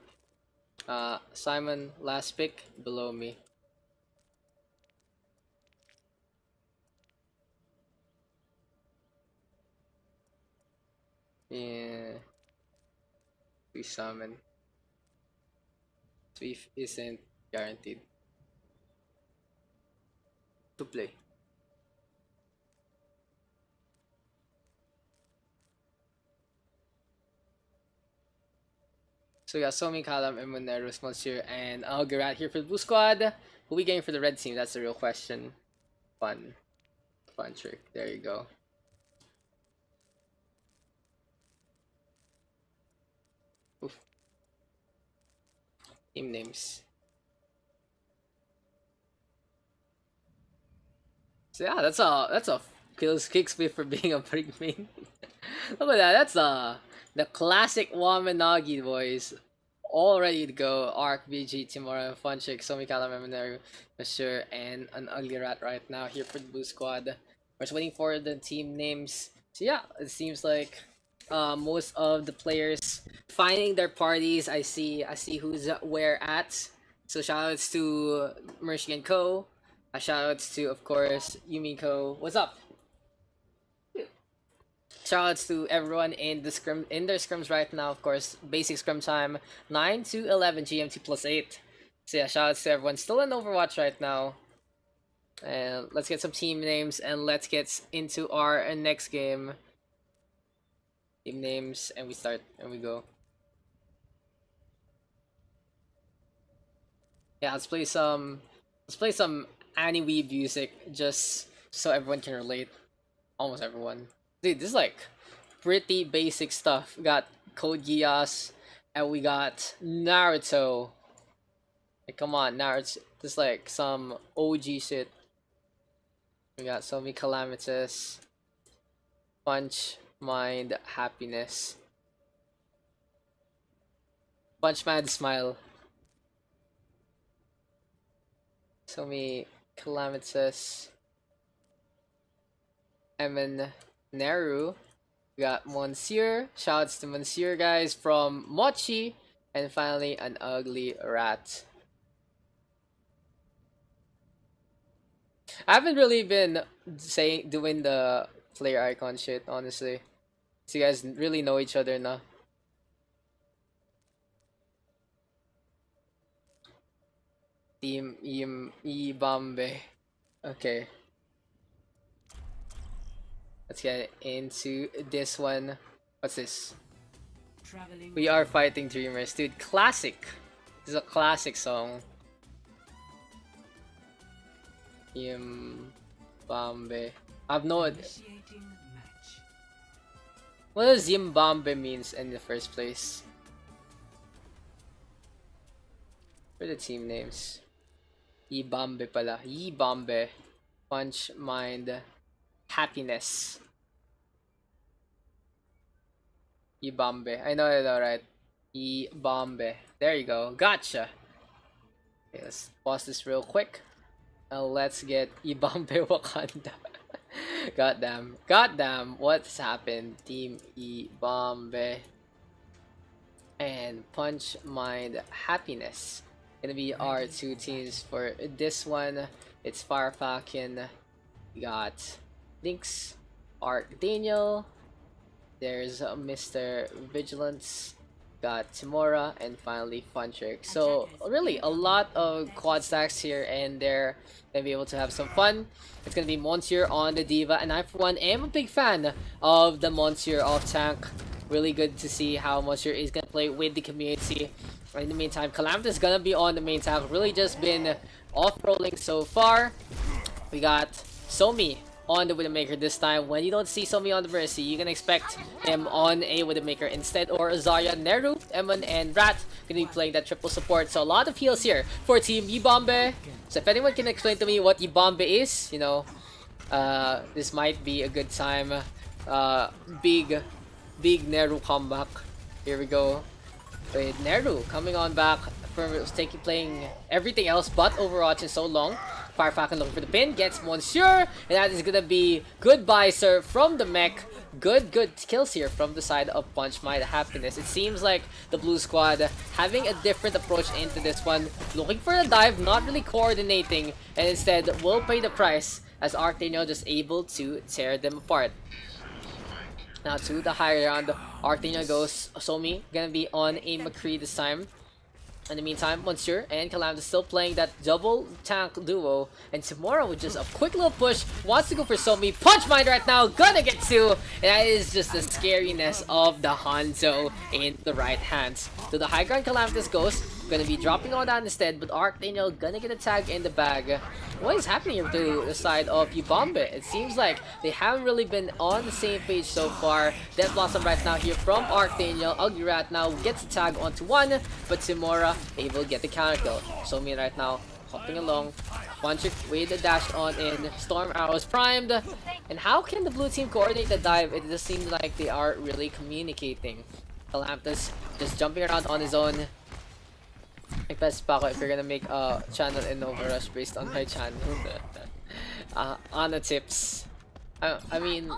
Simon last pick below me. Yeah. We summon. Swift isn't guaranteed to play. So yeah, Somi, Kalam, Emuneros, Monsieur, and Algarat here for the blue squad. Who we getting for the red team? That's the real question. Fun. Fun trick. There you go. Oof. Team names. So yeah, that's a kills kicks me for being a big main. Look at that. That's the classic Wamanagi boys. All ready to go. Arc, BG, Timora, Funchick, Somi Calameminer, Monsieur, and an ugly rat right now here for the blue squad. We're just waiting for the team names. So yeah, it seems like most of the players finding their parties. I see who's where at. So shoutouts to Mercy and Co. Shoutouts to, of course, Yumiko. What's up? Shoutouts to everyone in the scrim their scrims right now. Of course, basic scrim time 9 to 11 GMT plus 8. So yeah, shoutouts to everyone still in Overwatch right now. And let's get some team names and let's get into our next game. Team names, and we start and we go. Yeah, let's play some anime music just so everyone can relate. Almost everyone. Dude, this is like pretty basic stuff. We got Code Geass, and we got Naruto. Like, come on, Naruto. This is like some OG shit. We got Somi Calamitous, Punch, Mind, Happiness, Punch, Mad, Smile. Somi Calamitous, Emin, Neru. We got Monsieur. Shouts to Monsieur, guys, from Mochi. And finally, an ugly rat. I haven't really been doing the player icon shit, honestly. So you guys really know each other now. Team Ibambe. Okay. Let's get into this one. What's this? We Are Fighting Dreamers. Dude, classic. This is a classic song. Zimbabwe. I've no idea. What does Zimbabwe means in the first place? For the team names. Ibambe pala. Ibambe. Punch, Mind, Happiness. Ibambe. I know it alright. Ibambe. There you go. Gotcha. Okay, let's pause this real quick. And let's get Ibambe Wakanda. Goddamn. Goddamn. What's happened? Team Ibambe. And Punch, Mind, Happiness. Gonna be our two teams for this one. It's Fire Falcon. We got Lynx, Arc Daniel. There's Mr. Vigilance. Got Timora, and finally Funtrick. So really a lot of quad stacks here and there. Gonna be able to have some fun. It's gonna be Monsieur on the Diva, and I for one am a big fan of the Monsieur off tank. Really good to see how Monsieur is gonna play with the community. In the meantime, Calamitous is gonna be on the main tank. Really just been off-rolling so far. We got Somi on the Widowmaker this time. When you don't see Somi on the Mercy, you can expect him on a Widowmaker instead, or Zarya, Neru, Emon, and Rat gonna be playing that triple support. So a lot of heals here for Team Ibambe. So if anyone can explain to me what Ibambe is, you know, this might be a good time. Big Neru comeback. Here we go. With Neru coming on back for playing everything else but Overwatch in so long. Fire Falcon looking for the pin, gets Monsieur, and that is gonna be goodbye, sir, from the mech. Good kills here from the side of Punch My Happiness. It seems like the blue squad having a different approach into this one. Looking for a dive, not really coordinating, and instead will pay the price as Arctano just able to tear them apart. Now to the high ground, Arctano goes Somi, gonna be on a McCree this time. In the meantime, Monsieur and Calamity still playing that double tank duo. And Tamora with just a quick little push, wants to go for Somi. Punch Mind right now, gonna get two. And that is just the scariness of the Hanzo in the right hands. To the high ground, Calamitous goes. Gonna be dropping all down instead, but Arctano gonna get a tag in the bag. What is happening here to the side of Yubambe? It seems like they haven't really been on the same page so far. Death Blossom right now here from Arctano. Ugly Rat now gets a tag onto one, but Timora able to get the counter kill. Somi right now hopping along. Punchik with the dash on in. Storm Arrows primed. And how can the blue team coordinate the dive? It just seems like they are really communicating. Calamtus just jumping around on his own. Request pa ako if you're gonna make a channel in OverRush based on my channel. On the tips. I mean,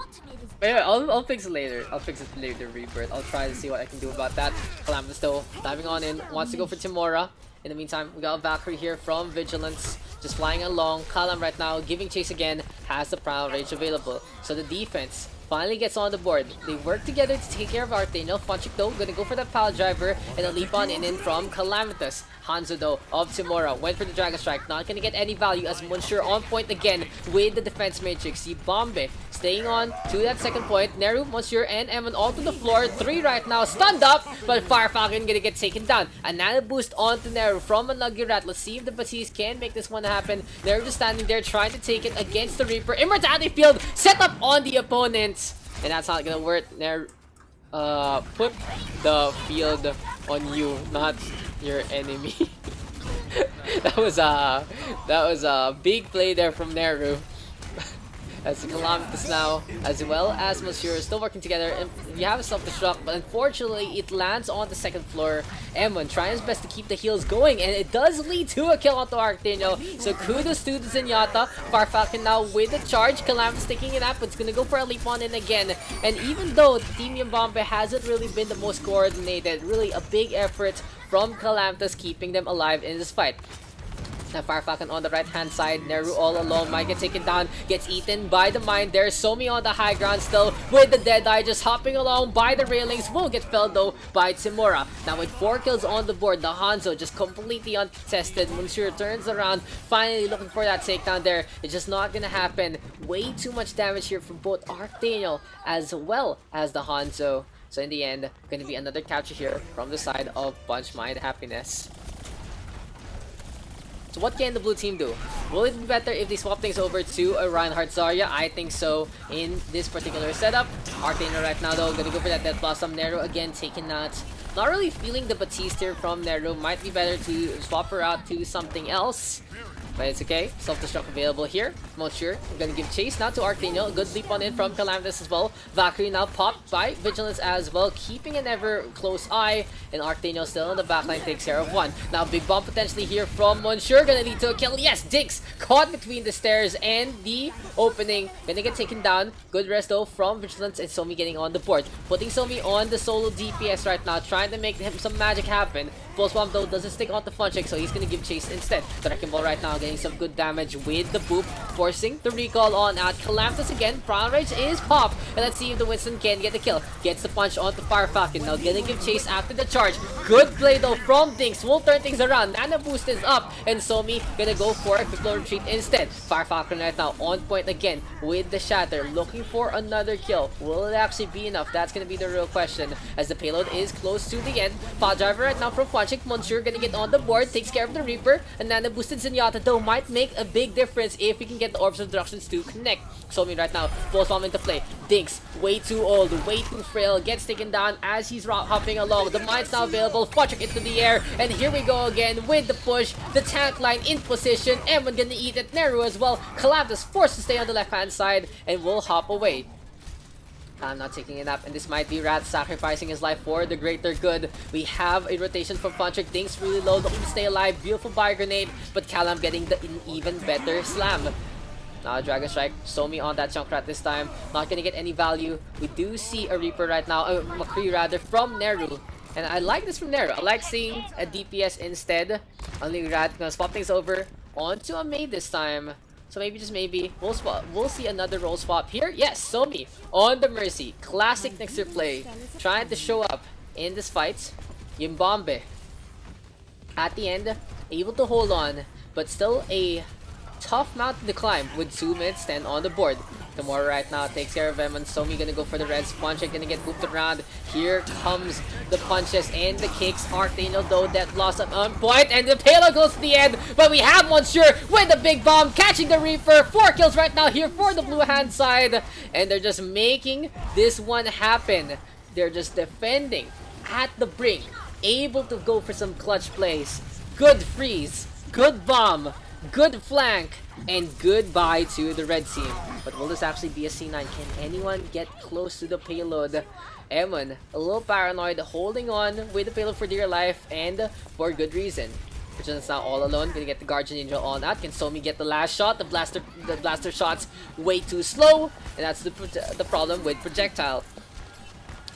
I'll fix it later. I'll fix it later, Rebirth. I'll try to see what I can do about that. Calamitous though, diving on in, wants to go for Timora. In the meantime, we got a Valkyrie here from Vigilance. Just flying along. Calam right now, giving chase again, has the Primal Rage available. So the defense finally gets on the board. They work together to take care of Arctano. Funchik though, gonna go for that pile driver and a leap on in from Calamitous. Hanzo though of Timora went for the Dragon Strike, not gonna get any value as Monsieur on point again with the defense matrix. Bombe staying on to that second point. Neru, Monsieur, and Evan all to the floor. 3 right now, stunned up, but Fire Falcon gonna get taken down. A nano boost onto Neru from a Nuggy Rat. Let's see if the Batiste can make this one happen. Neru just standing there trying to take it against the Reaper. Immortality Field set up on the opponents, and that's not gonna work. Neru put the field on you, not your enemy. that was a big play there from Neru. As Calamitous now, as well as Monsieur, still working together. And you have a self-destruct, but unfortunately it lands on the second floor. M1 trying his best to keep the heals going, and it does lead to a kill onto Arctano. So kudos to the Zenyatta. Fire Falcon now with the charge. Calamitous taking it up, but it's gonna go for a leap on in again. And even though Team Yubambe hasn't really been the most coordinated, really a big effort from Calamitous keeping them alive in this fight. Now Fire Falcon on the right hand side, Neru all alone, might get taken down, gets eaten by the mine. There's Somi on the high ground still with the Deadeye just hopping along by the railings, will get felled though by Timora. Now with 4 kills on the board, the Hanzo just completely uncontested. Monsieur turns around, finally looking for that takedown there. It's just not gonna happen. Way too much damage here from both Arctano as well as the Hanzo. So in the end, gonna be another capture here from the side of Punch My Happiness. So what can the blue team do? Will it be better if they swap things over to a Reinhardt Zarya? I think so in this particular setup. Arctano right now though, gonna go for that Death Blossom. Neru again taking that. Not really feeling the Batiste here from Neru. Might be better to swap her out to something else. But it's okay. Self-destruct available here. Monsieur gonna give chase now to Arctano. A good leap on in from Calamitous as well. Valkyrie now popped by Vigilance as well, keeping an ever close eye. And Arctano still in the backline, takes care of one. Now big bomb potentially here from Monsieur, gonna lead to a kill. Yes, Daks caught between the stairs and the opening. Gonna get taken down. Good rest though from Vigilance, and Somi getting on the board. Putting Somi on the solo DPS right now, trying to make him some magic happen. Full Swamp though doesn't stick on the Funchik, so he's gonna give chase instead. The Wrecking Ball right now getting some good damage with the boop, forcing the recall on out. Calamitous again, Primal Rage is popped, and let's see if the Winston can get the kill. Gets the punch onto Fire Falcon, now gonna give chase after the charge. Good play though from Daks, will turn things around. Nano boost is up, and Somi gonna go for a quick little retreat instead. Fire Falcon right now on point again with the shatter, looking for another kill. Will it actually be enough? That's gonna be the real question, as the payload is close to the end. Pile driver right now from Funchik. Monsieur gonna get on the board, takes care of the Reaper. And Nano boosted Zenyatta though might make a big difference if we can get the Orbs of Destructions to connect. Somi right now, full swamp into play. Daks, way too old, way too frail, gets taken down as he's hopping along. The mine's now available, Funchik into the air, and here we go again with the push. The tank line in position, Emon gonna eat it, Neru as well. Calamitous forced to stay on the left hand side and will hop away. I'm not taking it up, and this might be Rat sacrificing his life for the greater good. We have a rotation from Funtrick. Dinks really low, looking to stay alive. Beautiful Bio Grenade, but Calam getting the even better slam. Now Dragon Strike, Somi on that Junkrat this time. Not gonna get any value. We do see a Reaper right now, McCree rather, from Neru. And I like this from Neru. I like seeing a DPS instead. Only Rat gonna swap things over onto a Mei this time. So maybe, just maybe, we'll see another role swap here. Yes, Somi on the Mercy. Classic Nixer play. Trying to show up in this fight. Yimbombe at the end, able to hold on, but still a tough mountain to climb with 2 minutes 10 on the board. Tomorrow right now takes care of him, and Somi gonna go for the res. Punch gonna get moved around. Here comes the punches and the kicks. Archdaniel though, that loss on point, and the payload goes to the end. But we have Monsieur with the big bomb, catching the Reaper. 4 kills right now here for the blue hand side, and they're just making this one happen. They're just defending at the brink, able to go for some clutch plays. Good freeze, good bomb, good flank, and goodbye to the red team. But will this actually be a C9? Can anyone get close to the payload? Emon, a little paranoid, holding on with the payload for dear life, and for good reason. Vigilance now all alone, gonna get the Guardian Angel on that. Can Somi get the last shot? The blaster shot's way too slow, and that's the problem with projectile.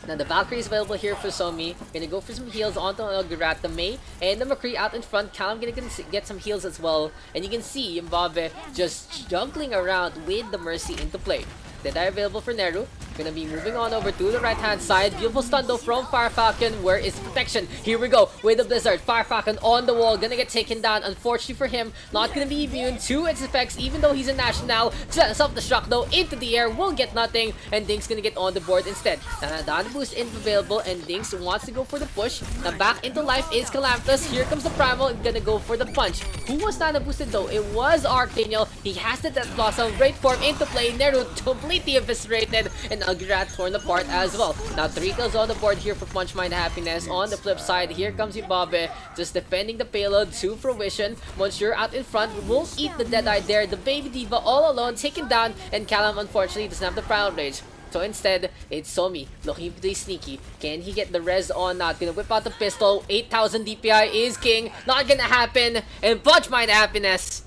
Now the Valkyrie is available here for Somi. Gonna go for some heals onto Rat, the Mei, and the McCree out in front. Callum gonna get some heals as well. And you can see Mbappe just juggling around with the Mercy into play. Dead Eye available for Neru. Gonna be moving on over to the right hand side. Beautiful stun though from Fire Falcon. Where is the protection? Here we go with the Blizzard. Fire Falcon on the wall. Gonna get taken down. Unfortunately for him, not gonna be immune to its effects even though he's a national. Self-destruct though into the air. Will get nothing. And Dinks gonna get on the board instead. Now Dana boost is available and Dinks wants to go for the push. Now back into life is Calampus. Here comes the Primal. Gonna go for the punch. Who was Dana boosted though? It was Archdaniel. He has the Death Blossom. Great form into play. Neru completely eviscerated. And Rat torn apart as well. Now 3 kills on the board here for Punch Mind Happiness. On the flip side, here comes Ibabe, just defending the payload to fruition. Monsieur out in front will eat the Deadeye there. The Baby Diva all alone, taken down, and Callum unfortunately doesn't have the Primal Rage. So instead, it's Somi looking to be sneaky. Can he get the res on? Not gonna whip out the pistol. 8,000 DPI is king. Not gonna happen. And Punch Mind Happiness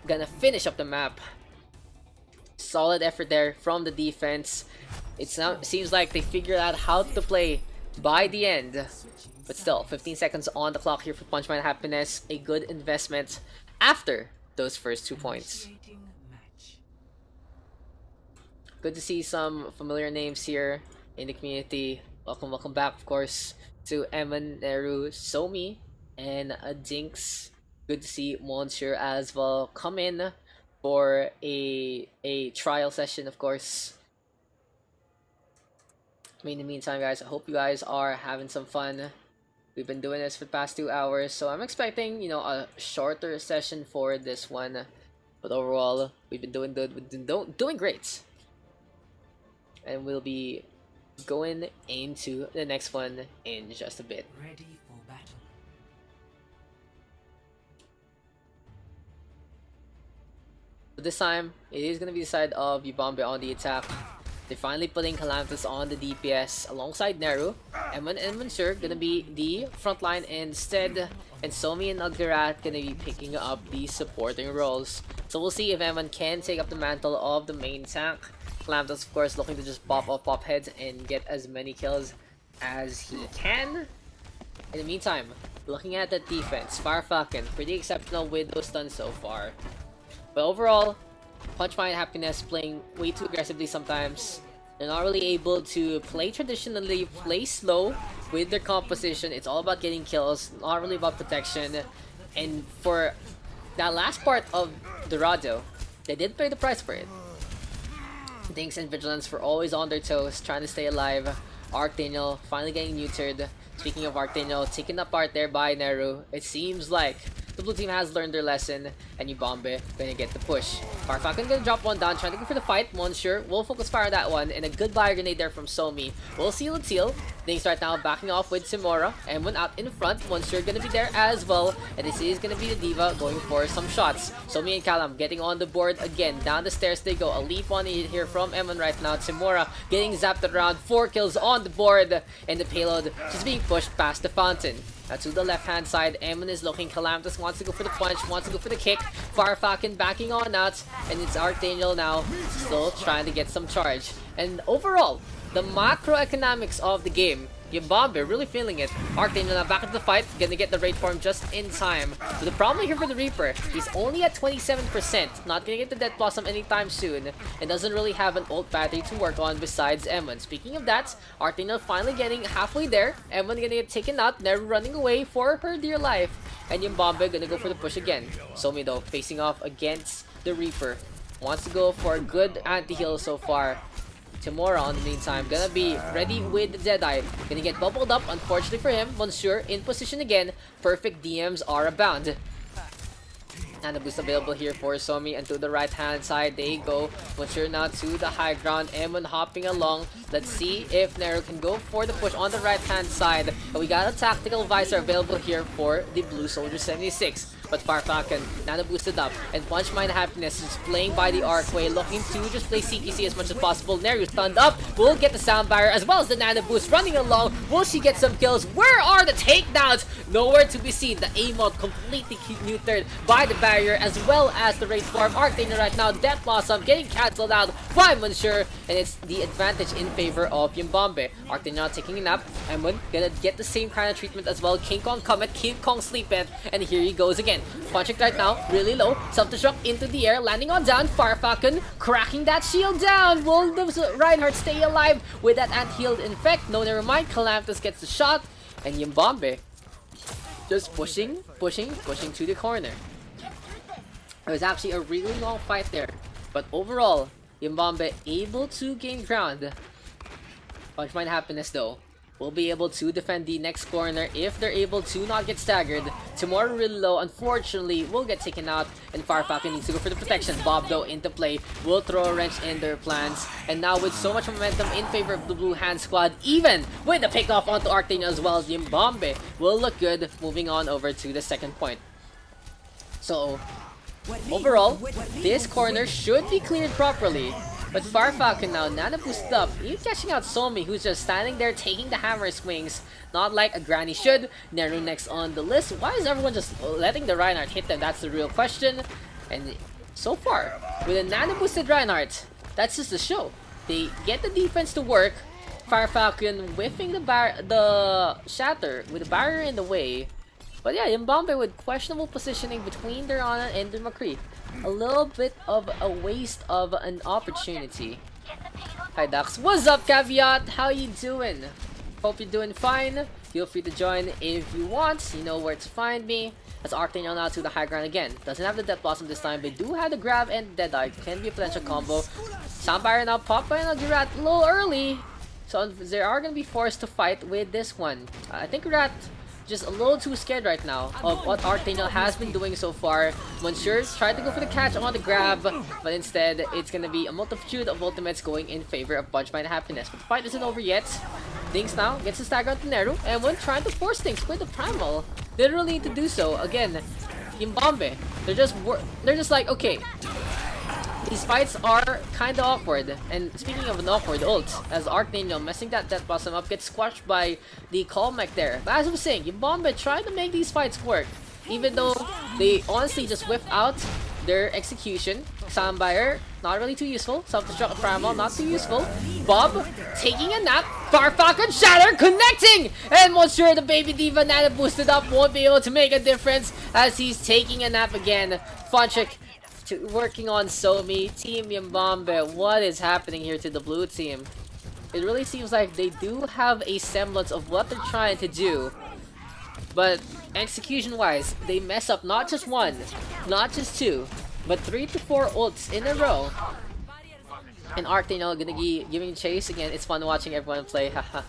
gonna finish up the map. Solid effort there from the defense. It seems like they figured out how to play by the end. But still, 15 seconds on the clock here for Punch Mind Happiness. A good investment after those first 2 points. Good to see some familiar names here in the community. Welcome back, of course, to Emon, Neru, Somi, and Dinks. Good to see Monsieur as well come in for a trial session, of course. In the meantime, guys, I hope you guys are having some fun. We've been doing this for the past 2 hours, so I'm expecting, a shorter session for this one. But overall, we've been doing good. We've been doing great. And we'll be going into the next one in just a bit. Ready for battle. So this time, it is going to be the side of Yubambe on the attack. They're finally putting Calampus on the DPS alongside Neru. Emon and Monsieur gonna be the front line instead. And Somi and Ugdarat gonna be picking up the supporting roles. So we'll see if Emon can take up the mantle of the main tank. Calampus, of course, looking to just pop heads and get as many kills as he can. In the meantime, looking at the defense, Fire Falcon, pretty exceptional with those stuns so far. But overall, Punch Mind Happiness playing way too aggressively sometimes. They're not really able to play traditionally, play slow with their composition. It's all about getting kills, not really about protection. And for that last part of Dorado, they did pay the price for it. Dinks and Vigilance were always on their toes, trying to stay alive. Archdaniel finally getting neutered. Speaking of Archdaniel, taken apart there by Neru. It seems like the blue team has learned their lesson, and Yubombe gonna get the push. Farfalcon gonna drop one down, trying to go for the fight. Monsieur will focus fire on that one, and a good buyer grenade there from Somi. We'll seal it seal. Things right now backing off with Simora, and when out in front, Monsieur gonna be there as well, and this is gonna be the Diva going for some shots. Somi and Kalam getting on the board again. Down the stairs they go. A leap on it here from Emon right now. Simora getting zapped around. 4 kills on the board, and the payload just being pushed past the fountain. To the left-hand side, Emon is looking. Calamtus wants to go for the punch, wants to go for the kick. Farfalcon backing on out, and it's Archangel now still trying to get some charge. And overall, the macroeconomics of the game, Yubombe really feeling it. Archangel now back into the fight, gonna get the raid form just in time. But the problem here for the Reaper, he's only at 27%, not gonna get the Death Blossom anytime soon, and doesn't really have an ult battery to work on besides Emon. Speaking of that, Archangel finally getting halfway there. Emon gonna get taken out, Neru running away for her dear life, and Yubombe gonna go for the push again. Somi though, facing off against the Reaper. Wants to go for a good anti-heal so far. Timora, on the meantime, gonna be ready with the Deadeye. Gonna get bubbled up, unfortunately for him. Monsieur in position again. Perfect DMs are abound. And the boost available here for Somi, and to the right hand side they go. Monsieur now to the high ground. Emon hopping along. Let's see if Nero can go for the push on the right hand side. And we got a tactical visor available here for the Blue Soldier 76. But Farfalcon, nano boosted up, and Punch Mind Happiness is playing by the archway, looking to just play CQC as much as possible. Neru stunned up, will get the sound barrier as well as the nano boost running along. Will she get some kills? Where are the takedowns? Nowhere to be seen. The Amot completely neutered by the barrier as well as the raid form. Arcane right now, Death Blossom getting cancelled out by Monsieur, and it's the advantage in favor of Yubombe. Arcane now taking a nap. Emon gonna get the same kind of treatment as well. King Kong Comet, King Kong Sleepeth, and here he goes again. Punching right now, really low. Self-destruct into the air, landing on down. Farfalcon cracking that shield down. Will the Reinhardt stay alive with that anti-healed infect? No, never mind. Calamtus gets the shot, and Yubombe just pushing to the corner. It was actually a really long fight there, but overall, Yubombe able to gain ground. Punch Mind Happiness though will be able to defend the next corner if they're able to not get staggered. Tomorrow really low, unfortunately, will get taken out, and Farfalcon needs to go for the protection. Bob though into play, will throw a wrench in their plans, and now with so much momentum in favor of the Blue Hand Squad, even with the pickoff onto Arcane as well as Yubombe, will look good moving on over to the second point. So, overall, this corner should be cleared properly. But Farfalcon now, nano boosted up, even catching out Somi, who's just standing there taking the hammer swings, not like a granny should. Neru next on the list. Why is everyone just letting the Reinhardt hit them? That's the real question. And so far, with a nano boosted Reinhardt, that's just the show. They get the defense to work. Farfalcon whiffing the shatter with the barrier in the way. But yeah, Yubombe with questionable positioning between Dorado and the McCree. A little bit of a waste of an opportunity. Hi Daks, what's up Caveat? How you doing? Hope you're doing fine. Feel free to join if you want. You know where to find me. As Arcane now to the high ground again. Doesn't have the Death Blossom this time, but do have the grab and Deadeye. Can be a potential combo. Soundbarrier now popped by another Rat a little early. So they are going to be forced to fight with this one. I think Rat just a little too scared right now of what Arcane has been doing so far. Monsieur tried to go for the catch on the grab, but instead it's gonna be a multitude of ultimates going in favor of Punch Mind Happiness. But the fight isn't over yet. Dings now gets the stagger onto Neru, and when trying to force things with the Primal, they don't really need to do so. Again, Yubombe, they're just like, okay, these fights are kinda awkward. And speaking of an awkward ult, as Arcane messing that Death Blossom up, gets squashed by the call mech there. But as I was saying, Yubombe tried to make these fights work, even though they honestly just whiff out their execution. Soundbuyer, not really too useful. Self-destruct Primal, not too useful. Bob, taking a nap. Farfalcon Shatter, connecting! And Monsieur, the baby diva, nano boosted up, won't be able to make a difference as he's taking a nap again. Fonchik working on Somi. Team Yubombe, what is happening here to the blue team? It really seems like they do have a semblance of what they're trying to do, but execution-wise, they mess up not just one, not just two, but 3 to 4 ults in a row. And Arcane gonna be giving chase again. It's fun watching everyone play. Haha.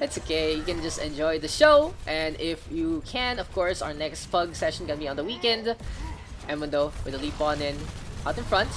It's okay, you can just enjoy the show. And if you can, of course, our next Pug session gonna be on the weekend. Emundo with the leap on in, out in front.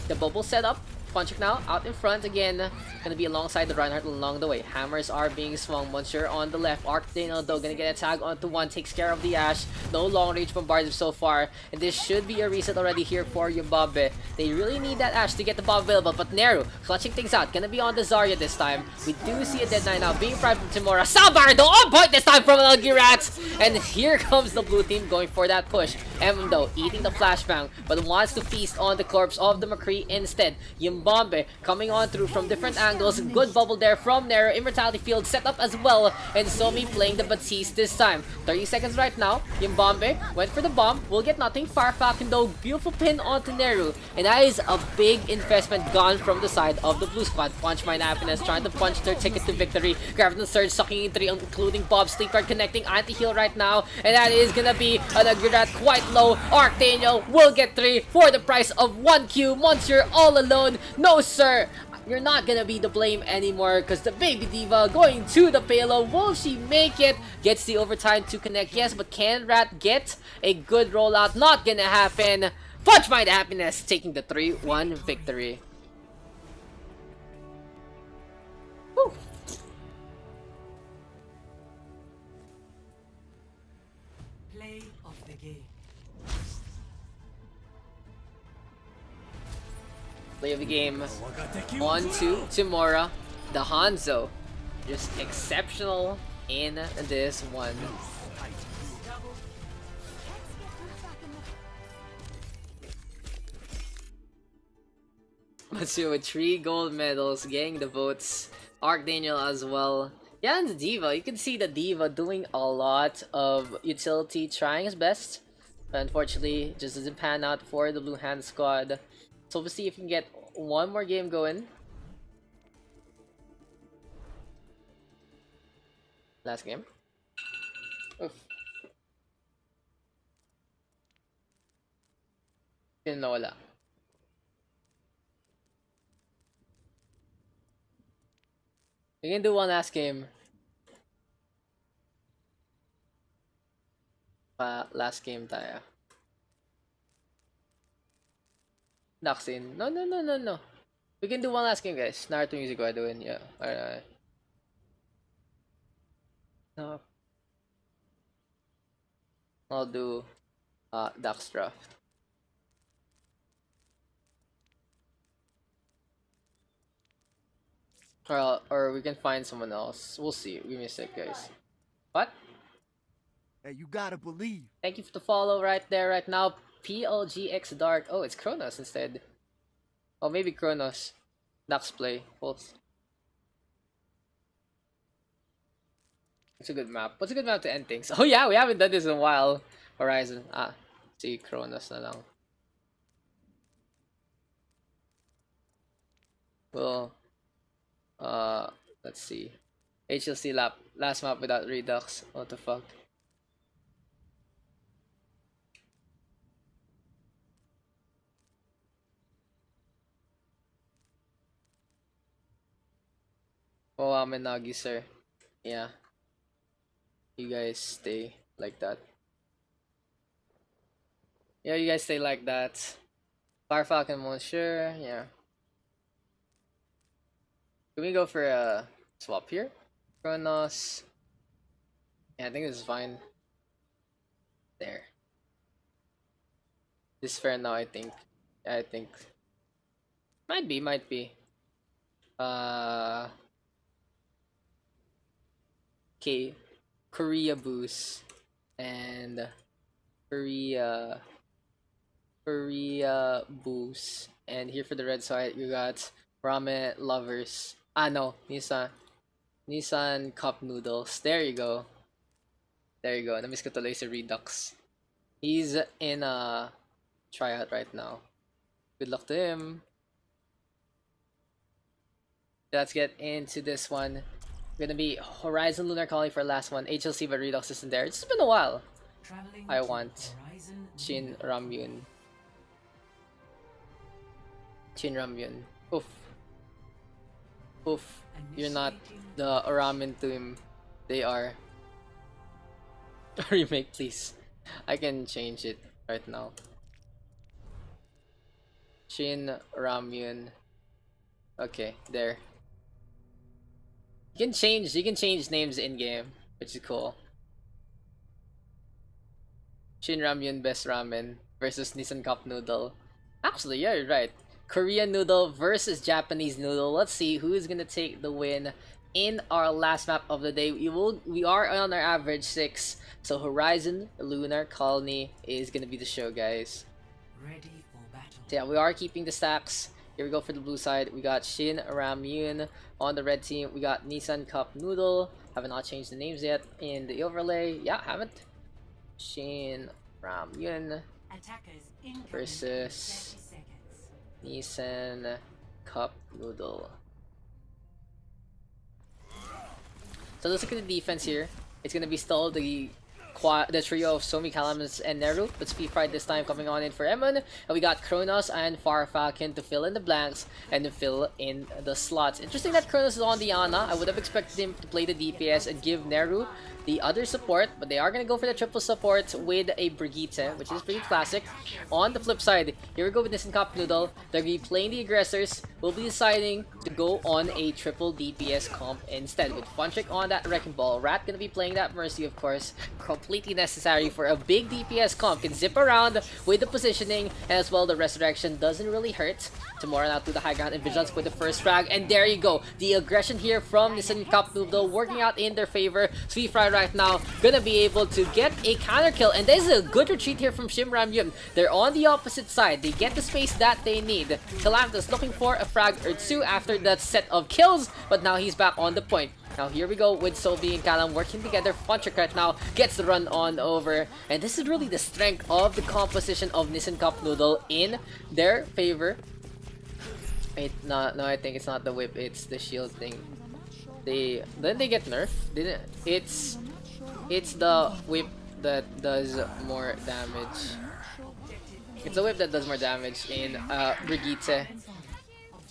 The bubble set up. Punchik now, out in front again. Gonna be alongside the Reinhardt along the way. Hammers are being swung. Monsieur on the left. Archdano though gonna get a tag onto one. Takes care of the Ashe. No long range bombardment so far. And this should be a reset already here for Yumbabe. They really need that Ashe to get the bomb available. But Neru clutching things out. Gonna be on the Zarya this time. We do see a Dead Knight now being primed from Timora. Salbar though on point this time from Algirat. And here comes the blue team going for that push. Though eating the flashbang, but wants to feast on the corpse of the McCree instead. Yimbombe coming on through from different angles. Good bubble there from Nero. Immortality field set up as well. And Somi playing the Batiste this time. 30 seconds right now. Yimbombe went for the bomb. Will get nothing. Fire Falcon though. Beautiful pin onto Neru. And that is a big investment gone from the side of the blue squad. Punch Mind Happiness trying to punch their ticket to victory. Graviton Surge sucking in 3, including Bob Sleep Guard connecting anti-heal right now. And that is gonna be an Aguirat quite low. Archdaniel will get 3 for the price of 1Q. Monsieur all alone. No sir, you're not gonna be the blame anymore because the baby diva going to the payload. Will she make it? Gets the overtime to connect, yes, but can Rat get a good rollout? Not gonna happen. Punch Mind Happiness taking the 3-1 victory. Woo. Play of the game. Play of the game. 1-2 Timora. The Hanzo. Just exceptional in this one. Matsu with 3 gold medals, getting the votes. Archdaniel as well. Yeah, and the Diva. You can see the Diva doing a lot of utility, trying his best. But unfortunately, it just doesn't pan out for the Blue Hand squad. So we'll see if we can get one more game going. Last game. Oof. Sino nawala? We can do one last game. Last game tayo. Daks in. No. We can do one last game, guys. Naruto music by doing. Yeah. Alright. No. I'll do Daks draft. Or we can find someone else. We'll see. We miss it, guys. What? Hey, you gotta believe. Thank you for the follow right there, right now. PLGX Dark. Oh, it's Kronos instead. Oh, maybe Kronos. Daks play. Pulse. It's a good map. What's a good map to end things? Oh yeah, we haven't done this in a while. Horizon. Si Kronos na lang. Well, let's see. HLC last map without Redux. What the fuck? Oh, Amenagi, sir. Yeah. You guys stay like that. Yeah, you guys stay like that. Fire Falcon Monsieur, yeah. Can we go for a swap here? Kronos. Yeah, I think this is fine. There. This is fair now, I think. Yeah, I think. Might be. Okay. Korea boost. And Korea boost. And here for the red side, you got ramen lovers. No, Nissan cup noodles. There you go. Namiss ko tuloy si Redux. He's in a tryout right now. Good luck to him. Let's get into this one. Gonna be Horizon Lunar calling for last one. HLC but Redux isn't there. It's been a while. I want Shin Ramyun. Oof. You're not the ramen to him. They are. Remake, please. I can change it right now. Shin Ramyun. Okay, there. You can change names in game, which is cool. Shin Ramyun Best Ramen versus Nissan Cup Noodle. Actually, yeah, you're right. Korean noodle versus Japanese noodle. Let's see who's gonna take the win in our last map of the day. We are on our average 6. So Horizon, Lunar, Colony is gonna be the show, guys. Ready for battle. So yeah, we are keeping the stacks. Here we go for the blue side. We got Shin Ramyun on the red team. We got Nissan Cup Noodle. Have not changed the names yet in the overlay. Yeah, haven't. Shin Ramyun Attackers incoming in versus 30 seconds. Nissan Cup Noodle. So let's look at the defense here. It's gonna be still the trio of Somi, Calamus, and Neru, but Speed Pride this time coming on in for Emon. And we got Kronos and Far Falcon to fill in the blanks and to fill in the slots. Interesting that Kronos is on the Ana. I would have expected him to play the DPS and give Neru the other support, but they are going to go for the triple support with a Brigitte, which is pretty classic. On the flip side, here we go with Nissan Cup Noodle. They're going to be playing the aggressors. We'll be deciding to go on a triple DPS comp instead, with Funtrick on that Wrecking Ball. Rat going to be playing that Mercy, of course. Completely necessary for a big DPS comp. Can zip around with the positioning, and as well the Resurrection doesn't really hurt. Tomorrow now to the high ground and Vigilance with the first frag, and there you go. The aggression here from Nissan Cup Noodle working out in their favor. Sweet Fry right now gonna be able to get a counter kill, and there's a good retreat here from Shin Ramyun. They're on the opposite side. They get the space that they need. Calamtus looking for a frag or two after that set of kills, but now he's back on the point. Now here we go with Sobi and Kalam working together. Funtrick right now gets the run on over. And this is really the strength of the composition of Nissan Cup Noodle in their favor. No, I think it's not the whip, it's the shield thing. Then they get nerfed. Didn't it's the whip that does more damage. It's the whip that does more damage in Brigitte.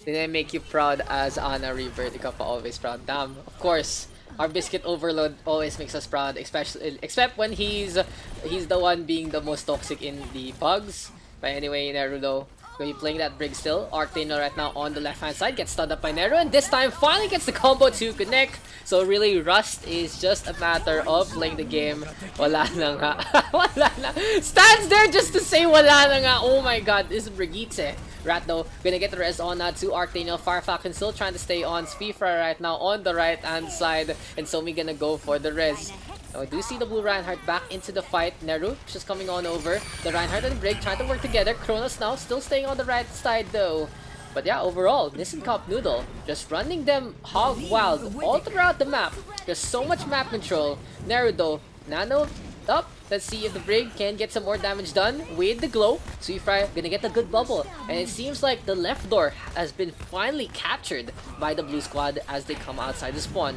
Didn't make you proud as Ana Reaver. Ikaw pa always proud. Damn, of course. Our biscuit overload always makes us proud, especially except when he's the one being the most toxic in the pugs. But anyway, Nerudo going to be playing that Brig still. Arctano right now on the left hand side gets stunned up by Nero, and this time finally gets the combo to connect. So really, Rust is just a matter of playing the game. Wala na nga. Wala na. Stands there just to say wala na nga. Oh my god, this is Brigitte. Rat though, gonna get the res on to Arctano. Far Falcon still trying to stay on Spifra right now on the right hand side, and Somi gonna go for the res. Now we do see the blue Reinhardt back into the fight. Neru just coming on over. The Reinhardt and Brig trying to work together. Kronos now still staying on the right side though. But yeah, overall, Nissan Cup Noodle just running them hog wild all throughout the map. There's so much map control. Neru though, Nano up. Let's see if the Brig can get some more damage done with the glow. Sweetfry gonna get a good bubble. And it seems like the left door has been finally captured by the blue squad as they come outside the spawn.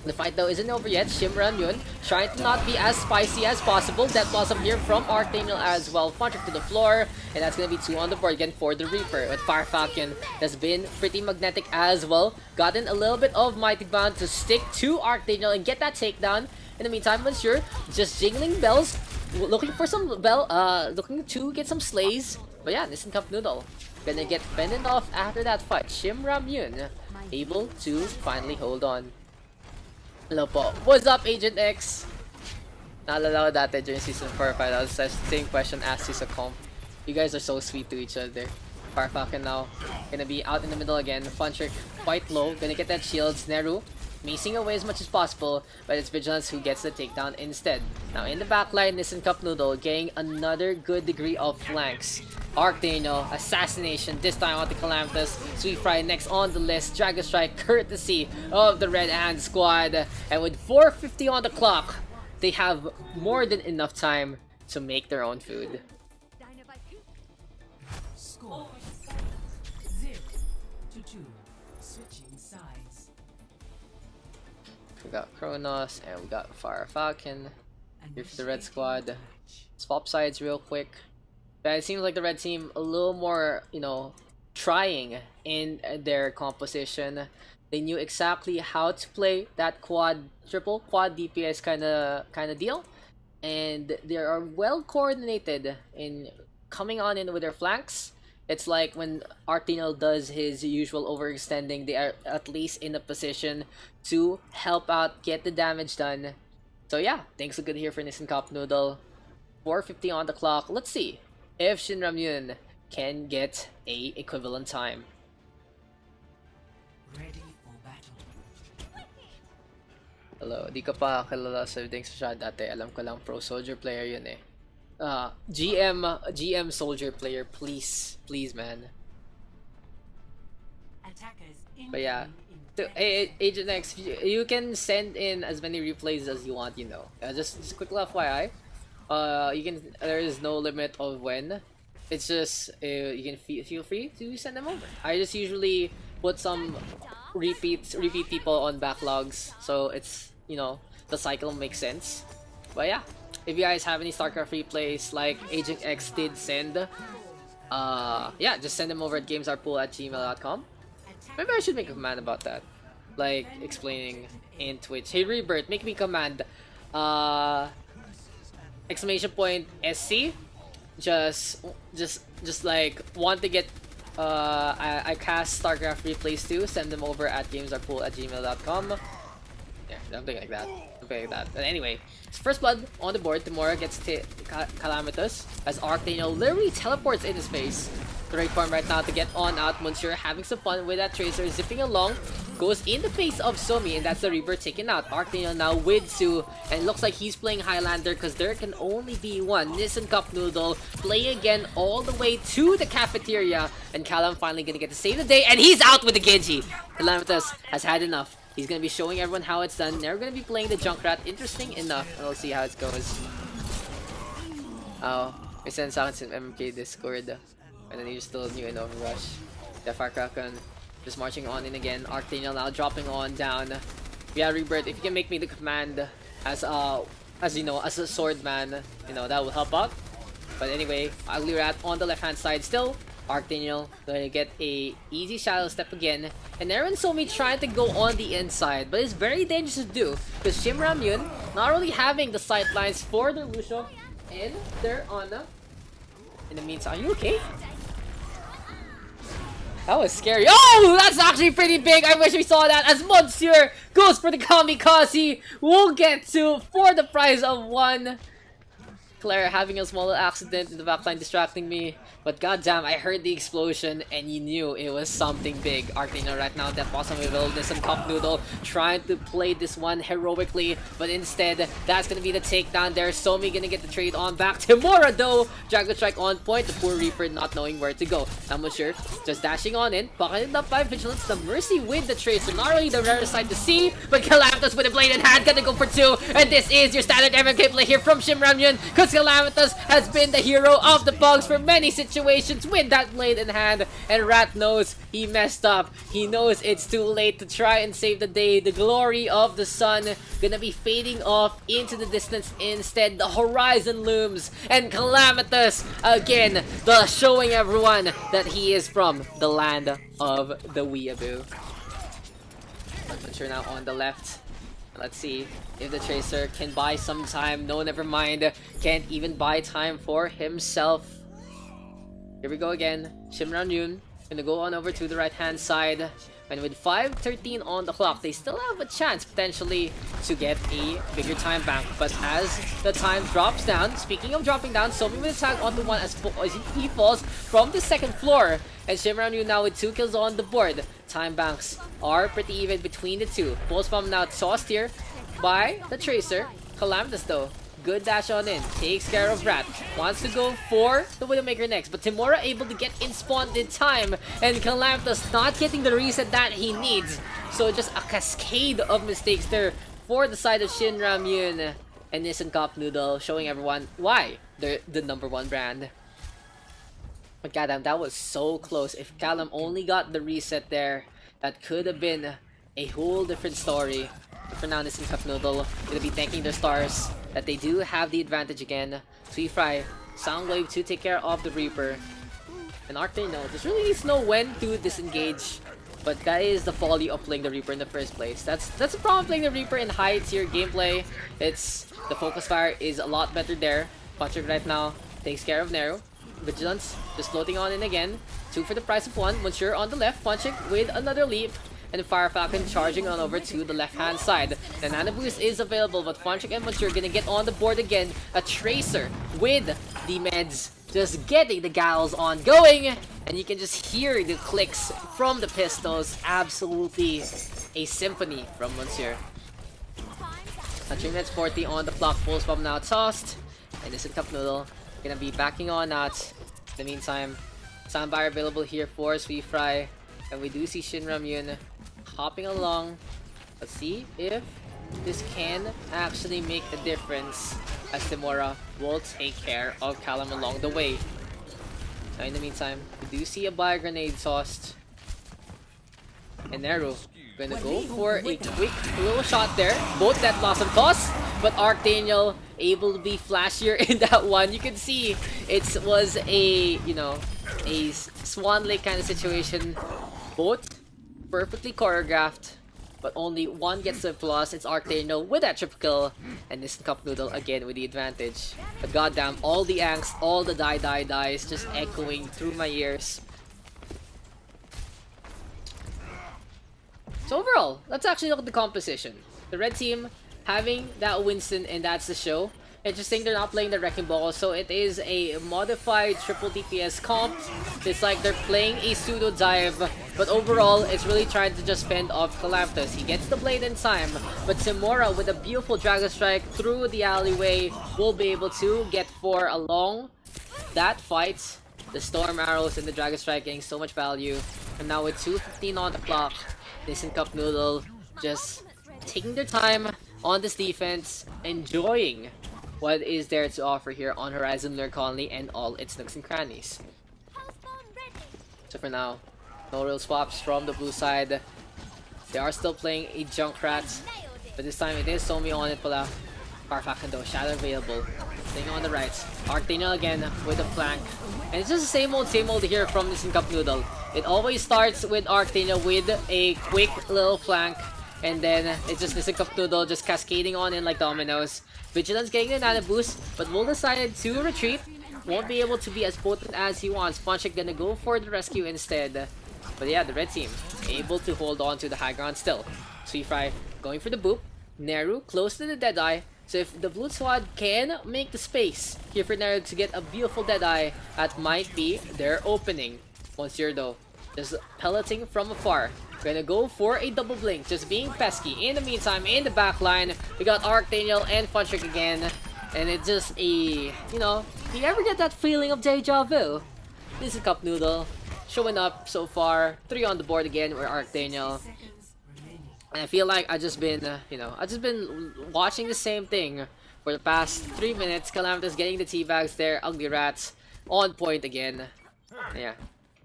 The fight though isn't over yet. Shin Ramyun trying to not be as spicy as possible. Death Blossom here from Arctano as well. Funtrick to the floor. And that's gonna be 2 on the board again for the Reaper. But Fire Falcon has been pretty magnetic as well. Gotten a little bit of Mighty Bound to stick to Arctano and get that takedown. In the meantime, Monsieur just jingling bells, looking for some looking to get some slays. But yeah, Nissan Cup Noodle gonna get fended off after that fight. Shin Ramyun able to finally hold on. Hello po. What's up, Agent X? Naalala ko dati during Season 4 fight, I was the same question asked you sa comp. You guys are so sweet to each other. Far Falcon now gonna be out in the middle again. Funtrick quite low, gonna get that shields. Neru macing away as much as possible, but it's Vigilance who gets the takedown instead. Now in the backline, Nissan Cup Noodle getting another good degree of flanks. Arctano, Assassination, this time on the Calamitous. Sweet Fry next on the list. Dragon Strike, courtesy of the Red Hand Squad. And with 4:50 on the clock, they have more than enough time to make their own food. Score 0-2. Switching sides. We got Kronos and we got Fire Falcon. Here for the Red Squad. Swap sides real quick. But it seems like the red team a little more, you know, trying in their composition. They knew exactly how to play that triple quad DPS kind of deal, and they are well coordinated in coming on in with their flanks. It's like when Artinal does his usual overextending, they are at least in a position to help out, get the damage done. So yeah, things look good here for Nissan Cup Noodle. 4:50 on the clock. Let's see if Shinra Myun can get a equivalent time. Ready for battle. Hello, di ka pa kilala sa Daks siya dati. Alam ko lang pro soldier player yun eh. GM soldier player, please, man. Attackers But yeah, in Agent X, you can send in as many replays as you want, you know. Just quick FYI. There is no limit of when. It's just you can feel free to send them over. I just usually put some repeat people on backlogs, so it's, you know, the cycle makes sense. But yeah, if you guys have any StarCraft replays like Agent X did send, yeah, just send them over at gamesarpool@gmail.com. Maybe I should make a command about that, like explaining in Twitch. Hey Rebirth, make me command exclamation point SC. Just like want to get I cast StarCraft replays too. Send them over at gamesarpool@gmail.com. Yeah, something like that. But anyway, first blood on the board. Timora gets Calamitous as Archdaniel literally teleports into space. The right farm right now to get on out. Monsieur having some fun with that Tracer, zipping along. Goes in the face of Somi, and that's the Reaper taken out. Archdaniel now with Sue, and it looks like he's playing Highlander because there can only be one. Nissan Cup Noodle playing again all the way to the cafeteria, and Callum finally gonna get to save the day, and he's out with the Genji. Calamitous has had enough. He's gonna be showing everyone how it's done. They're gonna be playing the Junkrat. Interesting enough. We'll see how it goes. Oh, we sent sounds in MK Discord. And then he's still new in OverRush. Defarkraken just marching on in again. Archdaniel now dropping on down. Yeah, Rebirth, if you can make me the command as you know, as a sword man, you know, that will help out. But anyway, Ugly Rat on the left hand side still. Archdaniel gonna get a easy shadow step again. And Aaron Somi trying to go on the inside, but it's very dangerous to do because Shinra Myun not really having the sight lines for their Lucio and their Ana. In the meantime, are you okay? That was scary. Oh, that's actually pretty big. I wish we saw that as Monsieur goes for the kamikaze. We'll get to for the price of one. Claire having a small accident in the backline distracting me. But goddamn, I heard the explosion and you knew it was something big. Archdaniel right now, that possible wilderness and Cup Noodle trying to play this one heroically. But instead, that's gonna be the takedown there. Somi gonna get the trade on back. Timora though, Dragon Strike on point. The poor Reaper not knowing where to go. I'm not sure. Just dashing on in. Pocketed up by Vigilance. The Mercy with the trade. So not really the rarest sight to see. But Calamitous with a blade in hand. Gonna go for two. And this is your standard MMK play here from Shinra Myun. Because Calamitous has been the hero of the Pugs for many situations with that blade in hand, and Rat knows he messed up. He knows it's too late to try and save the day. The glory of the sun gonna be fading off into the distance. Instead, the horizon looms, and Calamitous again, showing everyone that he is from the land of the weeaboo. Adventure now on the left. Let's see if the Tracer can buy some time. No, never mind. Can't even buy time for himself. Here we go again. Shinra Myun gonna go on over to the right hand side. And with 5:13 on the clock, they still have a chance potentially to get a bigger time bank. But as the time drops down, speaking of dropping down, Somi will attack onto one as he falls from the second floor. And Shinra Myun now with 2 kills on the board. Time banks are pretty even between the two. Pulse bomb now tossed here by the Tracer. Calamitous though, good dash on in, takes care of Rat. Wants to go for the Widowmaker next, but Timora able to get in spawned in time, and Calamitous not getting the reset that he needs. So just a cascade of mistakes there for the side of Shinra Myun. And Nissan Cup Noodle showing everyone why they're the #1 brand. But goddamn, that was so close. If Callum only got the reset there, that could have been a whole different story. But for now, Nissan Cup Noodle gonna be thanking their stars that they do have the advantage again. Fry, Soundwave to take care of the Reaper. And Archdaniel just really needs to know when to disengage. But that is the folly of playing the Reaper in the first place. That's the problem playing the Reaper in high tier gameplay. It's the focus fire is a lot better there. Patrick right now takes care of Nero. Vigilance just floating on in again. 2 for the price of 1. Monsieur on the left, punching with another leap. And Fire Falcon charging on over to the left-hand side. The Nano Boost is available, but Fonchik and Monsieur gonna get on the board again. A Tracer with the meds, just getting the gals on going. And you can just hear the clicks from the pistols. Absolutely a symphony from Monsieur. Touching Meds 40 on the block. Full swap now tossed. And this is Cup Noodle gonna be backing on out. In the meantime, Soundbar available here for Sweet Fry. And we do see Shinra Myun hopping along. Let's see if this can actually make a difference as Timora will take care of Callum along the way. Now in the meantime, we do see a Bio Grenade tossed. And Nero gonna go for a quick little shot there. Both that Blossom toss, but Archdaniel able to be flashier in that one. You can see it was a, you know, a Swan Lake kind of situation. Both perfectly choreographed, but only one gets the plus. It's Archdaniel with that triple kill, and this Cup Noodle again with the advantage. But goddamn, all the angst, all the dies just echoing through my ears. So overall, let's actually look at the composition. The red team having that Winston, and that's the show. Interesting, they're not playing the Wrecking Ball, so it is a modified triple DPS comp. It's like they're playing a pseudo dive, but overall, it's really trying to just fend off Calamthus. He gets the blade in time, but Timora with a beautiful Dragon Strike through the alleyway will be able to get 4 along that fight. The Storm Arrows and the Dragon Strike getting so much value, and now with 2:15 on the clock, this and Cup Noodle just taking their time on this defense, enjoying what is there to offer here on Horizon Lunar Colony and all its nooks and crannies. So for now, no real swaps from the blue side. They are still playing a Junkrat, but this time it is Somi on it pala. Farfakan though, Shadow available. Staying on the right. Archdaniel again with the flank. And it's just the same old here from this Cup Noodle. It always starts with Archdaniel with a quick little flank, and then it's just this Cup Noodle just cascading on in like dominoes. Vigilance getting the Nano Boost, but will decided to retreat. Won't be able to be as potent as he wants. Ponchik gonna go for the rescue instead. But yeah, the red team able to hold on to the high ground still. Sweet Fry going for the boop. Neru close to the Deadeye. So if the blue squad can make the space here for Neru to get a beautiful Deadeye, that might be their opening. Monsieur though, just pelleting from afar. Gonna go for a double blink, just being pesky. In the meantime, in the back line, we got Archdaniel and Funtrick again. And it's just a, you know, do you ever get that feeling of deja vu? This is Cup Noodle showing up so far. 3 on the board again with Archdaniel. And I feel like I've just been, I've just been watching the same thing for the past 3 minutes. Calamthus getting the teabags there. Ugly Rats on point again. Yeah,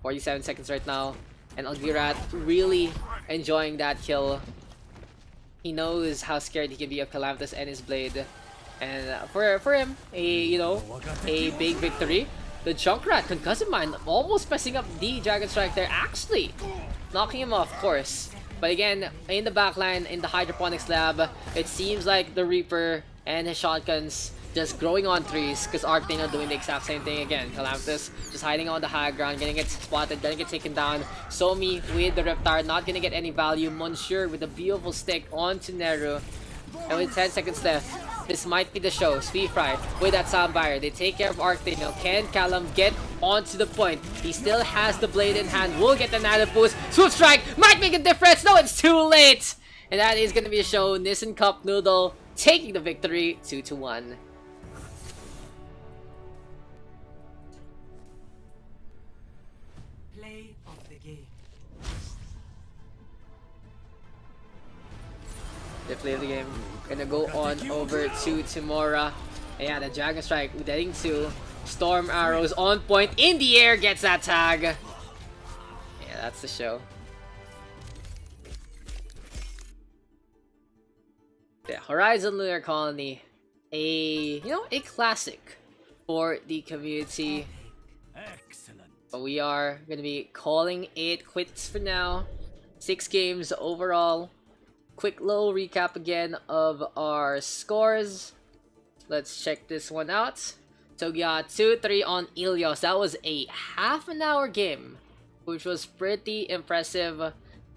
47 seconds right now. And Ugly Rat really enjoying that kill. He knows how scared he can be of Calamthus and his blade. And for him, a big victory. The Junkrat Concussive Mine almost messing up the Dragon Strike there. Actually, knocking him off course. But again, in the backline, in the Hydroponics lab, it seems like the Reaper and his shotguns just growing on trees, because Archdaniel doing the exact same thing again. Calamthus just hiding on the high ground, gonna get spotted, gonna get taken down. Somi with the Reptar, not gonna get any value. Monsieur with a beautiful stick onto Neru. And with 10 seconds left, this might be the show. Sweet Fry with that Soundbuyer. They take care of Archdaniel. Can Callum get onto the point? He still has the blade in hand. Will get the Nano Boost. Swoop Strike might make a difference. No, it's too late. And that is gonna be a show. Nissan Cup Noodle taking the victory 2-1. Play of the game. The play of the game. Gonna go on over to Timora. And yeah, the Dragon Strike getting to Storm Arrows on point in the air, gets that tag. Yeah, that's the show. The Horizon Lunar Colony, a classic for the community. Excellent. But we are gonna be calling it quits for now. 6 games overall. Quick little recap again of our scores. Let's check this one out. So we got 2-3 on Ilios. That was a half an hour game, which was pretty impressive.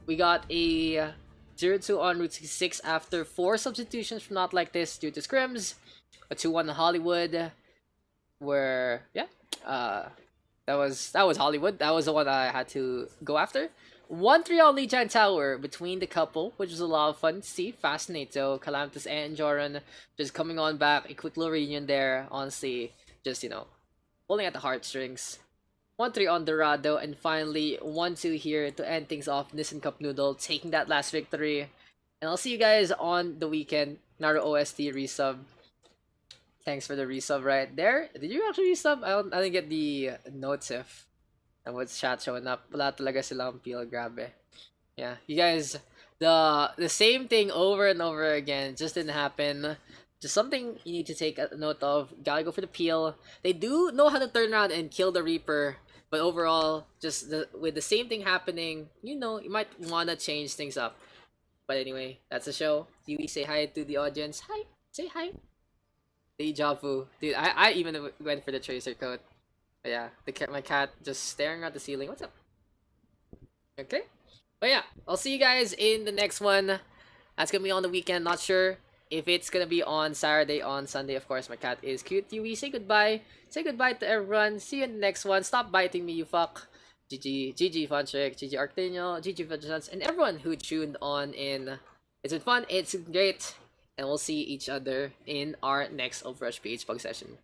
We got a 0-2 on Route 66 after 4 substitutions from Not Like This due to scrims. A 2-1 on Hollywood, where yeah, that was Hollywood. That was the one I had to go after. 1-3 on Lijiang Tower between the couple, which was a lot of fun to see. Fascinato, Calamitous, and Joran just coming on back. A quick little reunion there. Honestly, just, you know, pulling at the heartstrings. 1-3 on Dorado, and finally 1-2 here to end things off. Nissan Cup Noodle taking that last victory. And I'll see you guys on the weekend. Naruto OST resub. Thanks for the resub right there. Did you actually resub? I didn't get the notif. And what's chat showing up? Wala talaga silang peel, grabe. Yeah, you guys, the same thing over and over again just didn't happen. Just something you need to take a note of. Gotta go for the peel. They do know how to turn around and kill the Reaper, but overall, just with the same thing happening, you know, you might wanna change things up. But anyway, that's the show. Yui, say hi to the audience. Hi, say hi. Deja vu, dude. I even went for the tracer coat. But yeah, my cat just staring at the ceiling. What's up? Okay. But yeah, I'll see you guys in the next one. That's gonna be on the weekend. Not sure if it's gonna be on Saturday, on Sunday. Of course, my cat is cute. Yui, say goodbye. Say goodbye to everyone. See you in the next one. Stop biting me, you fuck. GG Funtrick, GG Arctenio, GG Vigilance, and everyone who tuned on in. It's been fun. It's great. And we'll see each other in our next OverRush PH PUGS session.